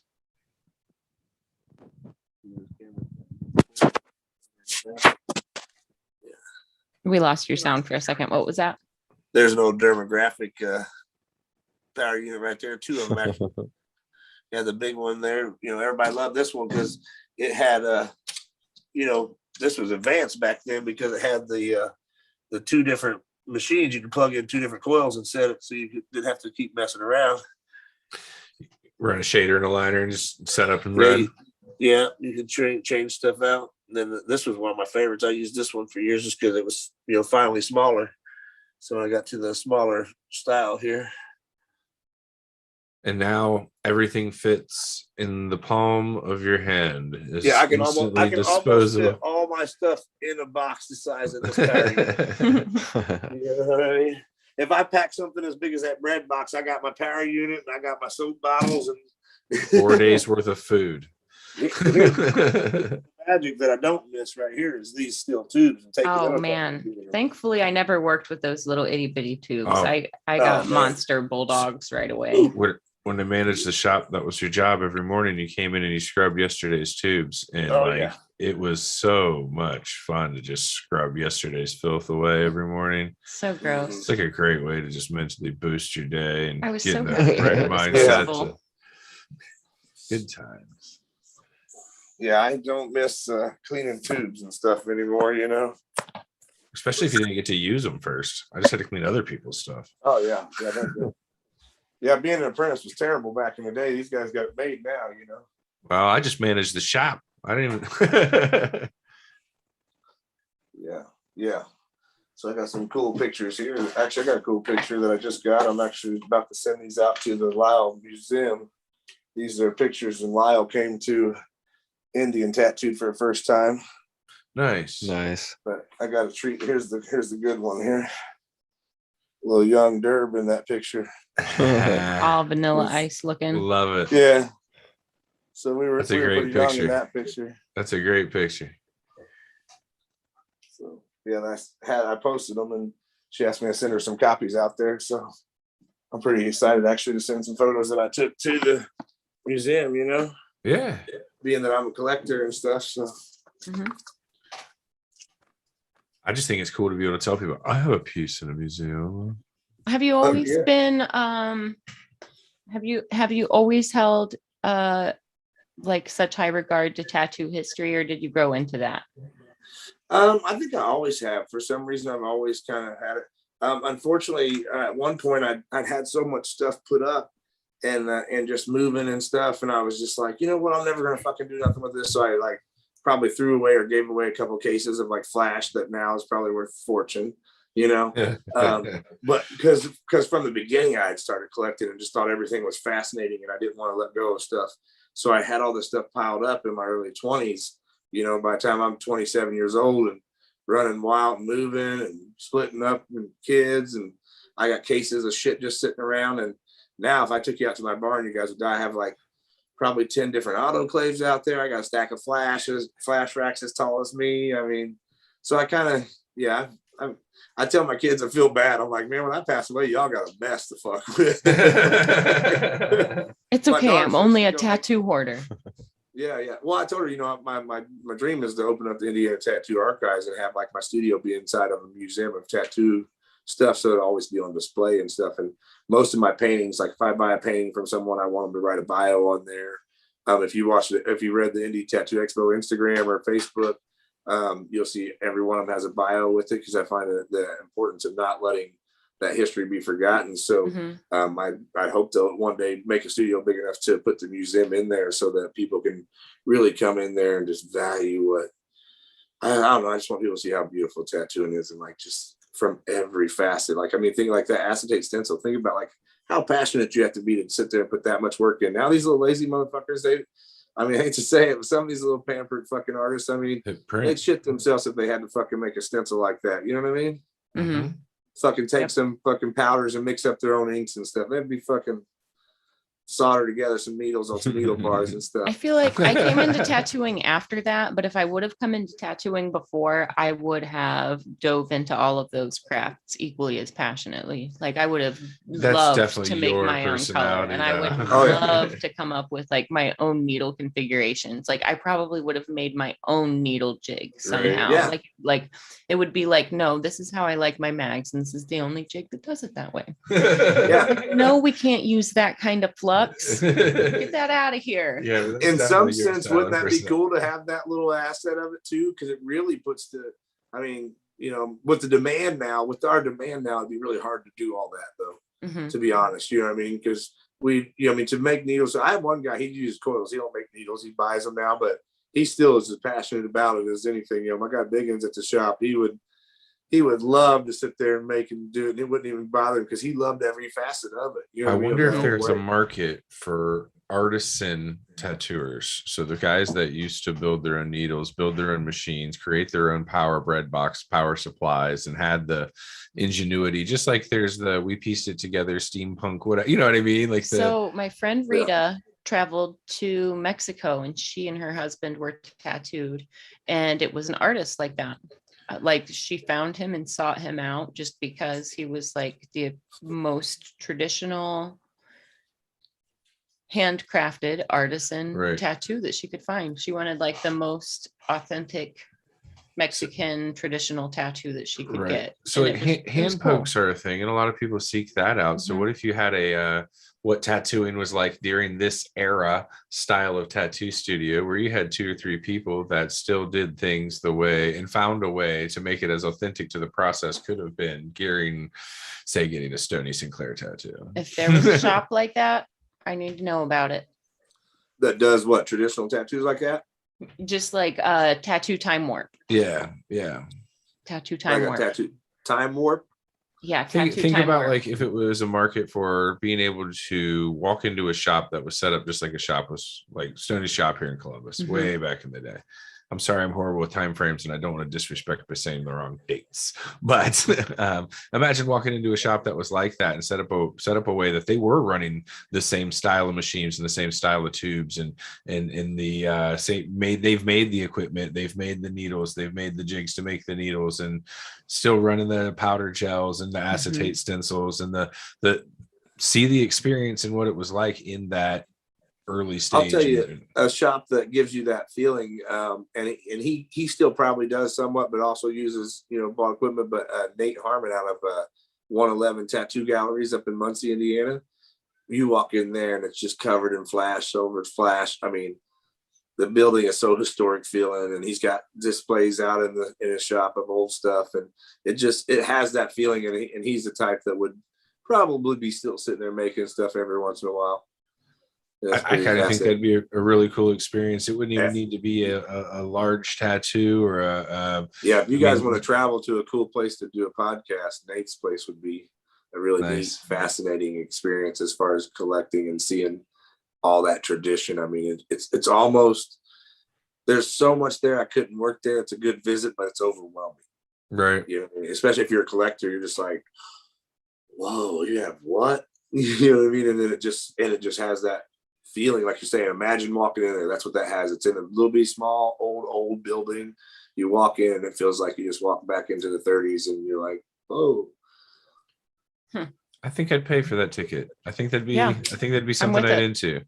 We lost your sound for a second. What was that? There's an old dermographic power unit right there. Two of them actually. Yeah, the big one there. You know, everybody loved this one because it had you know, this was advanced back then because it had the two different machines. You could plug in two different coils and set it so you didn't have to keep messing around. Run a shader and a liner and just set up and run. Yeah, you could change stuff out. And then this was one of my favorites. I used this one for years just because it was, you know, finally smaller. So I got to the smaller style here. And now everything fits in the palm of your hand. It's Yeah, I can almost disposable. fit all my stuff in a box the size of this power unit. You know what I mean? If I pack something as big as that bread box, I got my power unit and I got my soap bottles and 4 days worth of food. The magic that I don't miss right here is these steel tubes. And take it Oh out. man. Thankfully I never worked with those little itty bitty tubes. Oh. I got man. monster bulldogs right away. When I managed the shop, that was your job every morning. You came in and you scrubbed yesterday's tubes, and Yeah. it was so much fun to just scrub yesterday's filth away every morning. So gross. It's like a great way to just mentally boost your day and I was get so in happy. that right It was mindset. wonderful. Good times. Yeah, I don't miss cleaning tubes and stuff anymore, you know? Especially if you didn't get to use them first. I just had to clean other people's stuff. Oh, yeah. Yeah, that's good. Yeah, being an apprentice was terrible back in the day. These guys got it made now, you know? Well, I just managed the shop. I didn't even. Yeah. So I got some cool pictures here. Actually, I got a cool picture that I just got. I'm actually about to send these out to the Lyle Museum. These are pictures when Lyle came to Indian tattooed for the first time. Nice. Nice. But I got a treat. Here's the good one here. Little young Derb in that picture. All vanilla ice looking. Love it. Yeah. So we were That's a great pretty young picture. in that picture. That's a great picture. So yeah, I posted them and she asked me to send her some copies out there. So I'm pretty excited actually to send some photos that I took to the museum, you know, Yeah. being that I'm a collector and stuff. So Mhm. I just think it's cool to be able to tell people I have a piece in a museum. Have you always yeah. been have you always held like such high regard to tattoo history, or did you grow into that? I think I always have. For some reason, I've always kind of had it. Unfortunately, at one point, I'd had so much stuff put up and just moving and stuff, and I was just like, you know what, I'm never gonna fucking do nothing with this. So I like probably threw away or gave away a couple cases of like flash that now is probably worth a fortune, you know. But because from the beginning, I had started collecting and just thought everything was fascinating, and I didn't want to let go of stuff. So I had all this stuff piled up in my early 20s. You know, by the time I'm 27 years old and running wild and moving and splitting up with kids, and I got cases of shit just sitting around. And now if I took you out to my barn, you guys would die. I have like probably 10 different autoclaves out there. I got a stack of flash racks as tall as me. I mean, so I kind of, yeah, I tell my kids I feel bad. I'm like, man, when I pass away, y'all got a mess to fuck with. It's My okay. daughter I'm says only she's a gonna make- tattoo hoarder. Yeah. Well, I told her, you know, my dream is to open up the Indiana Tattoo Archives and have like my studio be inside of a museum of tattoo stuff, so it'll always be on display and stuff. And most of my paintings, like if I buy a painting from someone, I want them to write a bio on there. If you read the Indie Tattoo Expo Instagram or Facebook, you'll see every one of them has a bio with it, because I find the importance of not letting that history be forgotten. So I hope to one day make a studio big enough to put the museum in there so that people can really come in there and just value what, I don't know. I just want people to see how beautiful tattooing is, and like just from every facet. Like, I mean, think like that acetate stencil. Think about like how passionate you have to be to sit there and put that much work in. Now these little lazy motherfuckers, I hate to say it, but some of these little pampered fucking artists, I mean, they'd shit themselves if they had to fucking make a stencil like that. You know what I mean? Mm-hmm. Fucking take some fucking powders and mix up their own inks and stuff. They'd be fucking solder together some needles on some needle bars and stuff. I feel like I came into tattooing after that, but if I would have come into tattooing before, I would have dove into all of those crafts equally as passionately. Like I would have loved to make my own color, and I would love to come up with like my own needle configurations. Like I probably would have made my own needle jig somehow. Right, yeah. Like it would be like, no, this is how I like my mags, and this is the only jig that does it that way. Yeah. No, we can't use that kind of flux. Get that out of here. Yeah, in some sense, wouldn't that be cool to have that little asset of it too? Because it really puts I mean, you know, with our demand now, it'd be really hard to do all that though, to be honest. You know what I mean? Because to make needles. So I have one guy, he uses coils. He don't make needles. He buys them now, but he still is as passionate about it as anything. You know, my guy Biggins at the shop, he would love to sit there and make and do it. And it wouldn't even bother him because he loved every facet of it. You know, I wonder if there's a market for artisan tattooers. So the guys that used to build their own needles, build their own machines, create their own power bread box, power supplies, and had the ingenuity, just like there's we pieced it together, steampunk, whatever, you know what I mean? Like so my friend Rita traveled to Mexico, and she and her husband were tattooed, and it was an artist like that. Like she found him and sought him out just because he was like the most traditional handcrafted artisan tattoo that she could find. She wanted like the most authentic Mexican traditional tattoo that she could get. So hand pokes are a thing, and a lot of people seek that out. So what if you had what tattooing was like during this era style of tattoo studio, where you had 2 or 3 people that still did things the way and found a way to make it as authentic to the process could have been getting a Stoney Sinclair tattoo. If there was a shop like that, I need to know about it. That does what? Traditional tattoos like that? Just like tattoo time warp. Yeah. Tattoo time warp. Tattoo time warp. Yeah. Think about like if it was a market for being able to walk into a shop that was set up just like a shop was like Stoney's shop here in Columbus way back in the day. I'm sorry, I'm horrible with time frames, and I don't want to disrespect by saying the wrong dates. But imagine walking into a shop that was like that and set up a way that they were running the same style of machines and the same style of tubes, and they've made the equipment, they've made the needles, they've made the jigs to make the needles, and still running the powder gels and the acetate stencils and the see the experience and what it was like in that early stage. I'll tell you a shop that gives you that feeling, and he still probably does somewhat, but also uses bought equipment. But Nate Harmon out of 111 Tattoo Galleries up in Muncie, Indiana. You walk in there and it's just covered in flash, silver flash. I mean, the building is so historic feeling, and he's got displays out in his shop of old stuff, and it has that feeling. And he's the type that would probably be still sitting there making stuff every once in a while. I kind of think that'd be a really cool experience. It wouldn't even need to be a large tattoo or if you guys want to travel to a cool place to do a podcast, Nate's place would be a really neat, fascinating experience as far as collecting and seeing all that tradition. I mean, it's almost, there's so much there. I couldn't work there. It's a good visit, but it's overwhelming. Right. Especially if you're a collector, you're just like, whoa, you have what? You know what I mean? And then it just has that feeling, like you're saying. Imagine walking in there. That's what that has. It's in a little bit small old building. you walk in and it feels like you just walk back into the 30s and you're like, oh. I think I'd pay for that ticket. I think that'd be something with I'd it. into.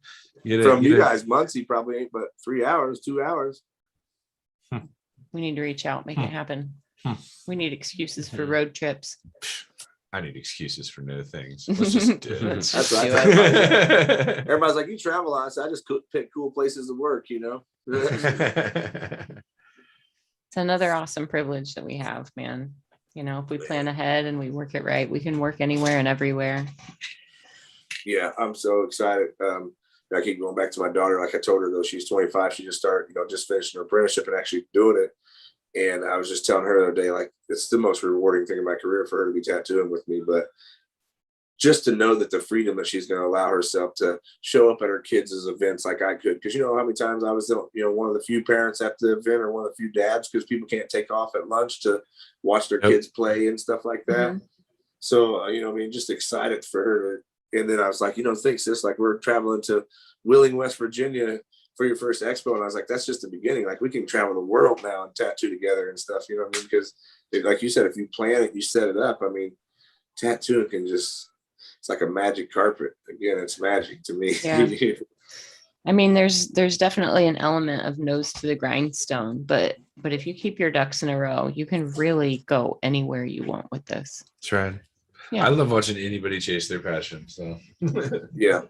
From you guys, Muncie probably ain't but 3 hours, 2 hours. We need to reach out, make it happen. We need excuses for road trips. I need excuses for no things. Let's just do it. Let's That's just right. do it. Everybody's like, you travel a lot. So I just pick cool places to work, you know? It's another awesome privilege that we have, man. You know, if we plan ahead and we work it right, we can work anywhere and everywhere. Yeah, I'm so excited. I keep going back to my daughter. Like I told her, though, she's 25. She just started, just finishing her apprenticeship and actually doing it. And I was just telling her the other day, like, it's the most rewarding thing in my career for her to be tattooing with me. But just to know that the freedom that she's going to allow herself to show up at her kids' events like I could. Because you know how many times I was, one of the few parents at the event or one of the few dads because people can't take off at lunch to watch their kids play and stuff like that. Mm-hmm. So, just excited for her. And then I was like, think, sis, like we're traveling to Wheeling, West Virginia for your first expo. And I was like, that's just the beginning. Like we can travel the world now and tattoo together and stuff, you know what I mean? Because like you said, if you plan it, you set it up. I mean, tattooing can just, it's like a magic carpet. Again, it's magic to me. Yeah. I mean, there's definitely an element of nose to the grindstone, but if you keep your ducks in a row, you can really go anywhere you want with this. That's right. Yeah. I love watching anybody chase their passion. So Yeah.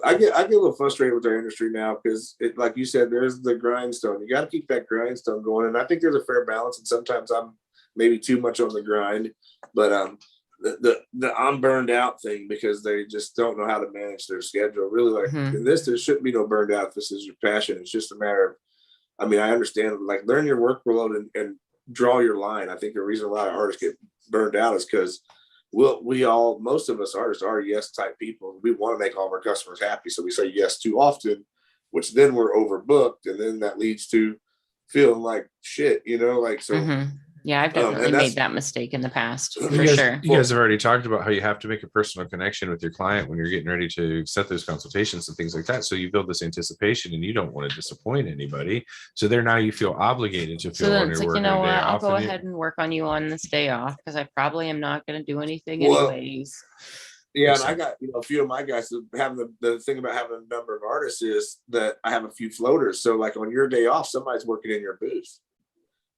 I get a little frustrated with our industry now because like you said, there's the grindstone. You got to keep that grindstone going. And I think there's a fair balance. And sometimes I'm maybe too much on the grind, but the I'm burned out thing because they just don't know how to manage their schedule. Really, like in this, there shouldn't be no burned out. If this is your passion. It's just a matter of, I understand, like learn your workload and draw your line. I think the reason a lot of artists get burned out is because most of us artists are yes type people. We want to make all of our customers happy. So we say yes too often, which then we're overbooked. And then that leads to feeling like shit, so. Yeah, I've definitely made that mistake in the past, for sure. You guys have already talked about how you have to make a personal connection with your client when you're getting ready to set those consultations and things like that. So you build this anticipation and you don't want to disappoint anybody. So there now you feel obligated to feel on your work. I'll go ahead and work on you on this day off because I probably am not going to do anything anyways. Yeah, and I got a few of my guys having the thing about having a number of artists is that I have a few floaters. So like on your day off, somebody's working in your booth.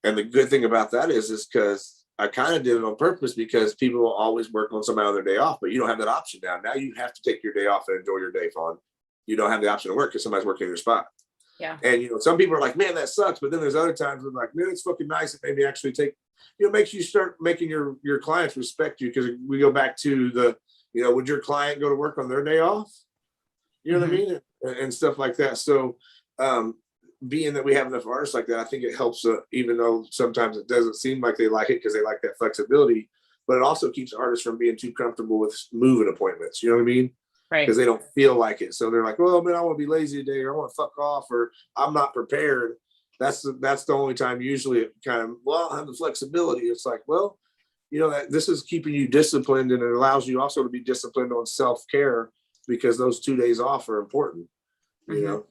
And the good thing about that is because I kind of did it on purpose because people will always work on somebody on their day off, but you don't have that option now. Now you have to take your day off and enjoy your day, Fawn. You don't have the option to work because somebody's working in your spot. Yeah. And, some people are like, man, that sucks. But then there's other times where like, man, it's fucking nice. It maybe actually makes you start making your clients respect you because we go back to the, would your client go to work on their day off? You know what I mean? And stuff like that. So, being that we have enough artists like that, I think it helps, even though sometimes it doesn't seem like they like it because they like that flexibility, but it also keeps artists from being too comfortable with moving appointments. You know what I mean? Right. Because they don't feel like it. So they're like, well, man, I want to be lazy today, or I want to fuck off, or I'm not prepared. That's the only time usually it kind of, I have the flexibility. It's like, well, this is keeping you disciplined and it allows you also to be disciplined on self-care because those 2 days off are important, you know?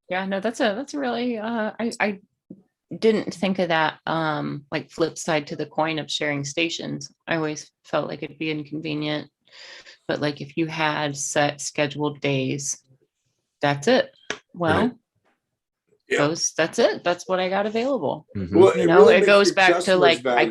Yeah, no, that's a really, I didn't think of that, like flip side to the coin of sharing stations. I always felt like it'd be inconvenient, but like if you had set scheduled days, that's it. Well, that's it. That's what I got available. Well, it goes back to like, I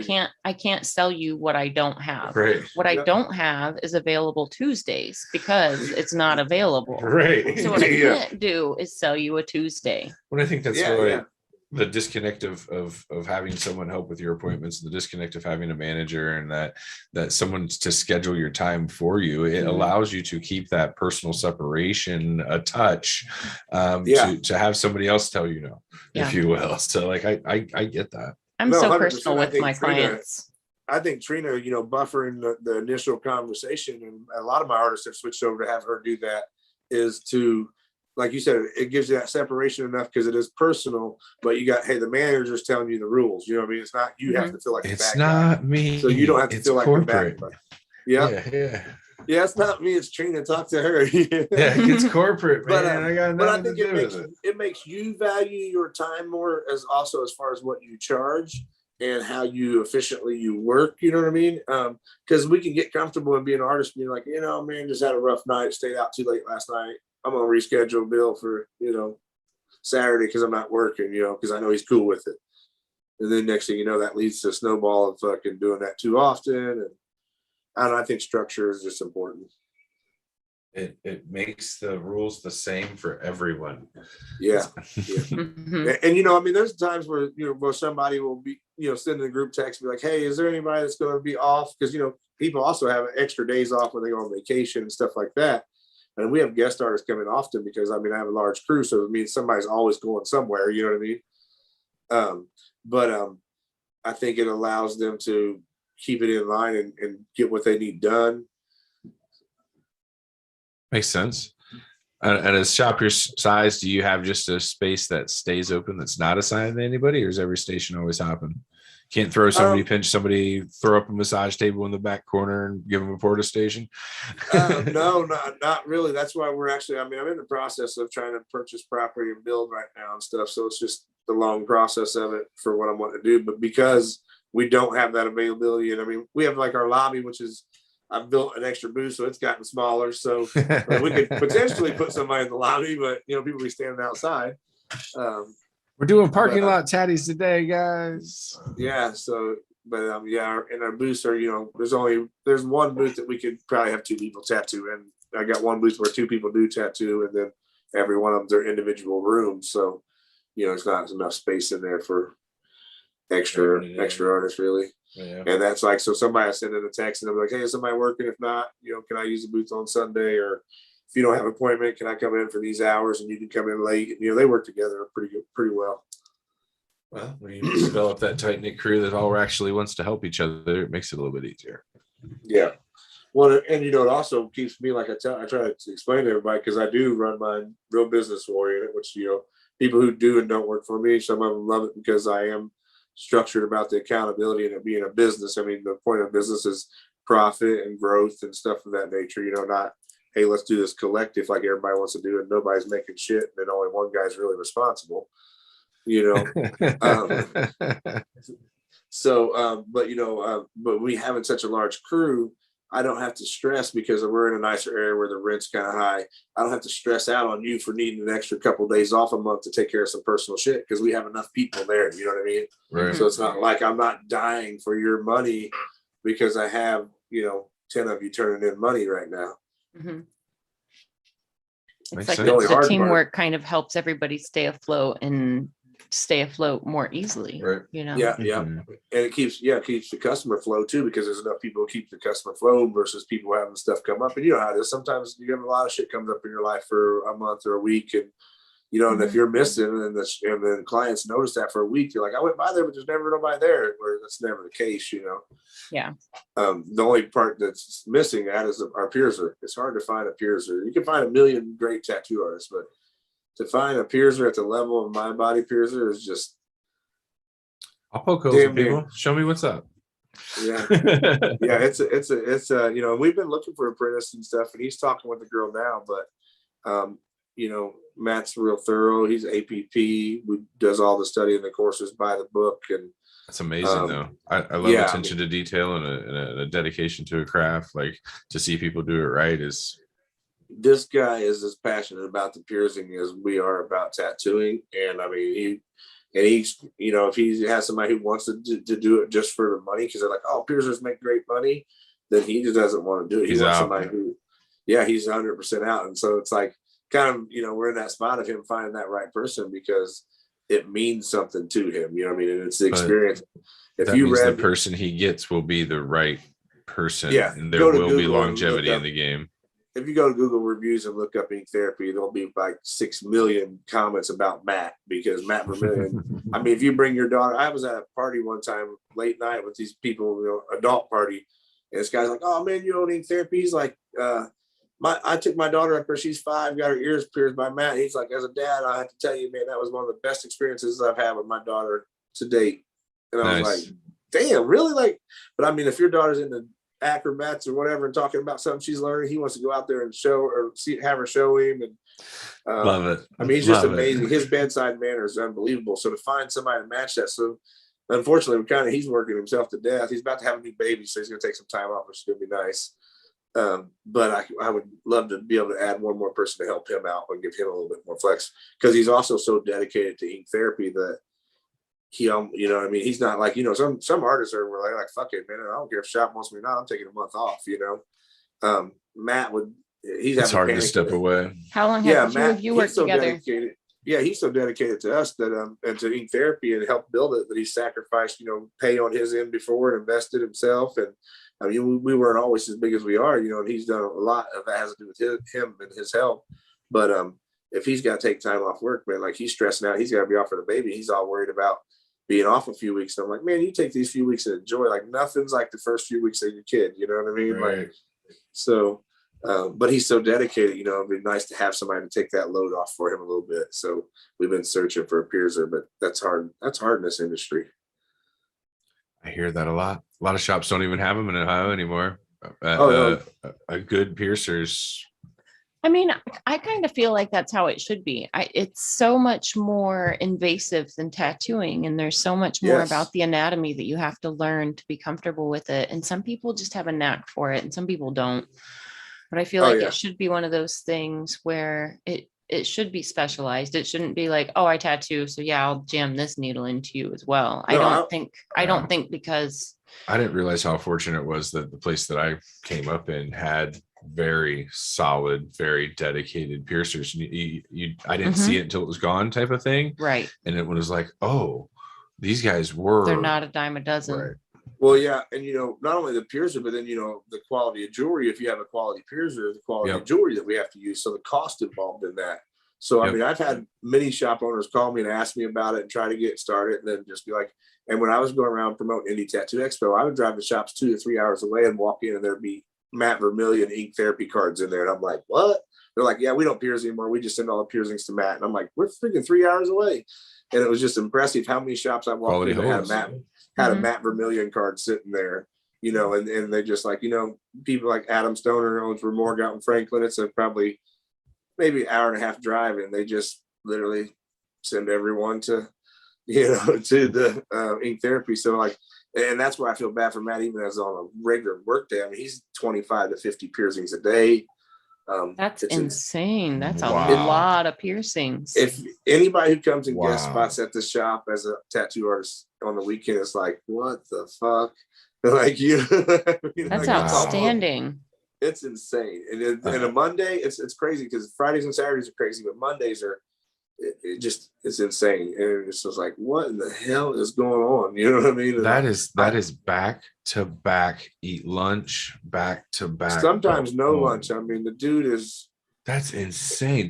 can't sell you what I don't have. Right. What I don't have is available Tuesdays because it's not available. Right. So what I can't do is sell you a Tuesday. Well, I think that's the disconnect of having someone help with your appointments, the disconnect of having a manager and that someone to schedule your time for you. It allows you to keep that personal separation a touch, to have somebody else tell you no, if you will. So like, I get that. I'm so personal with my clients. I think Trina, buffering the initial conversation, and a lot of my artists have switched over to have her do that, is to, like you said, it gives you that separation enough because it is personal, but you got, hey, the manager's telling you the rules. You know what I mean? It's not, you have to feel like it's not me. So you don't have to feel like corporate. the bad guy. Yeah. Yeah, it's not me. It's Trina. Talk to her. Yeah, it's corporate, man. But, I got but I nothing think to do with it. it makes you value your time more as far as what you charge and how you efficiently you work. You know what I mean? Because we can get comfortable in being an artist, being like, man, just had a rough night, stayed out too late last night. I'm gonna reschedule Bill for Saturday because I'm not working. Because I know he's cool with it. And then next thing you know, that leads to a snowball of fucking doing that too often. And I think structure is just important. It makes the rules the same for everyone. Yeah. Mhm. And I mean, there's times where where somebody will be sending a group text, be like, hey, is there anybody that's going to be off? Because people also have extra days off when they go on vacation and stuff like that. And we have guest artists coming often because I have a large crew, so it means somebody's always going somewhere. You know what I mean? But I think it allows them to keep it in line and get what they need done. Makes sense. And as shop your size, do you have just a space that stays open that's not assigned to anybody, or is every station always hopping? Can't throw somebody, pinch somebody, throw up a massage table in the back corner and give them a porta station? No, not really. That's why we're actually, I'm in the process of trying to purchase property and build right now and stuff. So it's just the long process of it for what I want to do. But because we don't have that availability, and we have like our lobby, which is, I've built an extra booth, so it's gotten smaller. So we could potentially put somebody in the lobby, but people be standing outside. We're doing parking lot tatties today, guys. Yeah. So, but and our booths are, there's one booth that we could probably have 2 people tattoo, and I got one booth where 2 people do tattoo, and then every one of them's their individual rooms. So, there's not enough space in there for extra artists really. Yeah. And that's like, so somebody I send in a text and I'm like, hey, is somebody working? If not, can I use the booth on Sunday? Or if you don't have an appointment, can I come in for these hours and you can come in late? They work together pretty well. Well, when you develop that tight knit crew that all actually wants to help each other, it makes it a little bit easier. Yeah. Well, and it also keeps me, like I try to explain to everybody, because I do run my real business oriented, which people who do and don't work for me, some of them love it because I am structured about the accountability and it being a business. The point of business is profit and growth and stuff of that nature. Not, hey, let's do this collective like everybody wants to do and nobody's making shit and then only one guy's really responsible. But we having such a large crew, I don't have to stress, because we're in a nicer area where the rent's kind of high. I don't have to stress out on you for needing an extra couple of days off a month to take care of some personal shit, because we have enough people there. You know what I mean? Right. So it's not like I'm not dying for your money because I have 10 of you turning in money right now. Mm-hmm. Makes It's like sense. the teamwork kind of helps everybody stay afloat more easily. Right. Yeah. Mhm. And it keeps the customer flow too, because there's enough people who keep the customer flow versus people having stuff come up. And how it is. Sometimes you have a lot of shit comes up in your life for a month or a week, and and if you're missing and the clients notice that for a week, you're like, I went by there, but there's never nobody there. Where that's never the case, Yeah. The only part that's missing that is our piercer. It's hard to find a piercer. You can find a million great tattoo artists, but to find a piercer at the level of my body piercer is just. I'll poke holes in people. Show me what's up. Yeah. Yeah. It's we've been looking for apprentice and stuff, and he's talking with the girl now, but Matt's real thorough. He's APP, who does all the study and the courses by the book. And that's amazing though. I love attention to detail and a dedication to a craft. Like, to see people do it right is. This guy is as passionate about the piercing as we are about tattooing. And he's, if he has somebody who wants to do it just for the money, because they're like, oh, piercers make great money, then he just doesn't want to do it. He wants somebody who, he's 100% out. And so it's like, kind of, we're in that spot of him finding that right person, because it means something to him. You know what I mean? And it's the experience. If that you means read the person he gets will be the right person. Yeah, and there will be longevity in the game. If you go to Google reviews and look up ink therapy, there'll be like 6 million comments about Matt, because Matt Vermillion. If you bring your daughter, I was at a party one time late night with these people, adult party, and this guy's like, "Oh man, you don't ink therapy?" He's like, I took my daughter up there. She's 5, got her ears pierced by Matt. He's like, as a dad, I have to tell you, man, that was one of the best experiences I've had with my daughter to date. And I was like, damn, really? Like, but if your daughter's into acrobats or whatever and talking about something she's learning. He wants to go out there and have her show him. And Love it. I mean, he's just Love it. amazing. His bedside manner is unbelievable. So to find somebody to match that. So unfortunately, he's working himself to death. He's about to have a new baby, so he's going to take some time off, which is going to be nice. But I would love to be able to add one more person to help him out and give him a little bit more flex, because he's also so dedicated to ink therapy that he, you know what I mean? He's not like, you know, some artists are like, fuck it, man. I don't care if shop wants me or not. I'm taking a month off, you know? Matt It's hard to step away. How long have you worked together? Dedicated. Yeah, he's so dedicated to us that and to ink therapy and help build it, that he sacrificed, you know, pay on his end before and invested himself. And I mean, we weren't always as big as we are, you know, and he's done a lot of that has to do with him and his help. But if he's got to take time off work, man, like he's stressing out, he's got to be off for the baby. He's all worried about being off a few weeks. And I'm like, man, you take these few weeks and enjoy. Like nothing's like the first few weeks of your kid, you know what I mean? Right. Like, so. But he's so dedicated, you know, it'd be nice to have somebody to take that load off for him a little bit. So we've been searching for a piercer, but that's hard. That's hard in this industry. I hear that a lot. A lot of shops don't even have them in Ohio anymore. No. A good piercers. I mean, I kind of feel like that's how it should be. It's so much more invasive than tattooing, and there's so much more about the anatomy that you have to learn to be comfortable with it. And some people just have a knack for it, and some people don't. But I feel like it should be one of those things where it should be specialized. It shouldn't be like, oh, I tattoo, so yeah, I'll jam this needle into you as well. No, I don't think because I didn't realize how fortunate it was that the place that I came up in had very solid, very dedicated piercers. I didn't see it until it was gone, type of thing. Right. And it was like, oh, these guys were. They're not a dime a dozen. Right. Well, yeah, and you know, not only the piercer, but then you know the quality of jewelry. If you have a quality piercer, the quality of jewelry that we have to use, so the cost involved in that. So I mean, I've had many shop owners call me and ask me about it and try to get started, and then just be like. And when I was going around promoting Indie Tattoo Expo, I would drive the shops 2 to 3 hours away and walk in, and there'd be Matt Vermillion ink therapy cards in there, and I'm like, what? They're like, yeah, we don't pierce anymore. We just send all the piercings to Matt, and I'm like, we're freaking 3 hours away. And it was just impressive how many shops I walked in that had a Matt Vermillion card sitting there, you know, and they just like, you know, people like Adam Stoner owns Remorge out in Franklin. It's a probably maybe an hour and a half drive, and they just literally send everyone to, you know, to the ink therapy. So like, and that's why I feel bad for Matt, even as on a regular work day. I mean, he's 25 to 50 piercings a day. That's insane. That's a Wow. lot of piercings. If anybody who comes and guest spots at the shop as a tattoo artist on the weekend is like, what the fuck? Like you, That's like, outstanding. It's insane. And a Monday, it's crazy because Fridays and Saturdays are crazy, but Mondays are it's insane. And it's just like, what in the hell is going on? You know what I mean? And that is back to back, eat lunch, back to back. Sometimes no lunch. I mean, the dude is. That's insane.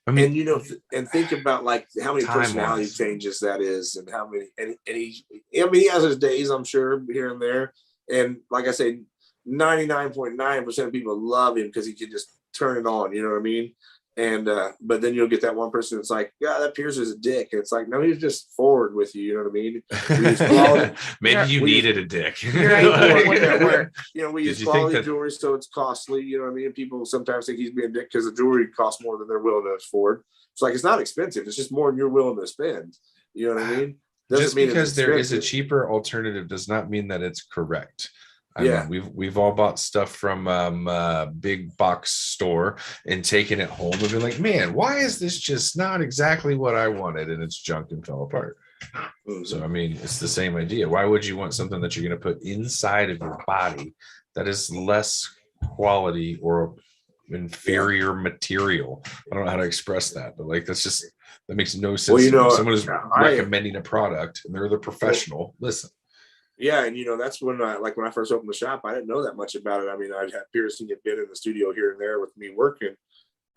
And you know, and think about like how many personality changes that is, and how many. And he has his days, I'm sure, here and there. And like I say, 99.9% of people love him because he can just turn it on. You know what I mean? And but then you'll get that one person that's like, yeah, that Piercer's a dick. And it's like, no, he's just forward with you. You know what I mean? Maybe you needed a dick. You're right. You know, we use quality jewelry, so it's costly. You know what I mean? People sometimes think he's being a dick because the jewelry costs more than they're willing to afford. It's like, it's not expensive. It's just more than you're willing to spend. You know what I mean? Just because there is a cheaper alternative does not mean that it's correct. I mean, we've all bought stuff from big box store and taken it home and been like, man, why is this just not exactly what I wanted? And it's junk and fell apart. So, I mean, it's the same idea. Why would you want something that you're going to put inside of your body that is less quality or inferior material? I don't know how to express that, but like, that makes no sense. Well, you know, someone is recommending a product and they're the professional. Listen. Yeah, and you know, that's when when I first opened the shop, I didn't know that much about it. I mean, I'd had piercing had been in the studio here and there with me working.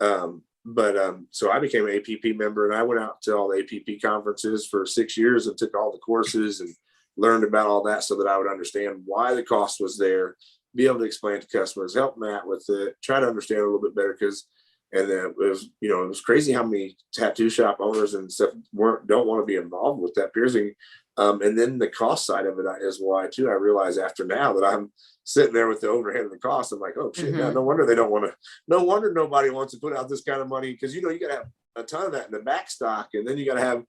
So I became an APP member, and I went out to all the APP conferences for 6 years and took all the courses and learned about all that so that I would understand why the cost was there, be able to explain to customers, help Matt with it, try to understand a little bit better. And then it was crazy how many tattoo shop owners and stuff don't want to be involved with that piercing. And then the cost side of it is why too. I realize after now that I'm sitting there with the overhead of the cost. I'm like, oh shit, no wonder they don't want to, no wonder nobody wants to put out this kind of money. Cause you know, you gotta have a ton of that in the back stock, and then you gotta have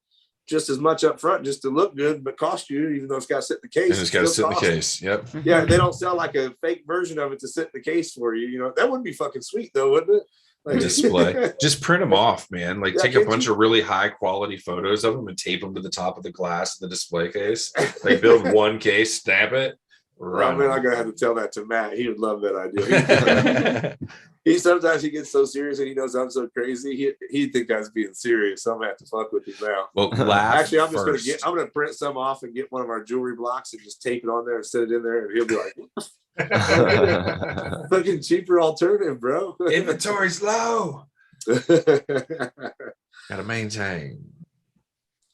just as much up front just to look good, but cost you, even though it's got to sit in the case. And it's got to sit in the case. Yep. Yeah, they don't sell like a fake version of it to sit in the case for you. You know, that would be fucking sweet though, wouldn't it? Like, display. Just print them off, man. Like Yeah, take a bunch of really high quality photos of them and tape them to the top of the glass of the display case. Like build one case, stamp it, run. Oh, man, I'm gonna have to tell that to Matt. He would love that idea. He sometimes he gets so serious and he knows I'm so crazy. He'd think I was being serious. So I'm gonna have to fuck with him now. Well, laugh actually, I'm just first. gonna print some off and get one of our jewelry blocks and just tape it on there and set it in there, and he'll be like, fucking cheaper alternative, bro. Inventory's low. Gotta maintain.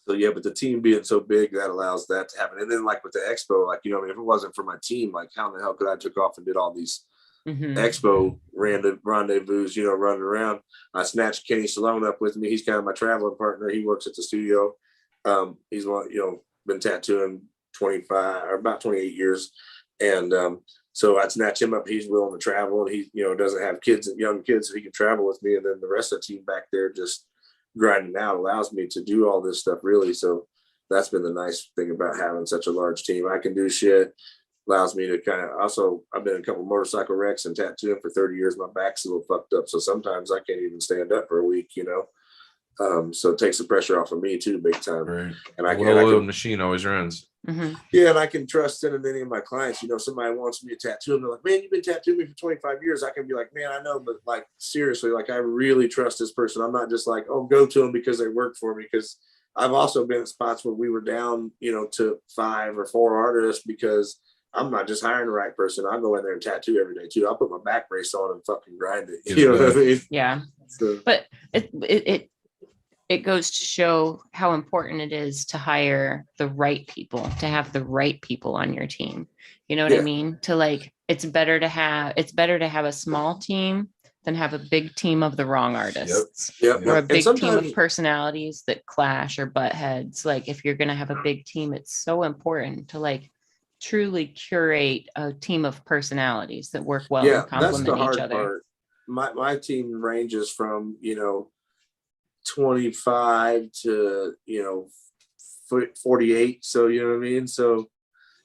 So yeah, but the team being so big, that allows that to happen. And then like with the expo, like, you know, I mean, if it wasn't for my team, like how in the hell could I took off and did all these expo rendezvous, you know, running around. I snatched Kenny Salone up with me. He's kind of my traveling partner. He works at the studio. He's one, you know, been tattooing 25 or about 28 years. And so I'd snatch him up. He's willing to travel, and he, you know, doesn't have kids and young kids, so he can travel with me. And then the rest of the team back there just grinding out allows me to do all this stuff, really. So that's been the nice thing about having such a large team. I can do shit. Allows me to kind of also, I've been in a couple motorcycle wrecks and tattooing for 30 years. My back's a little fucked up. So sometimes I can't even stand up for a week, you know? So it takes the pressure off of me too, big time. Right. And I well-oiled machine always runs. Yeah, and I can trust in any of my clients. You know, somebody wants me to tattoo them. They're like, man, you've been tattooing me for 25 years. I can be like, man, I know, but like, seriously, like, I really trust this person. I'm not just like, oh, go to them because they work for me. Because I've also been at spots where we were down, you know, to 5 or 4 artists because I'm not just hiring the right person. I'll go in there and tattoo every day too. I'll put my back brace on and fucking grind it. You know what I mean? Yeah. So, But it goes to show how important it is to hire the right people, to have the right people on your team. You know what I mean? To like, it's better to have a small team than have a big team of the wrong artists. Yep. Or a big team of personalities that clash or butt heads. Like if you're going to have a big team, it's so important to like truly curate a team of personalities that work well and complement each other. Part. My team ranges from, you know, 25 to, you know, 48. So, you know what I mean? So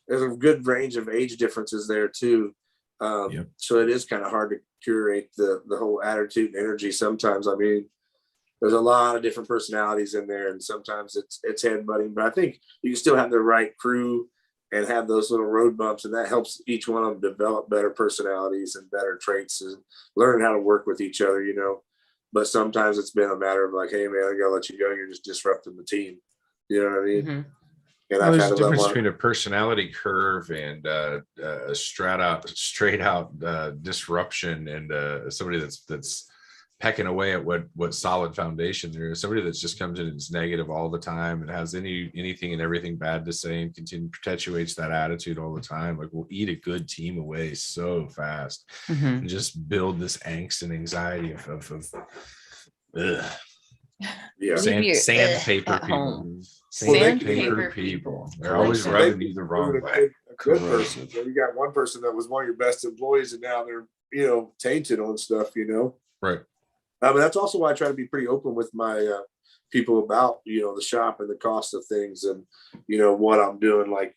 there's a good range of age differences there too. So it is kind of hard to curate the whole attitude and energy. Sometimes, I mean, there's a lot of different personalities in there, and sometimes it's headbutting, but I think you can still have the right crew and have those little road bumps, and that helps each one of them develop better personalities and better traits and learn how to work with each other, you know. But sometimes it's been a matter of like, hey man, I gotta let you go. You're just disrupting the team. You know what I mean? And I've There's had a difference between a personality curve and a straight out disruption, and somebody that's pecking away at what solid foundation there is. Somebody that's just comes in and is negative all the time and has anything and everything bad to say and perpetuates that attitude all the time. Like, we'll eat a good team away so fast and just build this angst and anxiety of sandpaper people. Sandpaper people. They're always rubbing you the wrong way. A good person. So you got one person that was one of your best employees, and now they're, you know, tainted on stuff, you know. Right. But that's also why I try to be pretty open with my people about, you know, the shop and the cost of things, and, you know, what I'm doing. Like,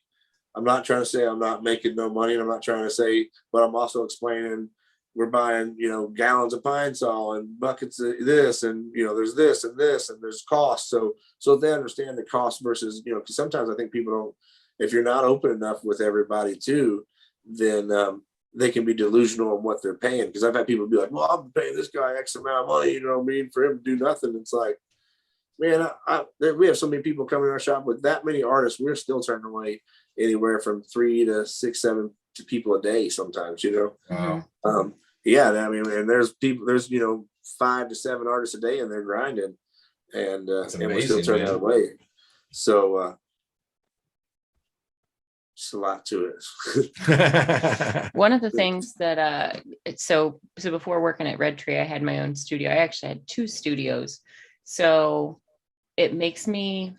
I'm not trying to say I'm not making no money, and I'm not trying to say, but I'm also explaining we're buying, you know, gallons of pine sol and buckets of this, and, you know, there's this and this, and there's cost. So they understand the cost versus, you know, because sometimes I think people don't, if you're not open enough with everybody too, then they can be delusional on what they're paying. Because I've had people be like, well, I'm paying this guy X amount of money, you know what I mean, for him to do nothing. It's like, man, we have so many people coming in our shop with that many artists. We're still turning away anywhere from 3 to 6, 7 people a day sometimes, you know. Wow. Yeah, I mean, and there's, you know, 5 to 7 artists a day, and they're grinding, and we're still turning that away. So just a lot to it. One of the things that so before working at Red Tree, I had my own studio. I actually had 2 studios. So it makes me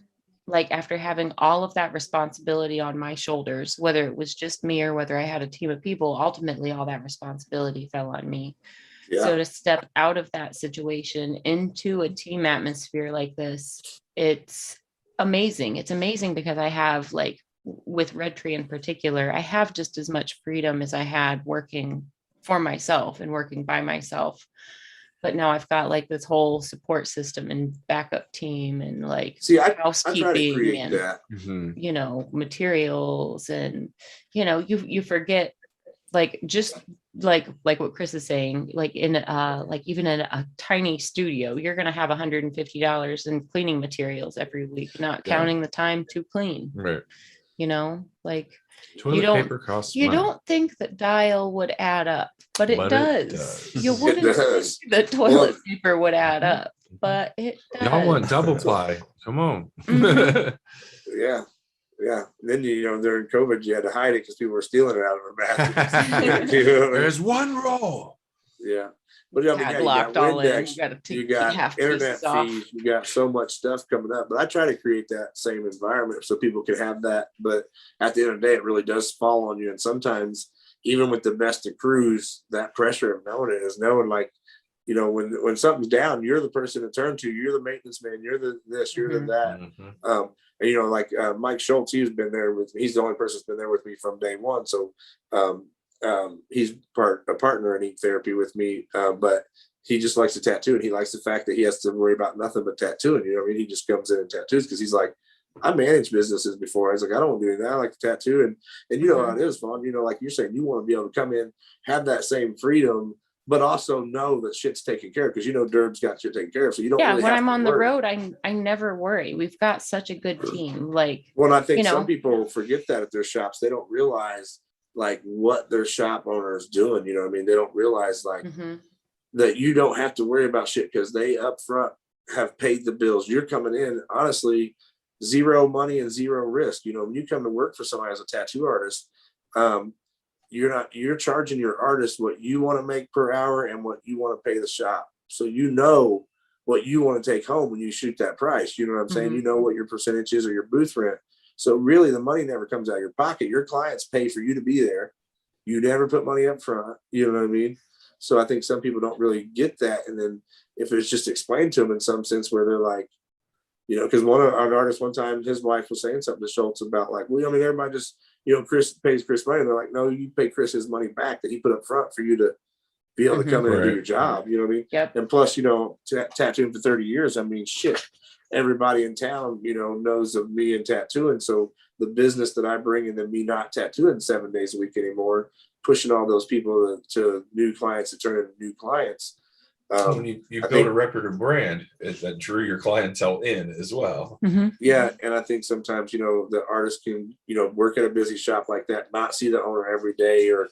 like after having all of that responsibility on my shoulders, whether it was just me or whether I had a team of people, ultimately all that responsibility fell on me. So Yeah. to step out of that situation into a team atmosphere like this, it's amazing. It's amazing because I have, like, with Red Tree in particular, I have just as much freedom as I had working for myself and working by myself. But now I've got like this whole support system and backup team and like See, I try to housekeeping create and, that. you know, materials, and, you know, you forget, like, just like what Chris is saying, like in like even in a tiny studio, you're going to have $150 in cleaning materials every week, not Yeah. counting the time to clean, Right. you know, like Toilet paper costs you money. don't think that dial would add up, but it But it does. does. You It wouldn't does. think that toilet paper would add up, but it does. Y'all want double ply? Come on. Mhm. Yeah. Yeah. And then, you know, during COVID, you had to hide it because people were stealing it out of our bathrooms. There's one roll. Yeah. But I mean, yeah, you got Padlocked all in. Windex, You got to take you got half internet pieces off. fees, you got so much stuff coming up. But I try to create that same environment so people can have that. But at the end of the day, it really does fall on you. And sometimes, even with the best of crews, that pressure of knowing it is knowing, like, you know, when something's down, you're the person to turn to. You're the maintenance man. You're the this. You're the that. Mhm. And, you know, like Mike Schultz, he's been there with me. He's the only person that's been there with me from day one. So he's a partner in Eat Therapy with me. But he just likes to tattoo, and he likes the fact that he has to worry about nothing but tattooing. You know what I mean? He just comes in and tattoos because he's like, I managed businesses before. I was like, I don't want to do anything. I like to tattoo. And you know how it is, Vaughn. You know, like you're saying, you want to be able to come in, have that same freedom, but also know that shit's taken care of, because you know Durb's got shit taken care of. So you don't Yeah, really when have I'm to on the worry. road, I never worry. We've got such a good team. Like, Well, I think you know, some people forget that at their shops. They don't realize like what their shop owner is doing. You know what I mean? They don't realize like mhm, that you don't have to worry about shit because they up front have paid the bills. You're coming in, honestly, zero money and zero risk. You know, when you come to work for somebody as a tattoo artist, um, you're charging your artist what you want to make per hour and what you want to pay the shop. So you know what you want to take home when you shoot that price. You know what I'm saying? mhm. You know what your percentage is or your booth rent. So really the money never comes out of your pocket. Your clients pay for you to be there. You never put money up front. You know what I mean? So I think some people don't really get that. And then if it's just explained to them in some sense where they're like, you know, because one of our artists one time, his wife was saying something to Schultz about like, well, I mean, everybody just, you know, Chris pays Chris money. And they're like, no, you pay Chris his money back that he put up front for you to be able to come in and do your job. You know what I mean? Yep. And plus, you know, tattooing for 30 years, I mean, shit, everybody in town, you know, knows of me and tattooing. So the business that I bring in, and me not tattooing 7 days a week anymore, pushing all those people to new clients to turn into new clients. When you build a record of brand that drew your clientele in as well. Mhm. Yeah, and I think sometimes, you know, the artist can, you know, work at a busy shop like that, not see the owner every day, or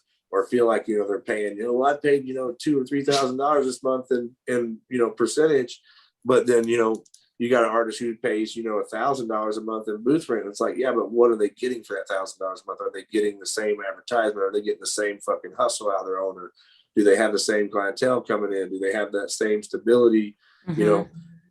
feel like, you know, they're paying, you know, well, I paid, you know, $2,000 or $3,000 this month in you know, percentage, but then, you know, you got an artist who pays, you know, $1,000 a month in booth rent. It's like, yeah, but what are they getting for that $1,000 a month? Are they getting the same advertisement? Are they getting the same fucking hustle out of their owner? Do they have the same clientele coming in? Do they have that same stability? You know,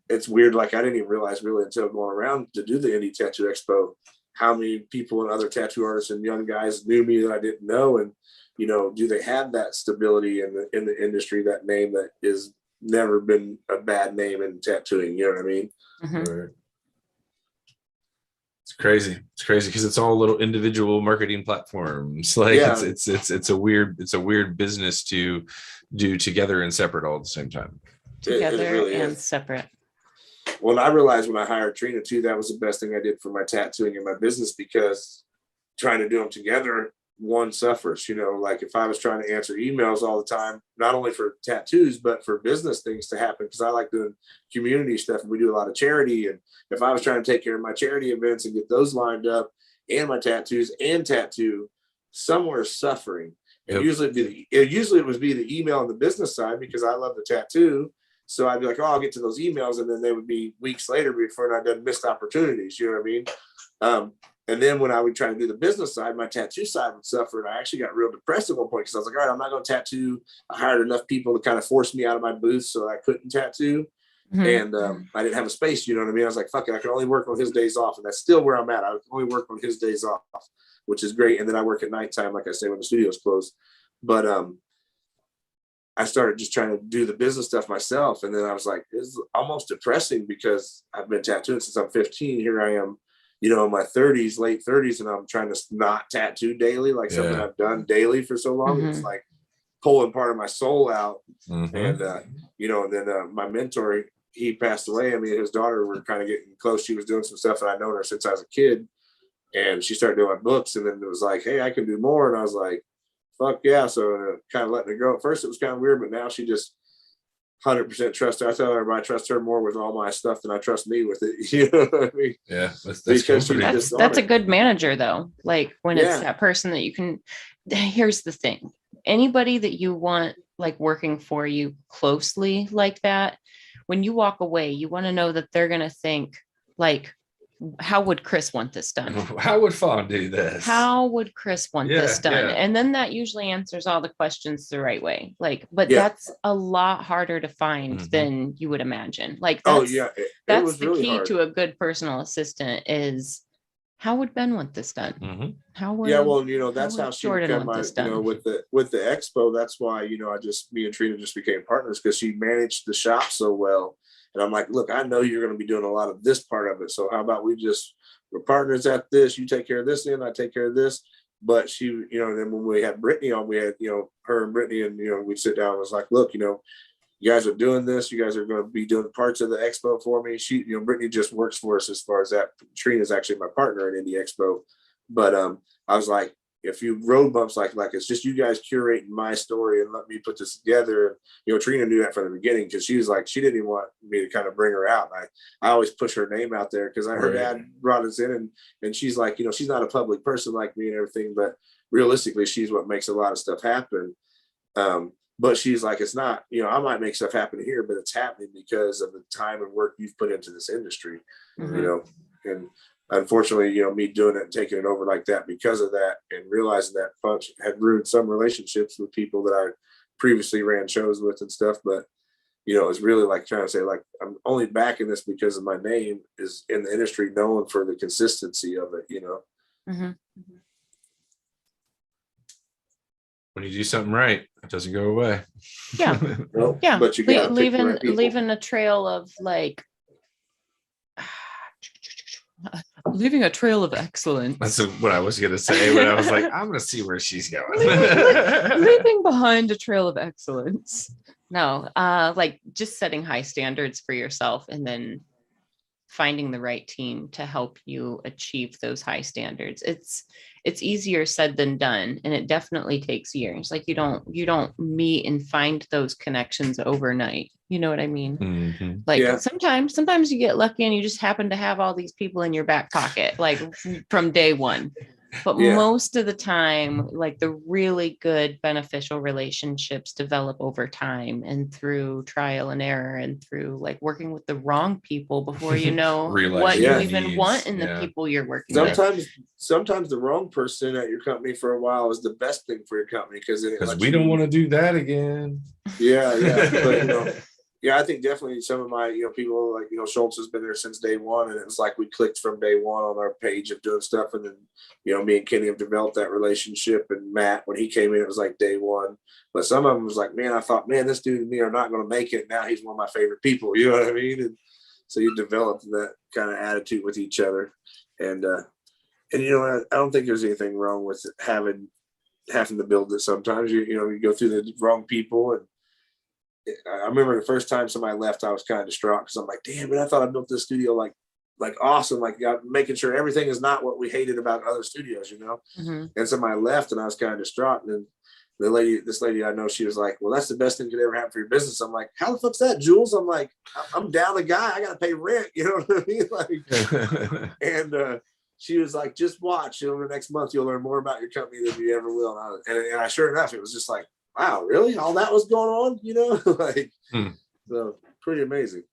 it's weird. Like I didn't even realize really until going around to do the Indie Tattoo Expo, how many people and other tattoo artists and young guys knew me that I didn't know. And, you know, do they have that stability in the industry, that name that is never been a bad name in tattooing? You know what I mean? Right. It's crazy. It's crazy because it's all little individual marketing platforms. Like Yeah. it's a weird business to do together and separate all at the same time. Together really and is. separate. Well, and I realized when I hired Trina too, that was the best thing I did for my tattooing and my business, because trying to do them together, one suffers. You know, like if I was trying to answer emails all the time, not only for tattoos, but for business things to happen, because I like doing community stuff and we do a lot of charity. And if I was trying to take care of my charity events and get those lined up and my tattoos and tattoo, somewhere suffering. And Yep. usually it would be the email on the business side, because I love the tattoo. So I'd be like, oh, I'll get to those emails. And then they would be weeks later before I'd done missed opportunities. You know what I mean? And then when I would try to do the business side, my tattoo side would suffer. And I actually got real depressed at one point, because I was like, all right, I'm not going to tattoo. I hired enough people to kind of force me out of my booth so I couldn't tattoo. And I didn't have a space, you know what I mean? I was like, fuck it, I can only work on his days off. And that's still where I'm at. I can only work on his days off, which is great. And then I work at nighttime, like I say, when the studio's closed. But I started just trying to do the business stuff myself. And then I was like, this is almost depressing because I've been tattooing since I'm 15. Here I am, you know, in my 30s, late 30s, and I'm trying to not tattoo daily, like something I've done daily for so long. It's like pulling part of my soul out. And, you know, and then my mentor, he passed away. I mean, his daughter were kind of getting close. She was doing some stuff, and I'd known her since I was a kid. And she started doing my books, and then it was like, hey, I can do more. And I was like, fuck yeah. So kind of letting it go. At first, it was kind of weird, but now she just 100% trusts her. I tell everybody I trust her more with all my stuff than I trust me with it. You know what I mean? Yeah, that's That's a good manager, though. Like when it's that person that you can. Here's the thing: anybody that you want like working for you closely like that, when you walk away, you want to know that they're going to think like, how would Chris want this done? How would Fawn do this? How would Chris want this done? And then that usually answers all the questions the right way. Like, but that's a lot harder to find than you would imagine. Like, that's, that's the really key to a good personal assistant is how would Ben want this done? How would, well, you know, that's how she became my, you know, with the expo. That's why, you know, me and Trina just became partners because she managed the shop so well. And I'm like, look, I know you're going to be doing a lot of this part of it. So how about we're partners at this. You take care of this and I take care of this. But she, you know, then when we had Brittany on, we had, you know, her and Brittany, and, you know, we'd sit down and was like, look, you know, you guys are doing this. You guys are going to be doing parts of the expo for me. She, you know, Brittany just works for us as far as that. Trina is actually my partner in Indie Expo. But I was like, if you road bumps like it's just you guys curating my story and let me put this together. And, you know, Trina knew that from the beginning because she was like, she didn't even want me to kind of bring her out. And I always push her name out there because her dad brought us in, and she's like, you know, she's not a public person like me and everything, but realistically, she's what makes a lot of stuff happen. But she's like, it's not, you know, I might make stuff happen here, but it's happening because of the time and work you've put into this industry, you know, and unfortunately, you know, me doing it and taking it over like that because of that and realizing that punch had ruined some relationships with people that I previously ran shows with and stuff. But, you know, it's really like trying to say, like, I'm only backing this because of my name is in the industry known for the consistency of it, you know. When you do something right, it doesn't go away. But you gotta leaving a trail of like leaving a trail of excellence. That's what I was gonna say, but I was like, I'm gonna see where she's going. leaving behind a trail of excellence. No, like just setting high standards for yourself and then finding the right team to help you achieve those high standards. It's easier said than done, and it definitely takes years. Like you don't meet and find those connections overnight. You know what I mean? Like sometimes you get lucky and you just happen to have all these people in your back pocket, like from day one. But most of the time, like the really good beneficial relationships develop over time and through trial and error and through like working with the wrong people before you know what you even want in the people you're working with. Sometimes the wrong person at your company for a while is the best thing for your company because we don't want to do that again. But you know, I think definitely some of my, you know, people like, you know, Schultz has been there since day one, and it's like we clicked from day one on our page of doing stuff. And then, you know, me and Kenny have developed that relationship, and Matt, when he came in, it was like day one. But some of them was like, man, I thought, man, this dude and me are not going to make it. Now he's one of my favorite people. You know what I mean? And so you develop that kind of attitude with each other. And you know, I don't think there's anything wrong with having to build it. Sometimes you know, you go through the wrong people. And I remember the first time somebody left, I was kind of distraught because I'm like, damn, man, I thought I built this studio like awesome, like making sure everything is not what we hated about other studios, you know. And somebody left, and I was kind of distraught. And then this lady I know, she was like, well, that's the best thing could ever happen for your business. I'm like, how the fuck's that, Jules? I'm like, I'm down a guy, I gotta pay rent, you know what I mean? Like, and she was like, just watch, over the next month you'll learn more about your company than you ever will. And I sure enough, it was just like, wow, really? All that was going on, you know? Like, so pretty amazing.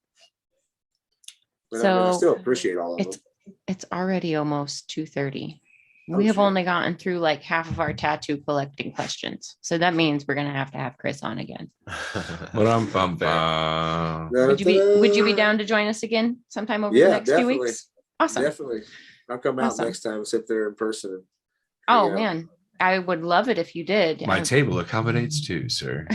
But so I still appreciate all of them. It's already almost 2:30. We have shit. only gotten through like half of our tattoo collecting questions. So that means we're gonna have to have Chris on again. But I'm bum. Would you be down to join us again sometime over the Yeah, next few definitely. weeks? Awesome. Definitely. I'll come out Awesome. next time and sit there in person. And Oh hang out. man, I would love it if you did. My table accommodates too, sir.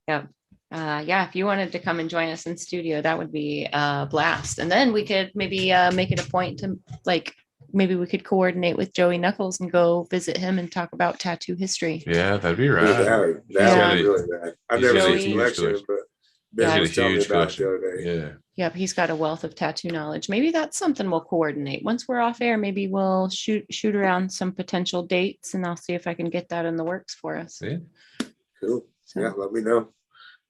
Yep. Yeah, if you wanted to come and join us in studio, that would be a blast. And then we could maybe make it a point to like, maybe we could coordinate with Joey Knuckles and go visit him and talk about tattoo history. Yeah, that'd be Dude, right. that Yeah. would be really bad. I've He's never got seen a his huge collection, collection. but Yeah. Ben He's was got a telling me huge about it the collection. other day. Yeah. Yep, he's got a wealth of tattoo knowledge. Maybe that's something we'll coordinate. Once we're off air, maybe we'll shoot around some potential dates and I'll see if I can get that in the works for us. Yeah. Cool. So, Yeah, let me know.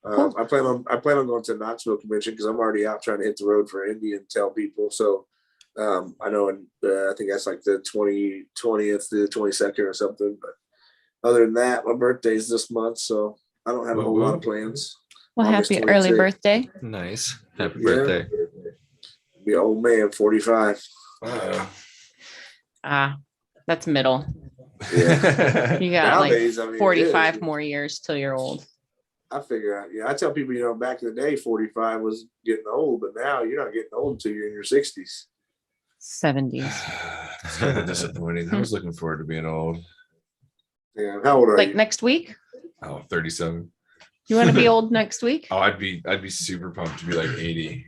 Cool. I plan on going to the Knoxville convention because I'm already out trying to hit the road for Indy and tell people. So I know, I think that's like the 20th to the 22nd or something. But other than that, my birthday's this month, so I don't have a whole lot of plans. well, August happy early 26th. birthday. Nice. Happy Yeah. birthday. Be an old man, 45. That's middle. Yeah. You got Nowadays, I like mean, it 45 is. more years till you're old. I figure out. Yeah, I tell people, back in the day, 45 was getting old, but now you're not getting old until you're in your 60s. 70s. It's kind of disappointing. I was looking forward to being old. Yeah. How old are Like you? next week? Oh, 37. You want to be old next week? Oh, I'd be super pumped to be like 80.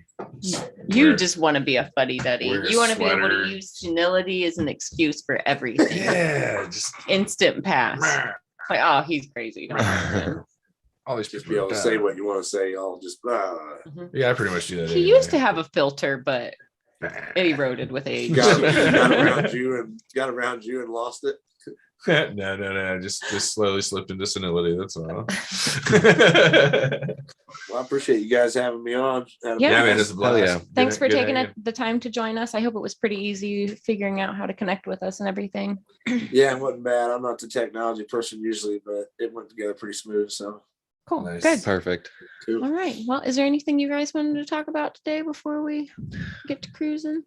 You Wear- just want to be a fuddy duddy. wear a You want to be able sweater. to use senility as an excuse for everything. Yeah, just Instant pass. Like, oh, he's crazy. Don't listen to him. all these Just people. be able to die. say what you want to say. All just Yeah, I pretty much do that. He used to have a filter, but it eroded with age. got around you and lost it. No. Just slowly slipped into senility. That's all. Well, I appreciate you guys having me on. Yeah. Yeah, man, it's a Hell blast. yeah. Thanks for Good taking hanging. the time to join us. I hope it was pretty easy figuring out how to connect with us and everything. Yeah, it wasn't bad. I'm not the technology person usually, but it went together pretty smooth. So Cool. Nice. Good. Perfect. cool. All right. Well, is there anything you guys wanted to talk about today before we get to cruising?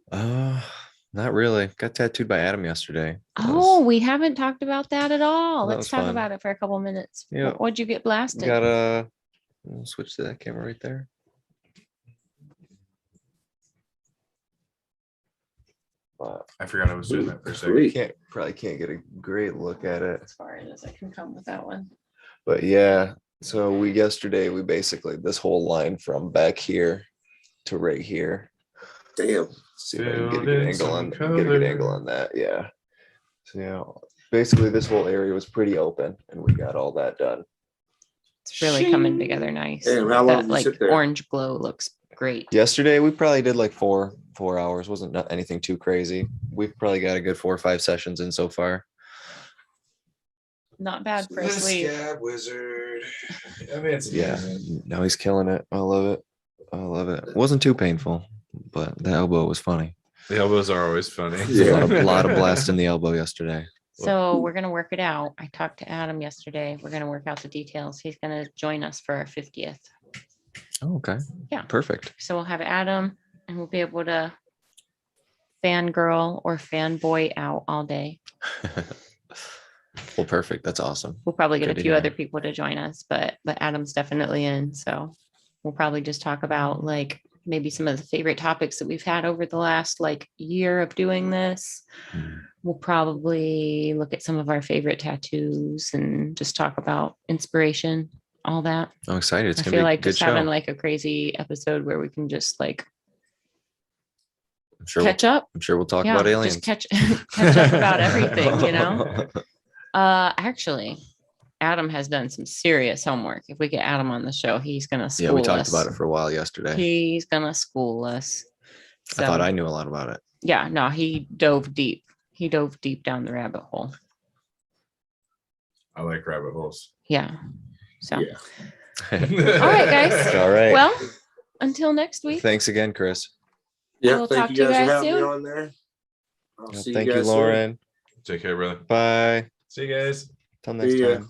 Not really. Got tattooed by Adam yesterday. That Oh, was- we haven't talked about that at all. That Let's was talk fun. about it for a couple minutes. Yeah. What'd you get blasted? got a we'll switch to that camera right there. But I forgot I was doing that for a second. Sweet. probably can't get a great look at it. As far as I can come with that one. But yeah, so yesterday we basically this whole line from back here to right here. Damn. See if I can get a Filled good in angle some on get a good color. angle on that. Yeah. So yeah, basically this whole area was pretty open and we got all that done. It's really coming together nice. Damn, how long That did you like sit there? orange glow looks great. Yesterday we probably did like four hours. Wasn't anything too crazy. We've probably got a good 4 or 5 sessions in so far. Not bad for a The sleeve. Scab Wizard. I mean, it's Yeah. amazing. No, he's killing it. I love it. I love it. It wasn't too painful, but the elbow was funny. The elbows are always funny. Yeah. A lot of blast in the elbow yesterday. So we're gonna work it out. I talked to Adam yesterday. We're gonna work out the details. He's gonna join us for our 50th. Oh, okay. Yeah. Perfect. So we'll have Adam and we'll be able to fangirl or fanboy out all day. Well, perfect. That's awesome. We'll probably get Good a to few hear. other people to join us, but Adam's definitely in. So we'll probably just talk about like maybe some of the favorite topics that we've had over the last like year of doing this. Mm. We'll probably look at some of our favorite tattoos and just talk about inspiration, all that. I'm excited. It's I gonna feel be a like good just having show. like a crazy episode where we can just like I'm sure. catch up. I'm sure we'll talk Yeah, about aliens. just catch up about everything, you know? Actually, Adam has done some serious homework. If we get Adam on the show, he's gonna school Yeah, we talked us. about it for a while yesterday. He's gonna school us. I thought So, I knew a lot about it. yeah, no, he dove deep. He dove deep down the rabbit hole. I like rabbit holes. Yeah. So, Yeah. all right, guys. All right. Well, until next week. Thanks again, Chris. Yeah, We'll thank talk you to you guys for guys having me soon. on there. I'll Yeah, see thank you, guys soon. Lauren. Take care, brother. Bye. See you guys. Till next See ya. time.